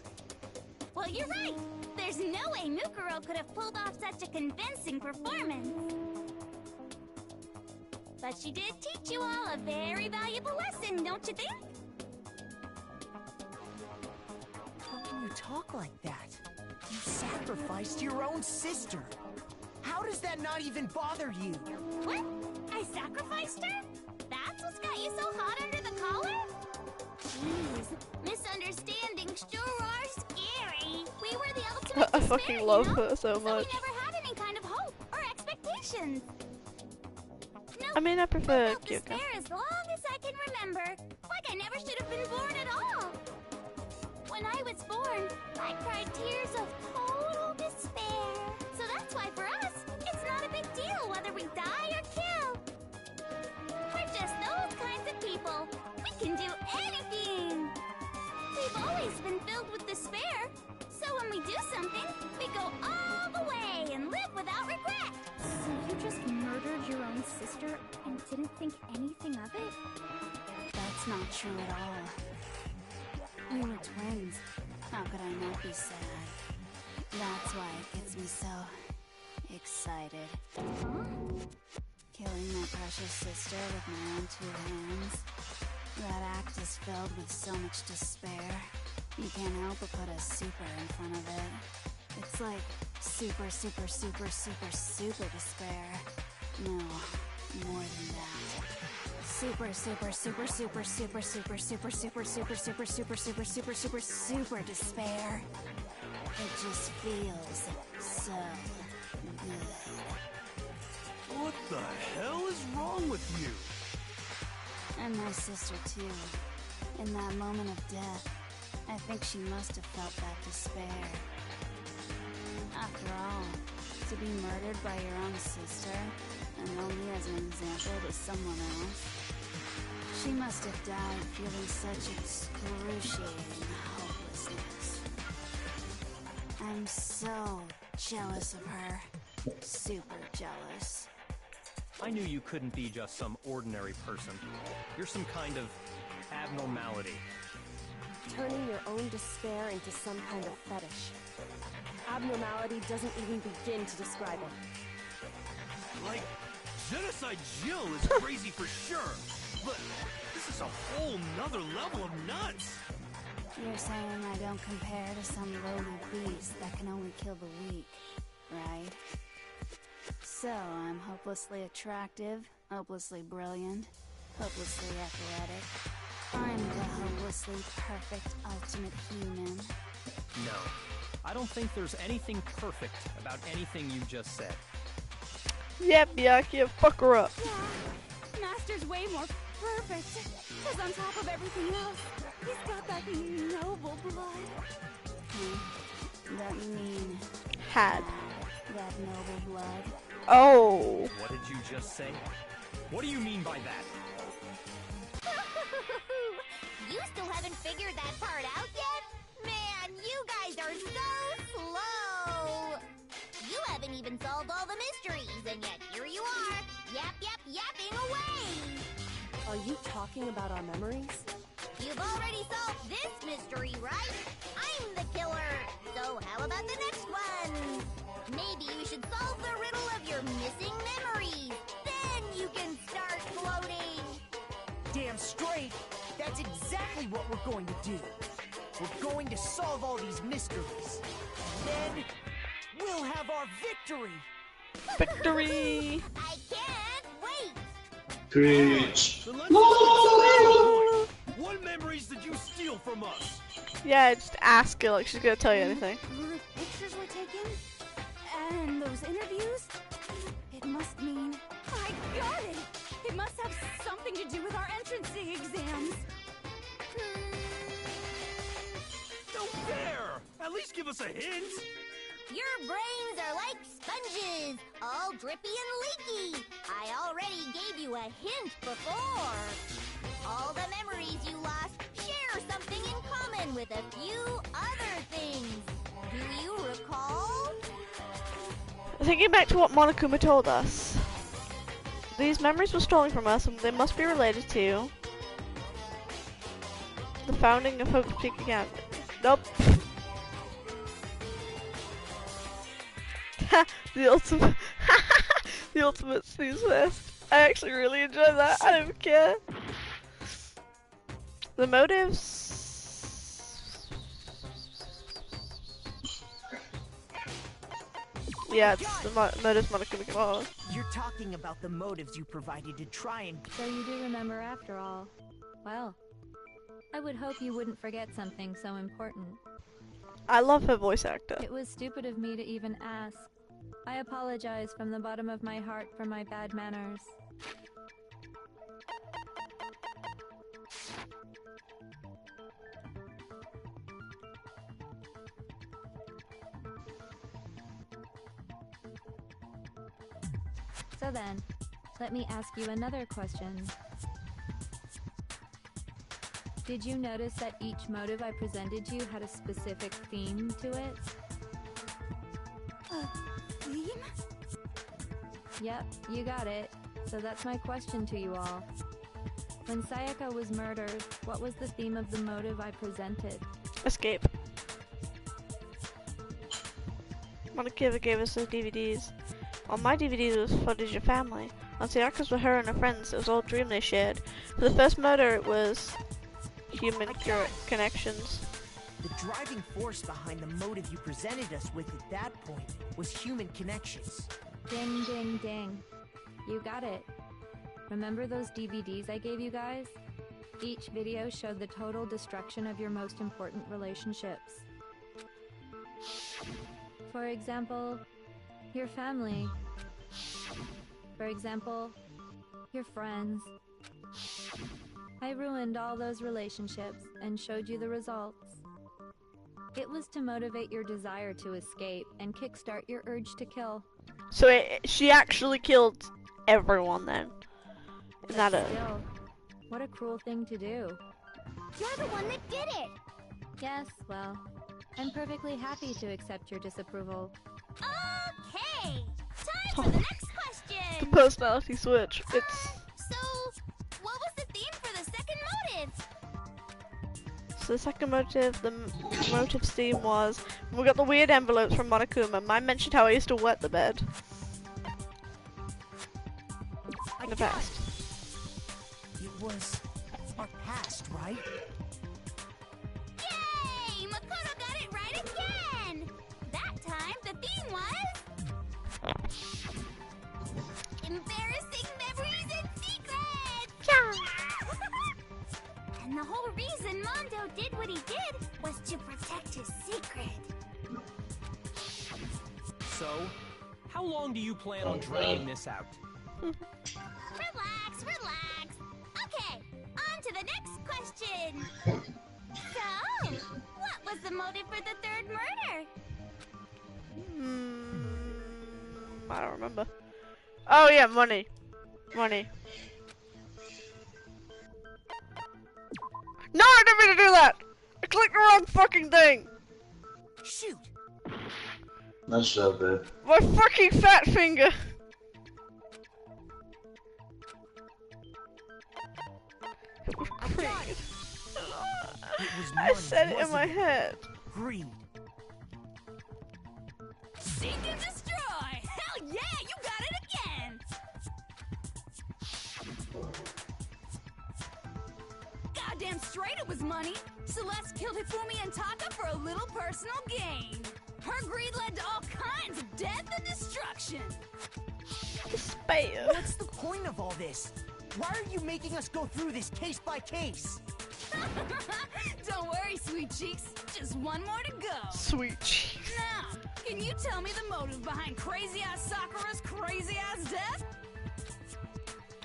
Well, you're right. There's no way Mukuro could have pulled off such a convincing performance. But she did teach you all a very valuable lesson, don't you think? How can you talk like that? You sacrificed your own sister. How does that not even bother you? What? I sacrificed her? That's what's got you so hot under the collar? Jeez, misunderstandings sure are scary. We were the ultimate I despair, fucking love you know? her so much. We never had any kind of hope or expectations. No, I mean, I prefer felt Kyoko. despair as long as I can remember. Like I never should have been born at all. When I was born, I cried tears of total despair. So that's why for us, it's not a big deal whether we die or kill. We're just those kinds of people. We can do anything. We've always been filled with despair. So when we do something, we go all the way and live without regret. So you just murdered your own sister and didn't think anything of it? That's not true at all. We were twins. How could I not be sad? That's why it gets me so excited. Huh? Killing my precious sister with my own 2 hands. That act is filled with so much despair. You can't help but put a super in front of it. It's like super, super, super, super, super despair. No, more than that. Super, super, super, super, super, super, super, super, super, super, super, super, super, super, super despair. It just feels so good. What the hell is wrong with you? And my sister too. In that moment of death, I think she must have felt that despair. After all, to be murdered by your own sister, and only as an example to someone else, she must have died feeling such excruciating hopelessness. I'm so jealous of her. Super jealous. I knew you couldn't be just some ordinary person. You're some kind of abnormality. Turning your own despair into some kind of fetish. Abnormality doesn't even begin to describe it. Like, Genocide Jill is crazy for sure, but this is a whole nother level of nuts. You're saying I don't compare to some lowly beast that can only kill the weak, right? So, I'm hopelessly attractive, hopelessly brilliant, hopelessly athletic. I'm the hopelessly perfect ultimate human. No, I don't think there's anything perfect about anything you just said. Yeah, Miyaki, fuck her up. Yeah, Master's way more perfect. Because on top of everything else, he's got that noble blood. Don't you mean Had. that noble blood? Oh. What did you just say? What do you mean by that? haven't figured that part out yet? Man, you guys are so slow! You haven't even solved all the mysteries, and yet here you are, yapping away! Are you talking about our memories? You've already solved this mystery, right? I'm the killer! So how about the next one? Maybe you should solve the riddle of your missing memories. Then you can start floating! Damn straight! That's exactly what we're going to do. We're going to solve all these mysteries. Then we'll have our victory! Victory! I can't wait! Preach. Then let's get to the point. What memories did you steal from us? Yeah, just ask her like she's gonna tell you anything. The pictures were taken? And those interviews? It must mean... I got it! It must have something to do with our entrancing exams. No fair! At least give us a hint! Your brains are like sponges, all drippy and leaky. I already gave you a hint before. All the memories you lost share something in common with a few other things. Do you recall? Thinking back to what Monokuma told us, these memories were stolen from us and they must be related to the founding of Hope Peak Academy. Nope. The ultimate the ultimate snooze fest. I actually really enjoyed that. I don't care. The motives. Yeah, it's the motives Monokuma came up with. You're talking about the motives you provided to try and... So you do remember after all. Well, I would hope you wouldn't forget something so important. I love her voice actor. It was stupid of me to even ask. I apologize from the bottom of my heart for my bad manners. So then, let me ask you another question. Did you notice that each motive I presented you had a specific theme to it? Theme? Yep, you got it. So that's my question to you all. When Sayaka was murdered, what was the theme of the motive I presented? Escape. Monokuma gave us the DVDs. On my DVDs it was footage of family. On Sayaka's with her and her friends, it was all a dream they shared. For the first murder it was human connections. The driving force behind the motive you presented us with at that point was human connections. Ding, ding, ding. You got it. Remember those DVDs I gave you guys? Each video showed the total destruction of your most important relationships. For example, your family. For example, your friends. I ruined all those relationships and showed you the results. It was to motivate your desire to escape and kickstart your urge to kill. So she actually killed everyone then. Isn't that a... Still, what a cruel thing to do. You're the one that did it! Yes, well, I'm perfectly happy to accept your disapproval. Okay! Time for the next question! The personality switch. It's... So, what was the theme for the second motive? So the second motive, the motive's theme was, we got the weird envelopes from Monokuma. Mine mentioned how I used to wet the bed. In the past. It was our past, right? Yay! Makoto got it right again! That time, the theme was... embarrassing memories and secrets! And the whole reason Mondo did what he did was to protect his secret. So, how long do you plan on dragging this out? Relax, relax. Okay, on to the next question. So, what was the motive for the third murder? I don't remember. Oh yeah, money. Money. No, I didn't mean to do that! I clicked the wrong fucking thing! Shoot! Nice job, babe. My fucking fat finger! It was greed. I said it in my head. Greed. Seek and destroy! Hell yeah, you got it again! Goddamn straight it was money! Celeste killed Hifumi and Taka for a little personal gain. Her greed led to all kinds of death and destruction. Despair. What's the point of all this? Why are you making us go through this case by case? Don't worry, sweet cheeks. Just one more to go. Sweet cheeks. Now, can you tell me the motive behind crazy-ass Sakura's crazy-ass death?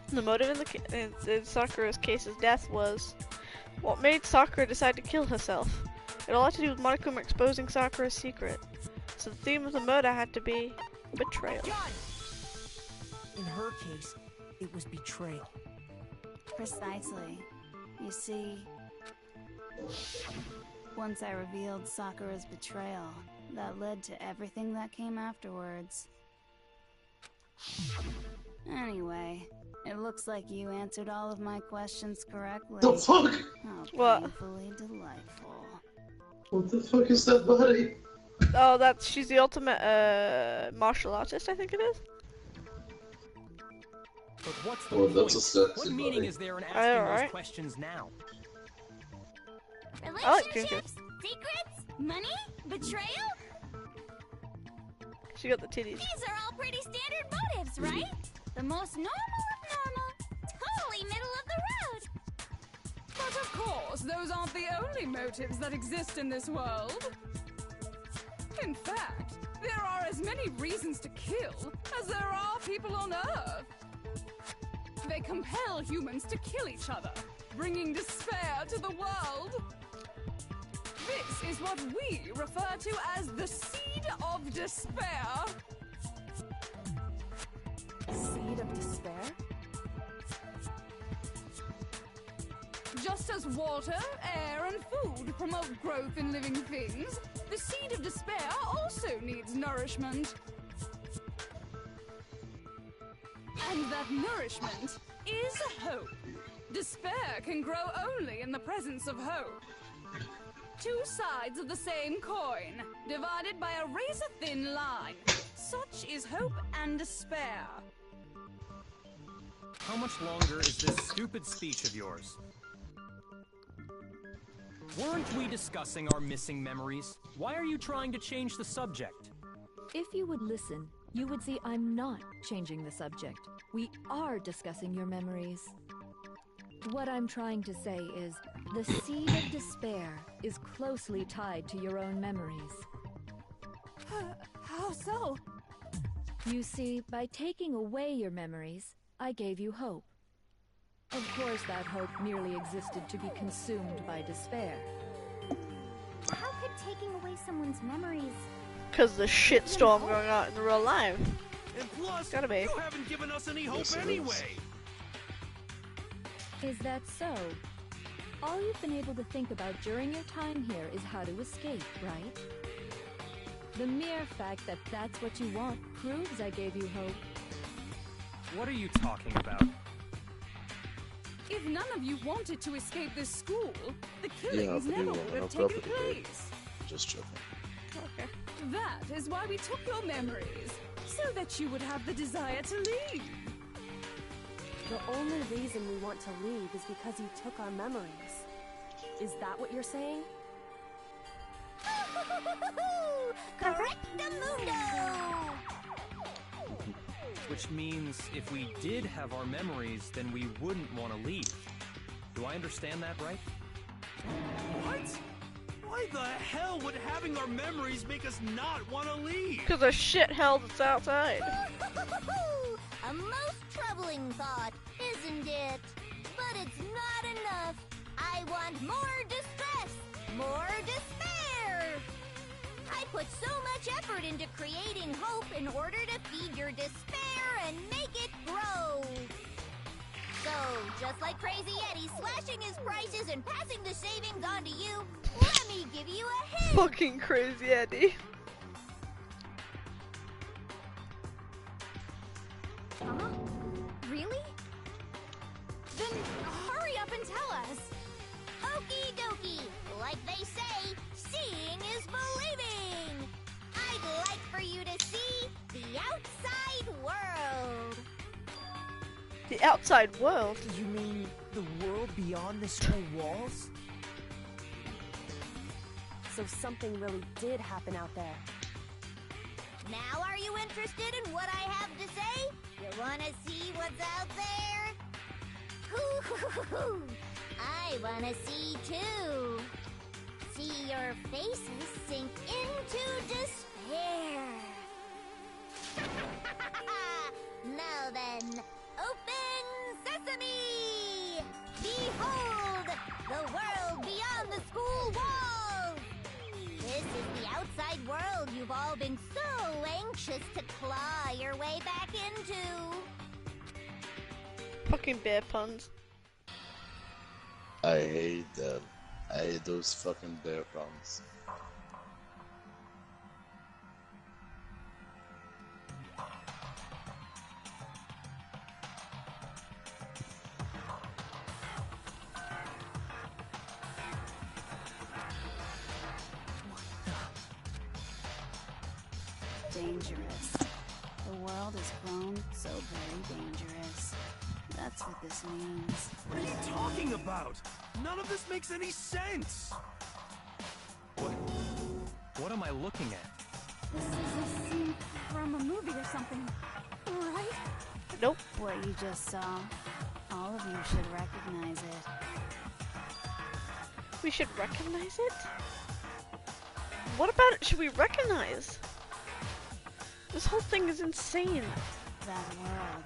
The motive in Sakura's case's death was what made Sakura decide to kill herself. It all had to do with Monokuma exposing Sakura's secret. So the theme of the murder had to be betrayal. Got it! In her case, it was betrayal. Precisely. You see, once I revealed Sakura's betrayal, that led to everything that came afterwards. Anyway, it looks like you answered all of my questions correctly. The fuck? How What? painfully delightful. What the fuck is that body? Oh, she's the ultimate martial artist, I think it is. But what's the Oh, point? that's a sexy What meaning body. is there in asking Alright. those questions now? I like Relationships? Secrets? Money? Betrayal? She got the titties. These are all pretty standard motives, right? The most normal of normal. Totally middle of the road. But of course, those aren't the only motives that exist in this world. In fact, there are as many reasons to kill as there are people on Earth. They compel humans to kill each other, bringing despair to the world. This is what we refer to as the seed of despair. Seed of despair? Just as water, air, and food promote growth in living things, the seed of despair also needs nourishment. And that nourishment is hope. Despair can grow only in the presence of hope. Two sides of the same coin, divided by a razor-thin line. Such is hope and despair. How much longer is this stupid speech of yours? Weren't we discussing our missing memories? Why are you trying to change the subject? If you would listen, you would see I'm not changing the subject. We are discussing your memories. What I'm trying to say is, the seed of despair is closely tied to your own memories. How so? You see, by taking away your memories, I gave you hope. Of course, that hope merely existed to be consumed by despair. How could taking away someone's memories... Because the shitstorm going on in the real life. And plus, Gotta be. you haven't given us any hope Yes, it is. anyway. Is that so? All you've been able to think about during your time here is how to escape, right? The mere fact that that's what you want proves I gave you hope. What are you talking about? If none of you wanted to escape this school, the Yeah, killings but never you would have want taken property, babe. place. Just joking. Okay. That is why we took your memories, so that you would have the desire to leave. The only reason we want to leave is because you took our memories. Is that what you're saying? Correctamundo! Which means if we did have our memories, then we wouldn't want to leave. Do I understand that right? What? Why the hell would having our memories make us not want to leave? Because of shit hell that's outside. A most troubling thought, isn't it? But it's not enough. I want more distress, more despair. I put so much effort into creating hope in order to feed your despair and make it grow. So, just like Crazy Eddie slashing his prices and passing the savings on to you, let me give you a hint. Fucking Crazy Eddie. Huh? Really? Then hurry up and tell us. Okie dokie. Like they say, seeing is believing. I'd like for you to see the outside world. The outside world? You mean the world beyond the school walls? So something really did happen out there. Now are you interested in what I have to say? You wanna see what's out there? Hoo-hoo-hoo-hoo. I wanna see too. See your faces sink into despair. Now then, open sesame! Behold, the world beyond the school walls! This is the outside world you've all been so anxious to claw your way back into. Fucking bear puns. I hate that. I hate those fucking bear puns. Dangerous. The world has grown so very dangerous. That's what this means. What are you talking about? None of this makes any sense! What am I looking at? This is a scene from a movie or something, right? Nope. What you just saw, all of you should recognize it. We should recognize it? What about it should we recognize? This whole thing is insane. That world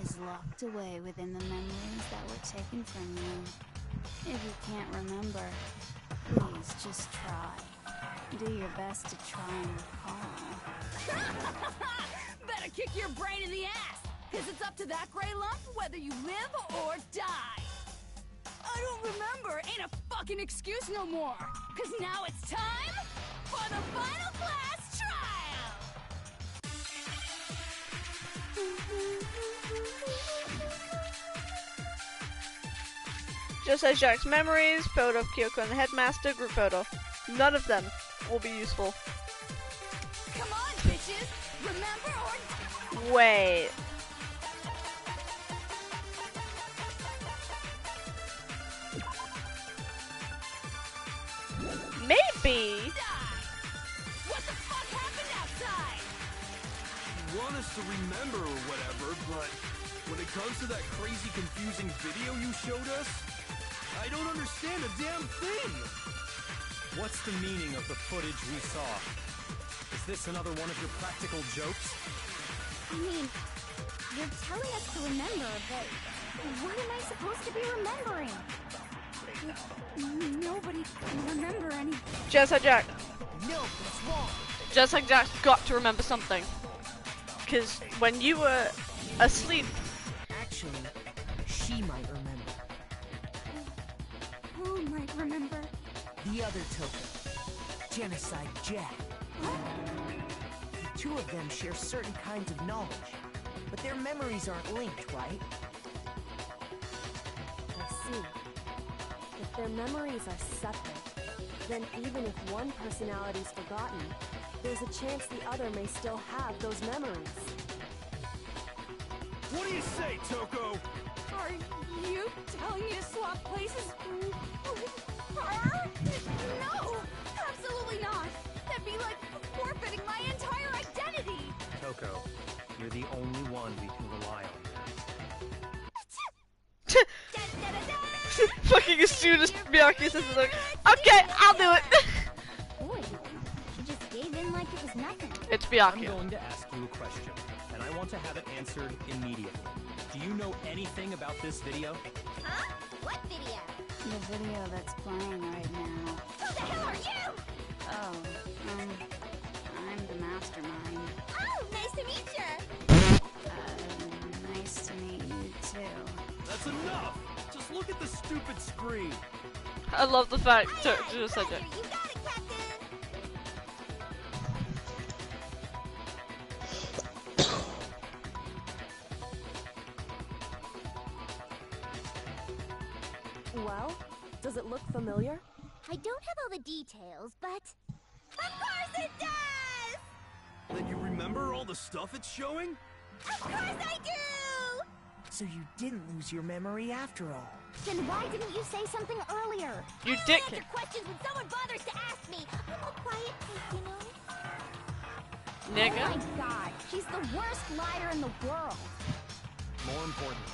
is locked away within the memories that were taken from you. If you can't remember, please just try. Do your best to try and recall. Better kick your brain in the ass, because it's up to that gray lump whether you live or die. I don't remember ain't a fucking excuse no more, because now it's time for the final class trial! Just as Jack's memories, photo of Kyoko and the headmaster, group photo. None of them will be useful. Come on, bitches! Remember or... Wait. Maybe. What the fuck happened outside? You want us to remember or whatever, but when it comes to that crazy confusing video you showed us, I don't understand a damn thing! What's the meaning of the footage we saw? Is this another one of your practical jokes? I mean, you're telling us to remember, but what am I supposed to be remembering? Nobody can remember any. Just like Jack. No, what's wrong? Just like Jack's got to remember something. Because when you were asleep... Actually, she might remember. Who might remember? The other Toko, Genocide Jack. The two of them share certain kinds of knowledge, but their memories aren't linked, right? I see. If their memories are separate, then even if one personality's forgotten, there's a chance the other may still have those memories. What do you say, Toko? Are you telling me to swap places with her? No! Absolutely not! That'd be like forfeiting my entire identity! Toko, you're the only one we can rely on. Fucking as soon as Miyake says it, like, okay, I'll do it. Boy, she just gave in like it was nothing. It's I'm Miyake. going to ask you a question, and I want to have it answered immediately. Do you know anything about this video? Huh? What video? The video that's playing right now. Who the hell are you? Oh, I'm the mastermind. Oh, nice to meet you. Nice to meet you too. Look at the stupid screen. I love the fact to just like it. You got it, Captain! Well, does it look familiar? I don't have all the details, but... Of course it does! Then you remember all the stuff it's showing? Of course I do! So you didn't lose your memory after all. Then why didn't you say something earlier? You I dick. answer questions when someone bothers to ask me. I'm the quiet type, you know? Nigga. Oh my god, she's the worst liar in the world. More importantly,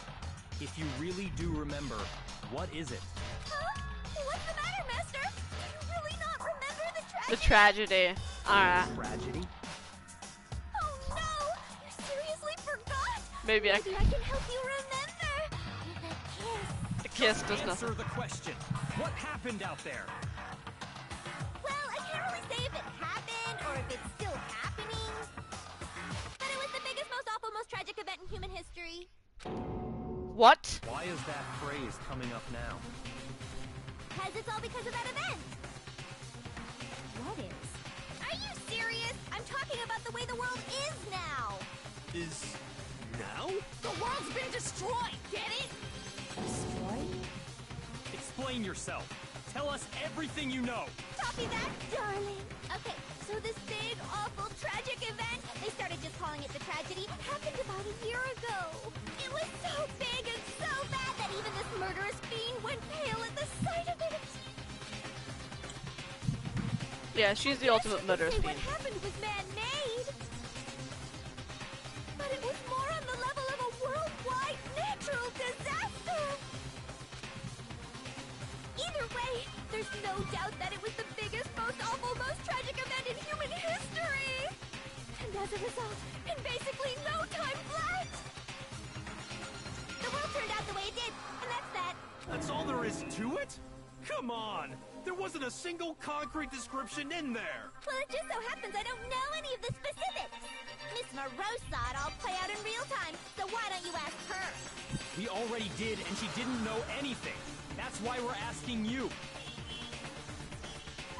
if you really do remember, what is it? Huh? What's the matter, Master? Do you really not remember The tragedy. Alright. Tragedy? Oh no! You seriously forgot? Maybe I Maybe I can help you remember. With a kiss. The kiss does Answer nothing. the question. What happened out there? Well, I can't really say if it happened or if it's still happening. But it was the biggest, most awful, most tragic event in human history. What? Why is that phrase coming up now? Because it's all because of that event. What is? Are you serious? I'm talking about the way the world is now. Is now? The world's been destroyed, get it? Destroyed? Explain yourself. Tell us everything you know. Copy that, darling. Okay, so this big, awful, tragic event, they started just calling it the tragedy, happened about a year ago. It was so big and so bad that even this murderous fiend went pale at the sight of it. Yeah, she's the ultimate murderous What fiend. happened was man-made. But it was more on the level of a worldwide natural disaster. Either way, there's no doubt that it was the biggest, most awful, most tragic event in human history. And as a result, in basically no time flat, the world turned out the way it did, and that's that. That's all there is to it? Come on! There wasn't a single concrete description in there! Well, it just so happens I don't know any of the specifics. Miss Moreau saw it all play out in real time, so why don't you ask her? We already did, and she didn't know anything. That's why we're asking you.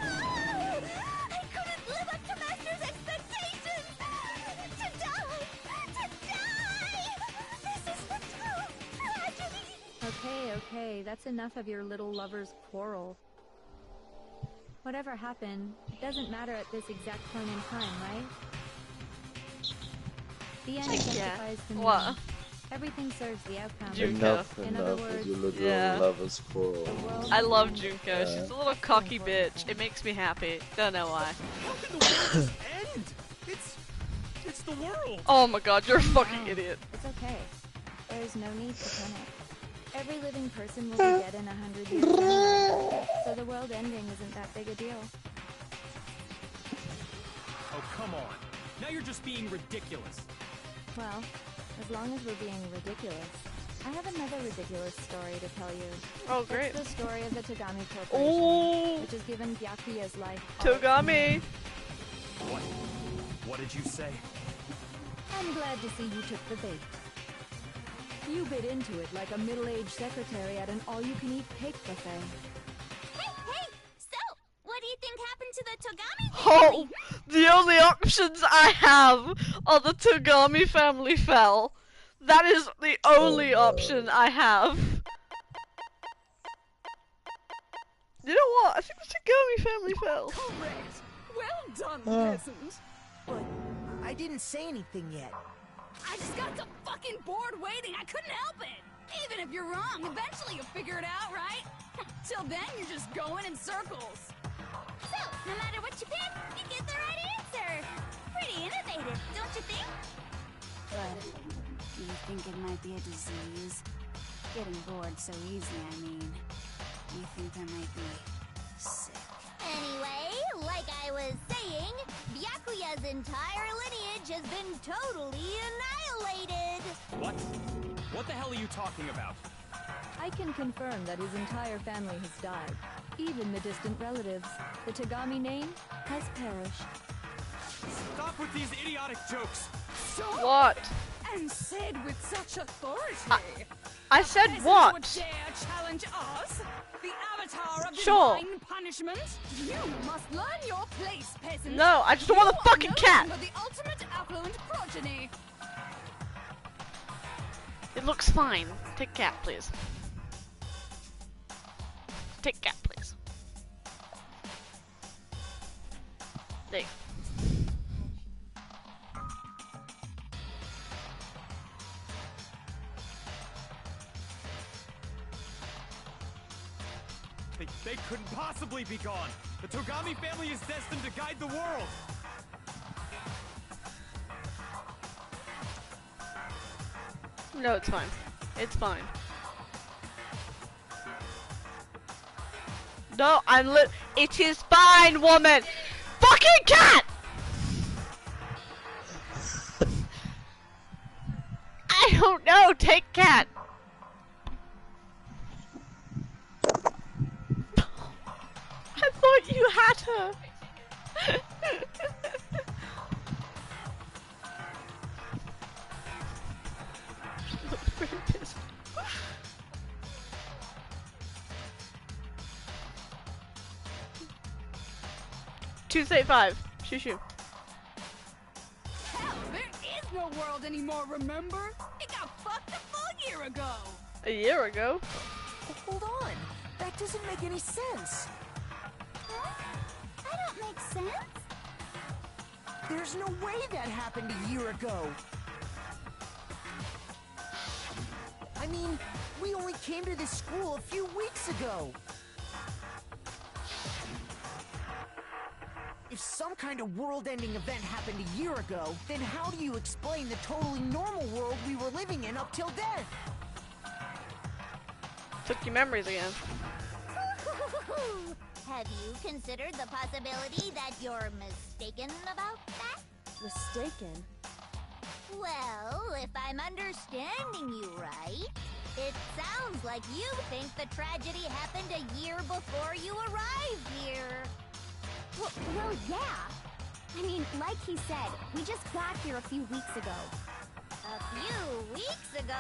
I couldn't live up to Master's expectations! To die! To die! This is the true tragedy! Okay, that's enough of your little lover's quarrel. Whatever happened, it doesn't matter at this exact point in time, right? The end justifies the means. What? Everything serves the outcome. Enough, In other enough words, of your little yeah. lover's quarrel. I love Junko. She's a little cocky bitch. It makes me happy. Don't know why. How can the world just end? It's the world! Oh my god, you're a fucking idiot. It's okay. There's no need to panic. Every living person will be dead in 100 years anyway, so the world ending isn't that big a deal. Oh, come on. Now you're just being ridiculous. Well, as long as we're being ridiculous, I have another ridiculous story to tell you. Oh, great. It's the story of the Togami Corporation, Oh. which has given Byakuya's life. Togami! What did you say? I'm glad to see you took the bait. You bit into it like a middle-aged secretary at an all-you-can-eat cake buffet. Hey! So, what do you think happened to the Togami Oh! family? The only options I have are the Togami family fell. That is the only option I have. You know what? I think the Togami family fell. Correct. Well done, peasant. But I didn't say anything yet. I just got so fucking bored waiting, I couldn't help it. Even if you're wrong, eventually you'll figure it out, right? Till then, you're just going in circles. So, no matter what you pick, you get the right answer. Pretty innovative, don't you think? But do you think it might be a disease? Getting bored so easy, I mean. You think I might be sick? Anyway, like I was saying, Byakuya's entire lineage has been totally annihilated. What? What the hell are you talking about? I can confirm that his entire family has died. Even the distant relatives. The Togami name has perished. Stop with these idiotic jokes! So? What? And said with such authority. I said Peasant what? would dare challenge us? The avatar of Sure. divine punishment? You must learn your place, peasant. No, I just don't want the You are fucking no cat. longer the ultimate affluent progeny. It looks fine. Take cat, please. Take cat, please. There you go. They couldn't possibly be gone. The Togami family is destined to guide the world. No, it's fine. It's fine. No, it is fine, woman! Fucking cat! I don't know, take cat! I thought you had her! Tuesday 5. Shoo shoo. Hell, there is no world anymore, remember? It got fucked a full year ago. A year ago? Hold on. That doesn't make any sense. That don't make sense. There's no way that happened a year ago. I mean, we only came to this school a few weeks ago. If some kind of world-ending event happened a year ago, then how do you explain the totally normal world we were living in up till then? Took your memories again. Have you considered the possibility that you're mistaken about that? Mistaken? Well, if I'm understanding you right, it sounds like you think the tragedy happened a year before you arrived here. Well, yeah. I mean, like he said, we just got here a few weeks ago. A few weeks ago?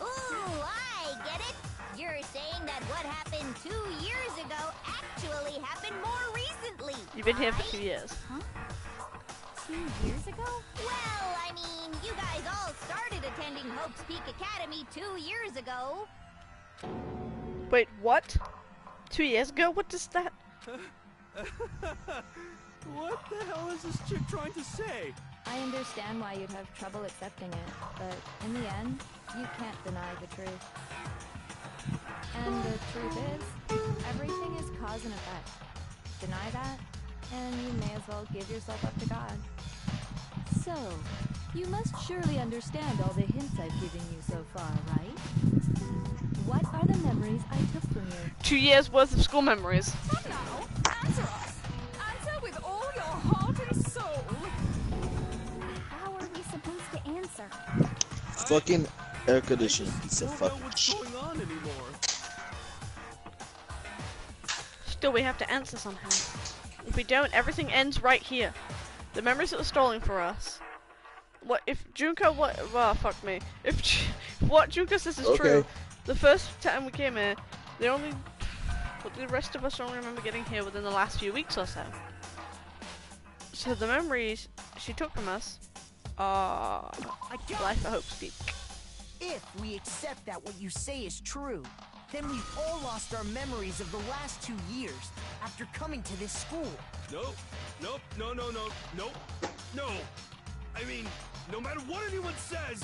Ooh, I get it. You're saying that what happened 2 years ago actually happened more recently. You've been here for right? 2 years. Huh? 2 years ago? Well, I mean, you guys all started attending Hope's Peak Academy 2 years ago. Wait, what? 2 years ago? What is that? What the hell is this chick trying to say? I understand why you'd have trouble accepting it, but in the end, you can't deny the truth. And the truth is, everything is cause and effect. Deny that, and you may as well give yourself up to God. So, you must surely understand all the hints I've given you so far, right? What are the memories I took from you? 2 years worth of school memories. Come now, answer us. Answer with all your heart and soul. How are we supposed to answer? Fucking air conditioning I piece of don't know fucking what's shit. going on anymore. Still, we have to answer somehow. If we don't, everything ends right here. The memories that were stolen for us. What if Junko? What? Well, fuck me. If what Junko says is true, the first time we came here, they only. Well, the rest of us only remember getting here within the last few weeks or so. So the memories she took from us are Life at Hope's Peak. If we accept that what you say is true, then we've all lost our memories of the last 2 years after coming to this school. Nope. Nope. No. No. I mean, no matter what anyone says,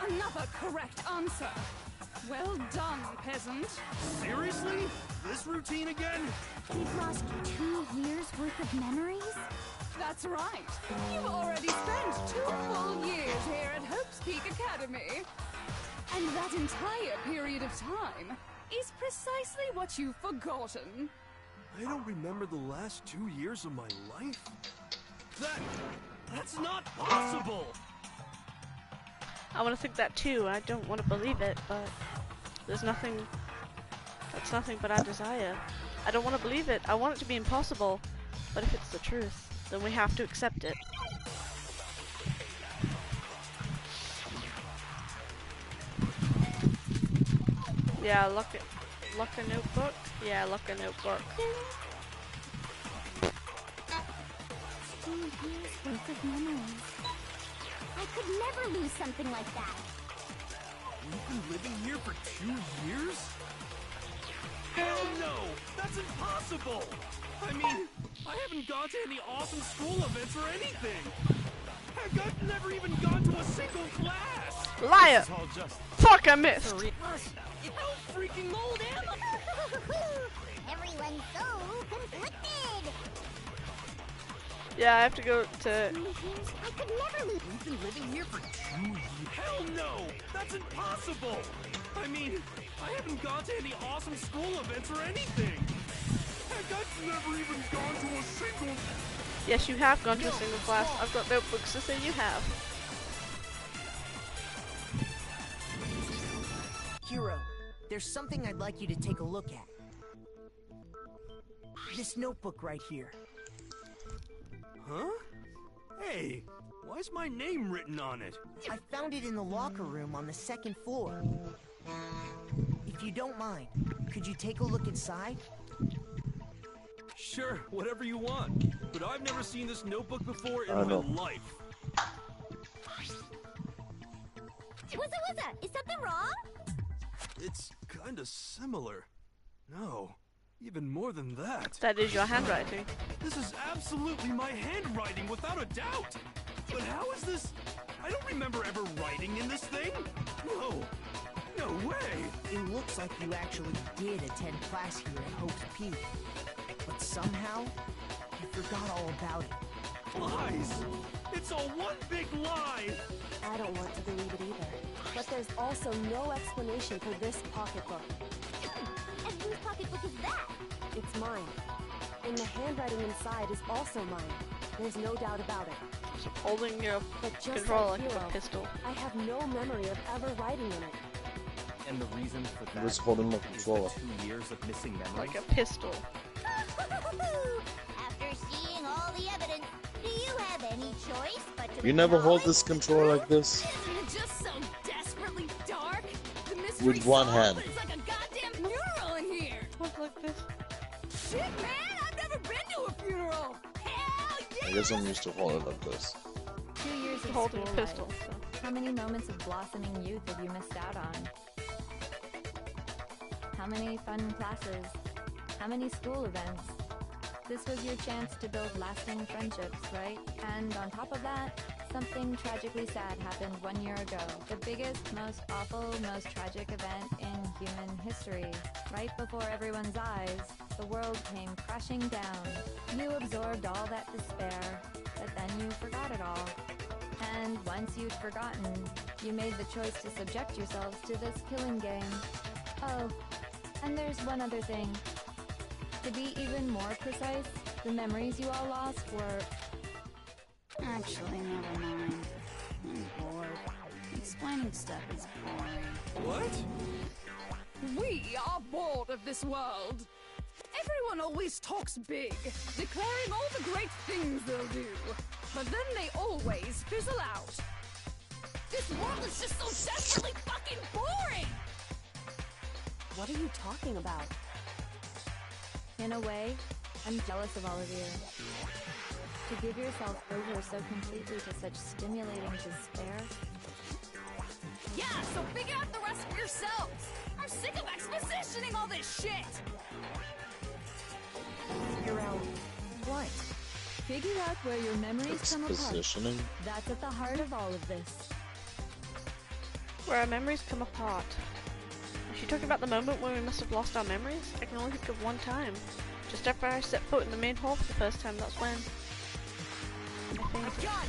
Another correct answer. Well done, peasant. Seriously? This routine again? We've lost 2 years worth of memories? That's right. You've already spent 2 full years here at Hope's Peak Academy. And that entire period of time is precisely what you've forgotten. I don't remember the last 2 years of my life? That's not possible! I want to think that too. I don't want to believe it, but there's nothing. That's nothing but our desire. I don't want to believe it. I want it to be impossible. But if it's the truth, then we have to accept it. Yeah, look a notebook. Yeah, look a notebook. 2 years worth of memories. I could never lose something like that. We've been living here for 2 years? Hell no! That's impossible! I mean, I haven't gone to any awesome school events or anything! Heck, I've never even gone to a single class! Liar! This is all just... Fuck, I missed! How freaking old am I? Everyone's so conflicted. Yeah, I have to go to... I could never lose. We've been living here for 2 years? Hell no! That's impossible! I mean, I haven't gone to any awesome school events or anything! Heck, I've never even gone to a single... Yes, you have gone to a single class. I've got notebooks to say you have. Hero, there's something I'd like you to take a look at. This notebook right here. Huh? Hey, why's my name written on it? I found it in the locker room on the 2nd floor. If you don't mind, could you take a look inside? Sure, whatever you want. But I've never seen this notebook before in my life. Wuzza, is something wrong? It's kinda similar. No, even more than that. That is your handwriting. This is absolutely my handwriting, without a doubt! But how is this... I don't remember ever writing in this thing! No! No way! It looks like you actually did attend class here at Hope's Peak. But somehow, you forgot all about it. Lies! It's all one big lie! I don't want to believe it either. But there's also no explanation for this pocketbook. And whose pocketbook is that? It's mine. And the handwriting inside is also mine. There's no doubt about it. So holding your But just controller like like Hero, a pistol. I have no memory of ever writing in it. And the reason for that was holding my is controller. the 2 years of missing memories. Like a pistol. After seeing all the evidence, do you have any choice but to You never hold this controller like this? Isn't it just so desperately dark? The mystery With one solved, hand. but it's like a goddamn funeral in here. Look like this. Shit, man, I've never been to a funeral. Hell yeah! I guess I'm used to hold it like this. 2 years of Holding a school pistol. life. How many moments of blossoming youth have you missed out on? How many fun classes? How many school events? This was your chance to build lasting friendships, right? And on top of that, something tragically sad happened 1 year ago. The biggest, most awful, most tragic event in human history. Right before everyone's eyes, the world came crashing down. You absorbed all that despair, but then you forgot it all. And once you'd forgotten, you made the choice to subject yourselves to this killing game. Oh, and there's one other thing. To be even more precise, the memories you all lost were... Actually, never mind. I'm bored. Explaining stuff is boring. What? We are bored of this world. Everyone always talks big, declaring all the great things they'll do. But then they always fizzle out. This world is just so desperately fucking boring! What are you talking about? In a way, I'm jealous of all of you. To give yourself over so completely to such stimulating despair. Yeah, so figure out the rest for yourselves! I'm sick of expositioning all this shit! Figure out what? Figure out where your memories come apart. Expositioning? That's at the heart of all of this. Where our memories come apart. Is she talking about the moment when we must have lost our memories? I can only think of one time. Just after I set foot in the main hall for the first time, that's when. I think.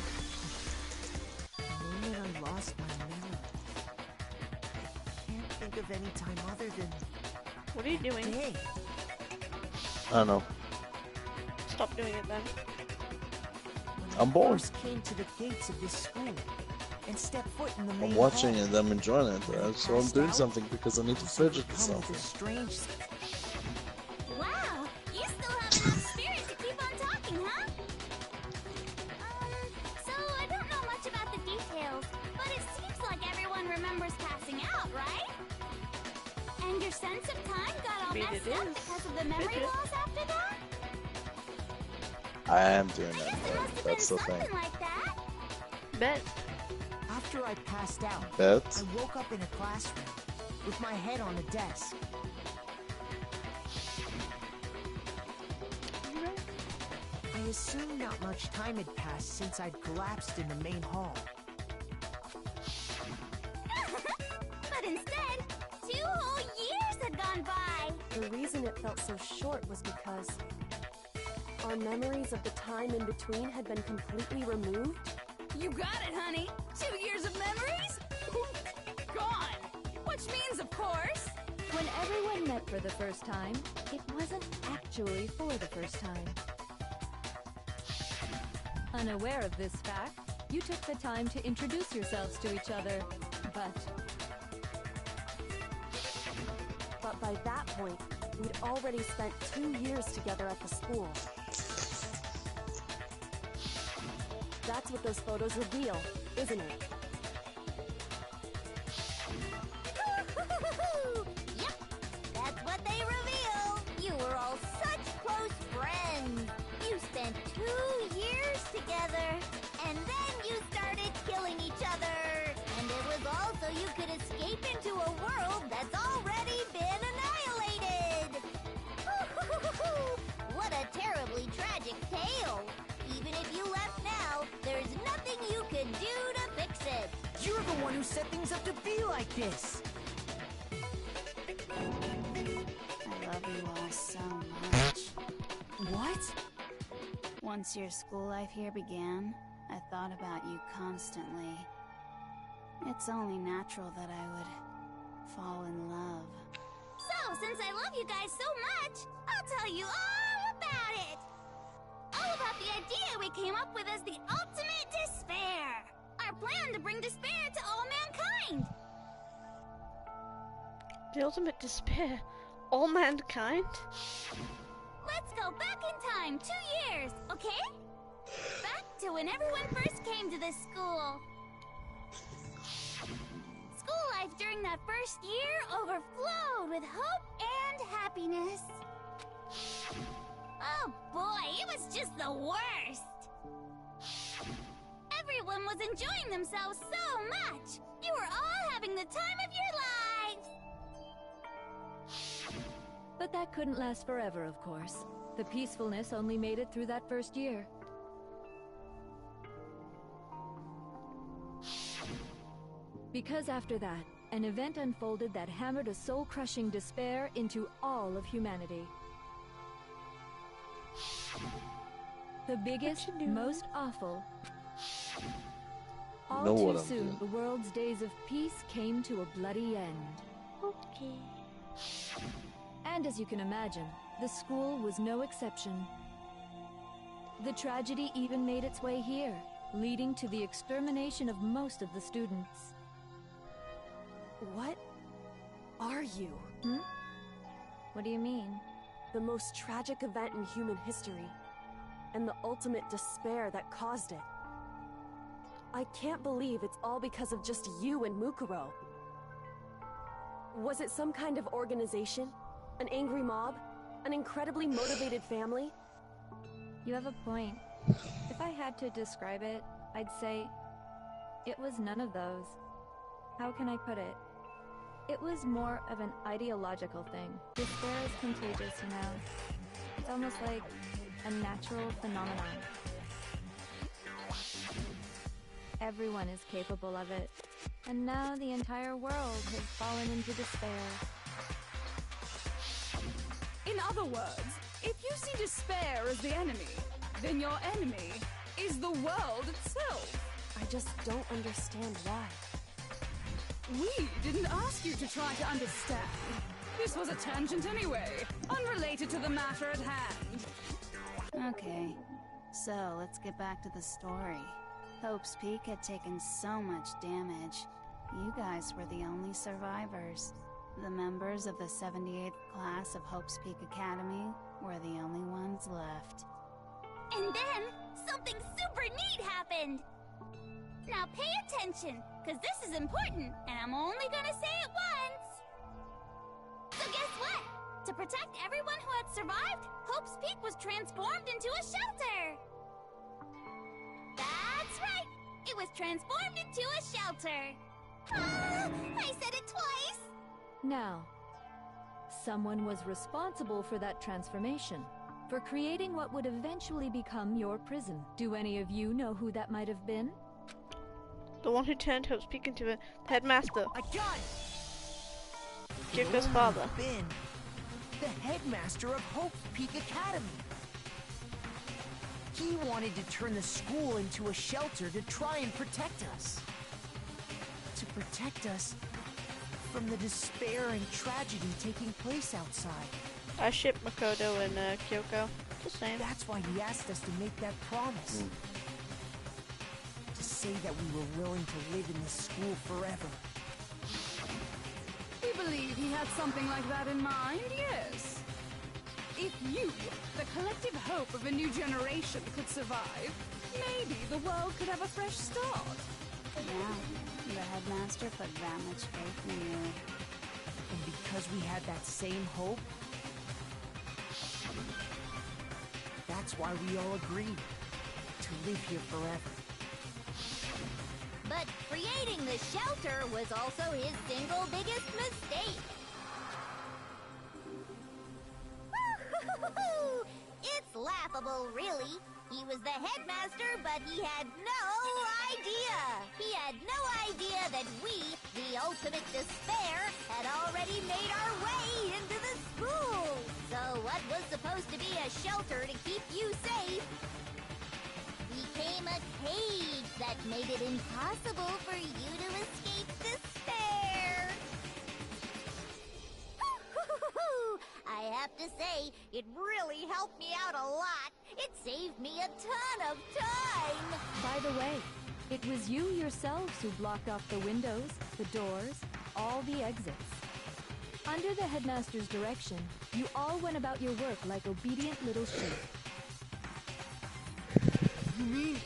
The moment I lost my memory. Can't think of any time other than What are you doing? today. I don't know. Stop doing it then. I'm bored. First came to the gates of this school and stepped foot in the main I'm watching hall. it, I'm enjoying it, so I'm doing something because I need to fidget with Come with something. a strange... Wow, you still have enough spirit to keep on talking, huh? So I don't know much about the details, but it seems like everyone remembers passing out, right? And Your sense of time got all I mean, messed it up is. because of the memory Fidget. loss after that? I am doing I that, guess it though. must have That's been the thing. something like that. Bet. After I passed out, Bet? I woke up in a classroom with my head on a desk. I assume not much time had passed since I'd collapsed in the main hall. But instead, 2 whole years had gone by. The reason it felt so short was because our memories of the time in between had been completely removed. You got it, honey. 2 years of memories? Gone. Which means, of course... When everyone met for the first time, it wasn't actually for the first time. Unaware of this fact, you took the time to introduce yourselves to each other, but by that point, we'd already spent 2 years together at the school. That's what those photos reveal, isn't it? Yep, that's what they reveal. You were all such close friends. You spent 2 years together, and then you started killing each other. And it was all so you could escape into a world that's already been annihilated. What a terribly tragic tale. Even if you left now, there's nothing you could do to fix it. You're the one who set things up to be like this. I love you all so much. What? Once your school life here began, I thought about you constantly. It's only natural that I would fall in love. So, since I love you guys so much, I'll tell you all about it. All about the idea we came up with as the ultimate despair. Our plan to bring despair to all mankind. The ultimate despair. All mankind? Let's go back in time 2 years, okay? Back to when everyone first came to this school. School life during that first year overflowed with hope and happiness. Oh boy, it was just the worst. Everyone was enjoying themselves so much. You were all having the time of your lives. But that couldn't last forever, of course. The peacefulness only made it through that first year. Because after that, an event unfolded that hammered a soul-crushing despair into all of humanity. The biggest, most awful. All Know too what I'm soon, doing. the world's days of peace came to a bloody end. Okay. And as you can imagine, the school was no exception. The tragedy even made its way here, leading to the extermination of most of the students. What are you? Hmm? What do you mean? The most tragic event in human history, and the ultimate despair that caused it. I can't believe it's all because of just you and Mukuro. Was it some kind of organization? An angry mob? An incredibly motivated family? You have a point. If I had to describe it, I'd say it was none of those. How can I put it? It was more of an ideological thing. Despair is contagious, you know. It's almost like a natural phenomenon. Everyone is capable of it. And now the entire world has fallen into despair. In other words, if you see despair as the enemy, then your enemy is the world itself. I just don't understand why. We didn't ask you to try to understand. This was a tangent anyway, unrelated to the matter at hand. Okay, so let's get back to the story. Hope's Peak had taken so much damage. You guys were the only survivors. The members of the 78th class of Hope's Peak Academy were the only ones left. And then, something super neat happened! Now pay attention, because this is important, and I'm only gonna say it once! The To protect everyone who had survived, Hope's Peak was transformed into a shelter. That's right. It was transformed into a shelter. I said it twice. Now, someone was responsible for that transformation, for creating what would eventually become your prison. Do any of you know who that might have been? The one who turned Hope's Peak into a headmaster. I got it! Jimbo's father. Ben, the headmaster of Hope's Peak Academy. He wanted to turn the school into a shelter to try and protect us. To protect us from the despair and tragedy taking place outside. I ship Makoto and Kyoko. Just saying. That's why he asked us to make that promise. To say that we were willing to live in this school forever. We believe he had something like that in mind, yes. If you, the collective hope of a new generation, could survive, maybe the world could have a fresh start. Yeah, the headmaster put that much faith in you. And because we had that same hope, that's why we all agreed to live here forever. But creating the shelter was also his single biggest mistake. It's laughable, really. He was the headmaster, but he had no idea. He had no idea that we, the ultimate despair, had already made our way into the school. So what was supposed to be a shelter to keep you safe became a cage that made it impossible for you to escape despair. I have to say, it really helped me out a lot. It saved me a ton of time. By the way, it was you yourselves who blocked off the windows, the doors, all the exits. Under the headmaster's direction, you all went about your work like obedient little sheep. You mean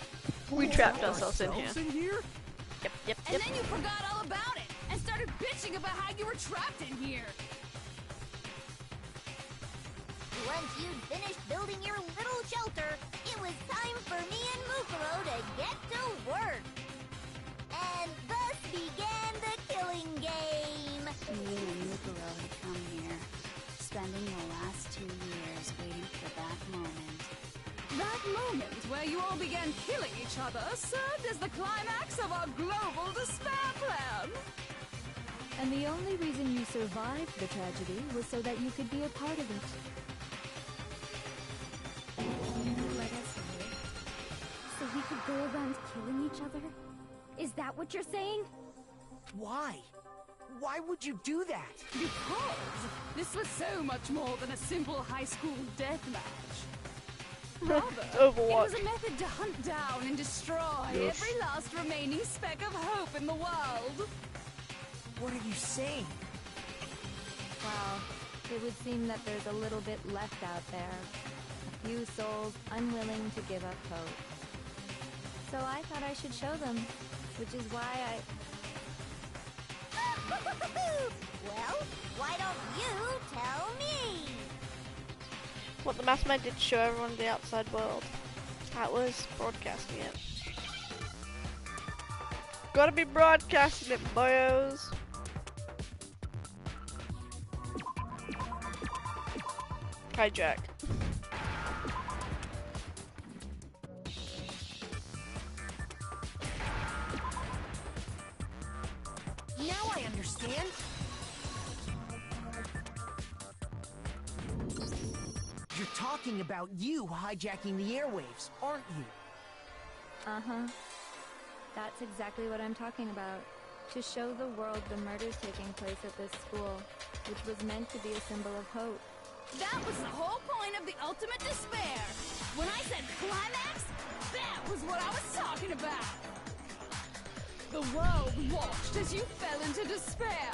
we trapped ourselves in here? Yep. And then you forgot all about it and started bitching about how you were trapped in here. Once you'd finished building your little shelter, it was time for me and Mukuro to get to work. And thus began the killing game. Me and Mukuro had come here, spending the last 2 years waiting for that moment. That moment where you all began killing each other served as the climax of our global despair plan. And the only reason you survived the tragedy was so that you could be a part of it. Let us live, so we could go around killing each other? Is that what you're saying? Why? Why would you do that? Because this was so much more than a simple high school death match. Rather, Overwatch. it was a method to hunt down and destroy every last remaining speck of hope in the world. What are you saying? Well, it would seem that there's a little bit left out there. A few souls unwilling to give up hope. So I thought I should show them, which is why I... Well, why don't you tell me? What the mastermind did show everyone the outside world. That was broadcasting it. Gotta be broadcasting it, boyos. Hijack. Now I understand. You're talking about you hijacking the airwaves, aren't you? Uh-huh. That's exactly what I'm talking about. To show the world the murders taking place at this school, which was meant to be a symbol of hope. That was the whole point of the ultimate despair. When I said climax, that was what I was talking about. The world watched as you fell into despair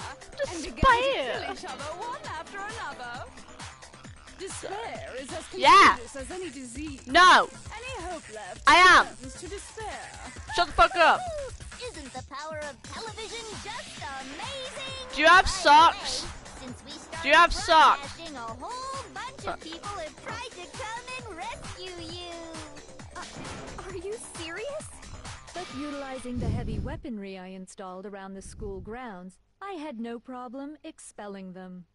and began to kill each other one after another. Despair is as contagious as any disease. No! Any hope left turns to despair. Shut the fuck up! Isn't the power of television just amazing? Do you have socks? Since we Do you have socks? broadcasting whole bunch of people have tried to come and rescue you. Are you serious? But utilizing the heavy weaponry I installed around the school grounds, I had no problem expelling them.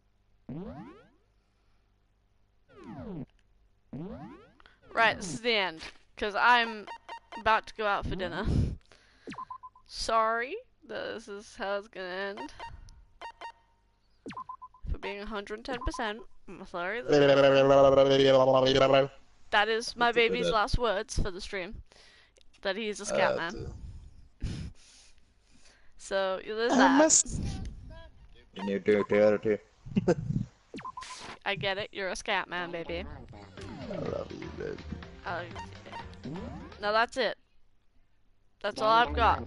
Right, this is the end. Because I'm about to go out for dinner. Sorry, this is how it's gonna end. For being 110%. I'm sorry. That is my baby's last words for the stream. That he's a scat man. So, there's that. I get it, you're a scat man, baby. I love you, baby. No, that's it. That's all I've got.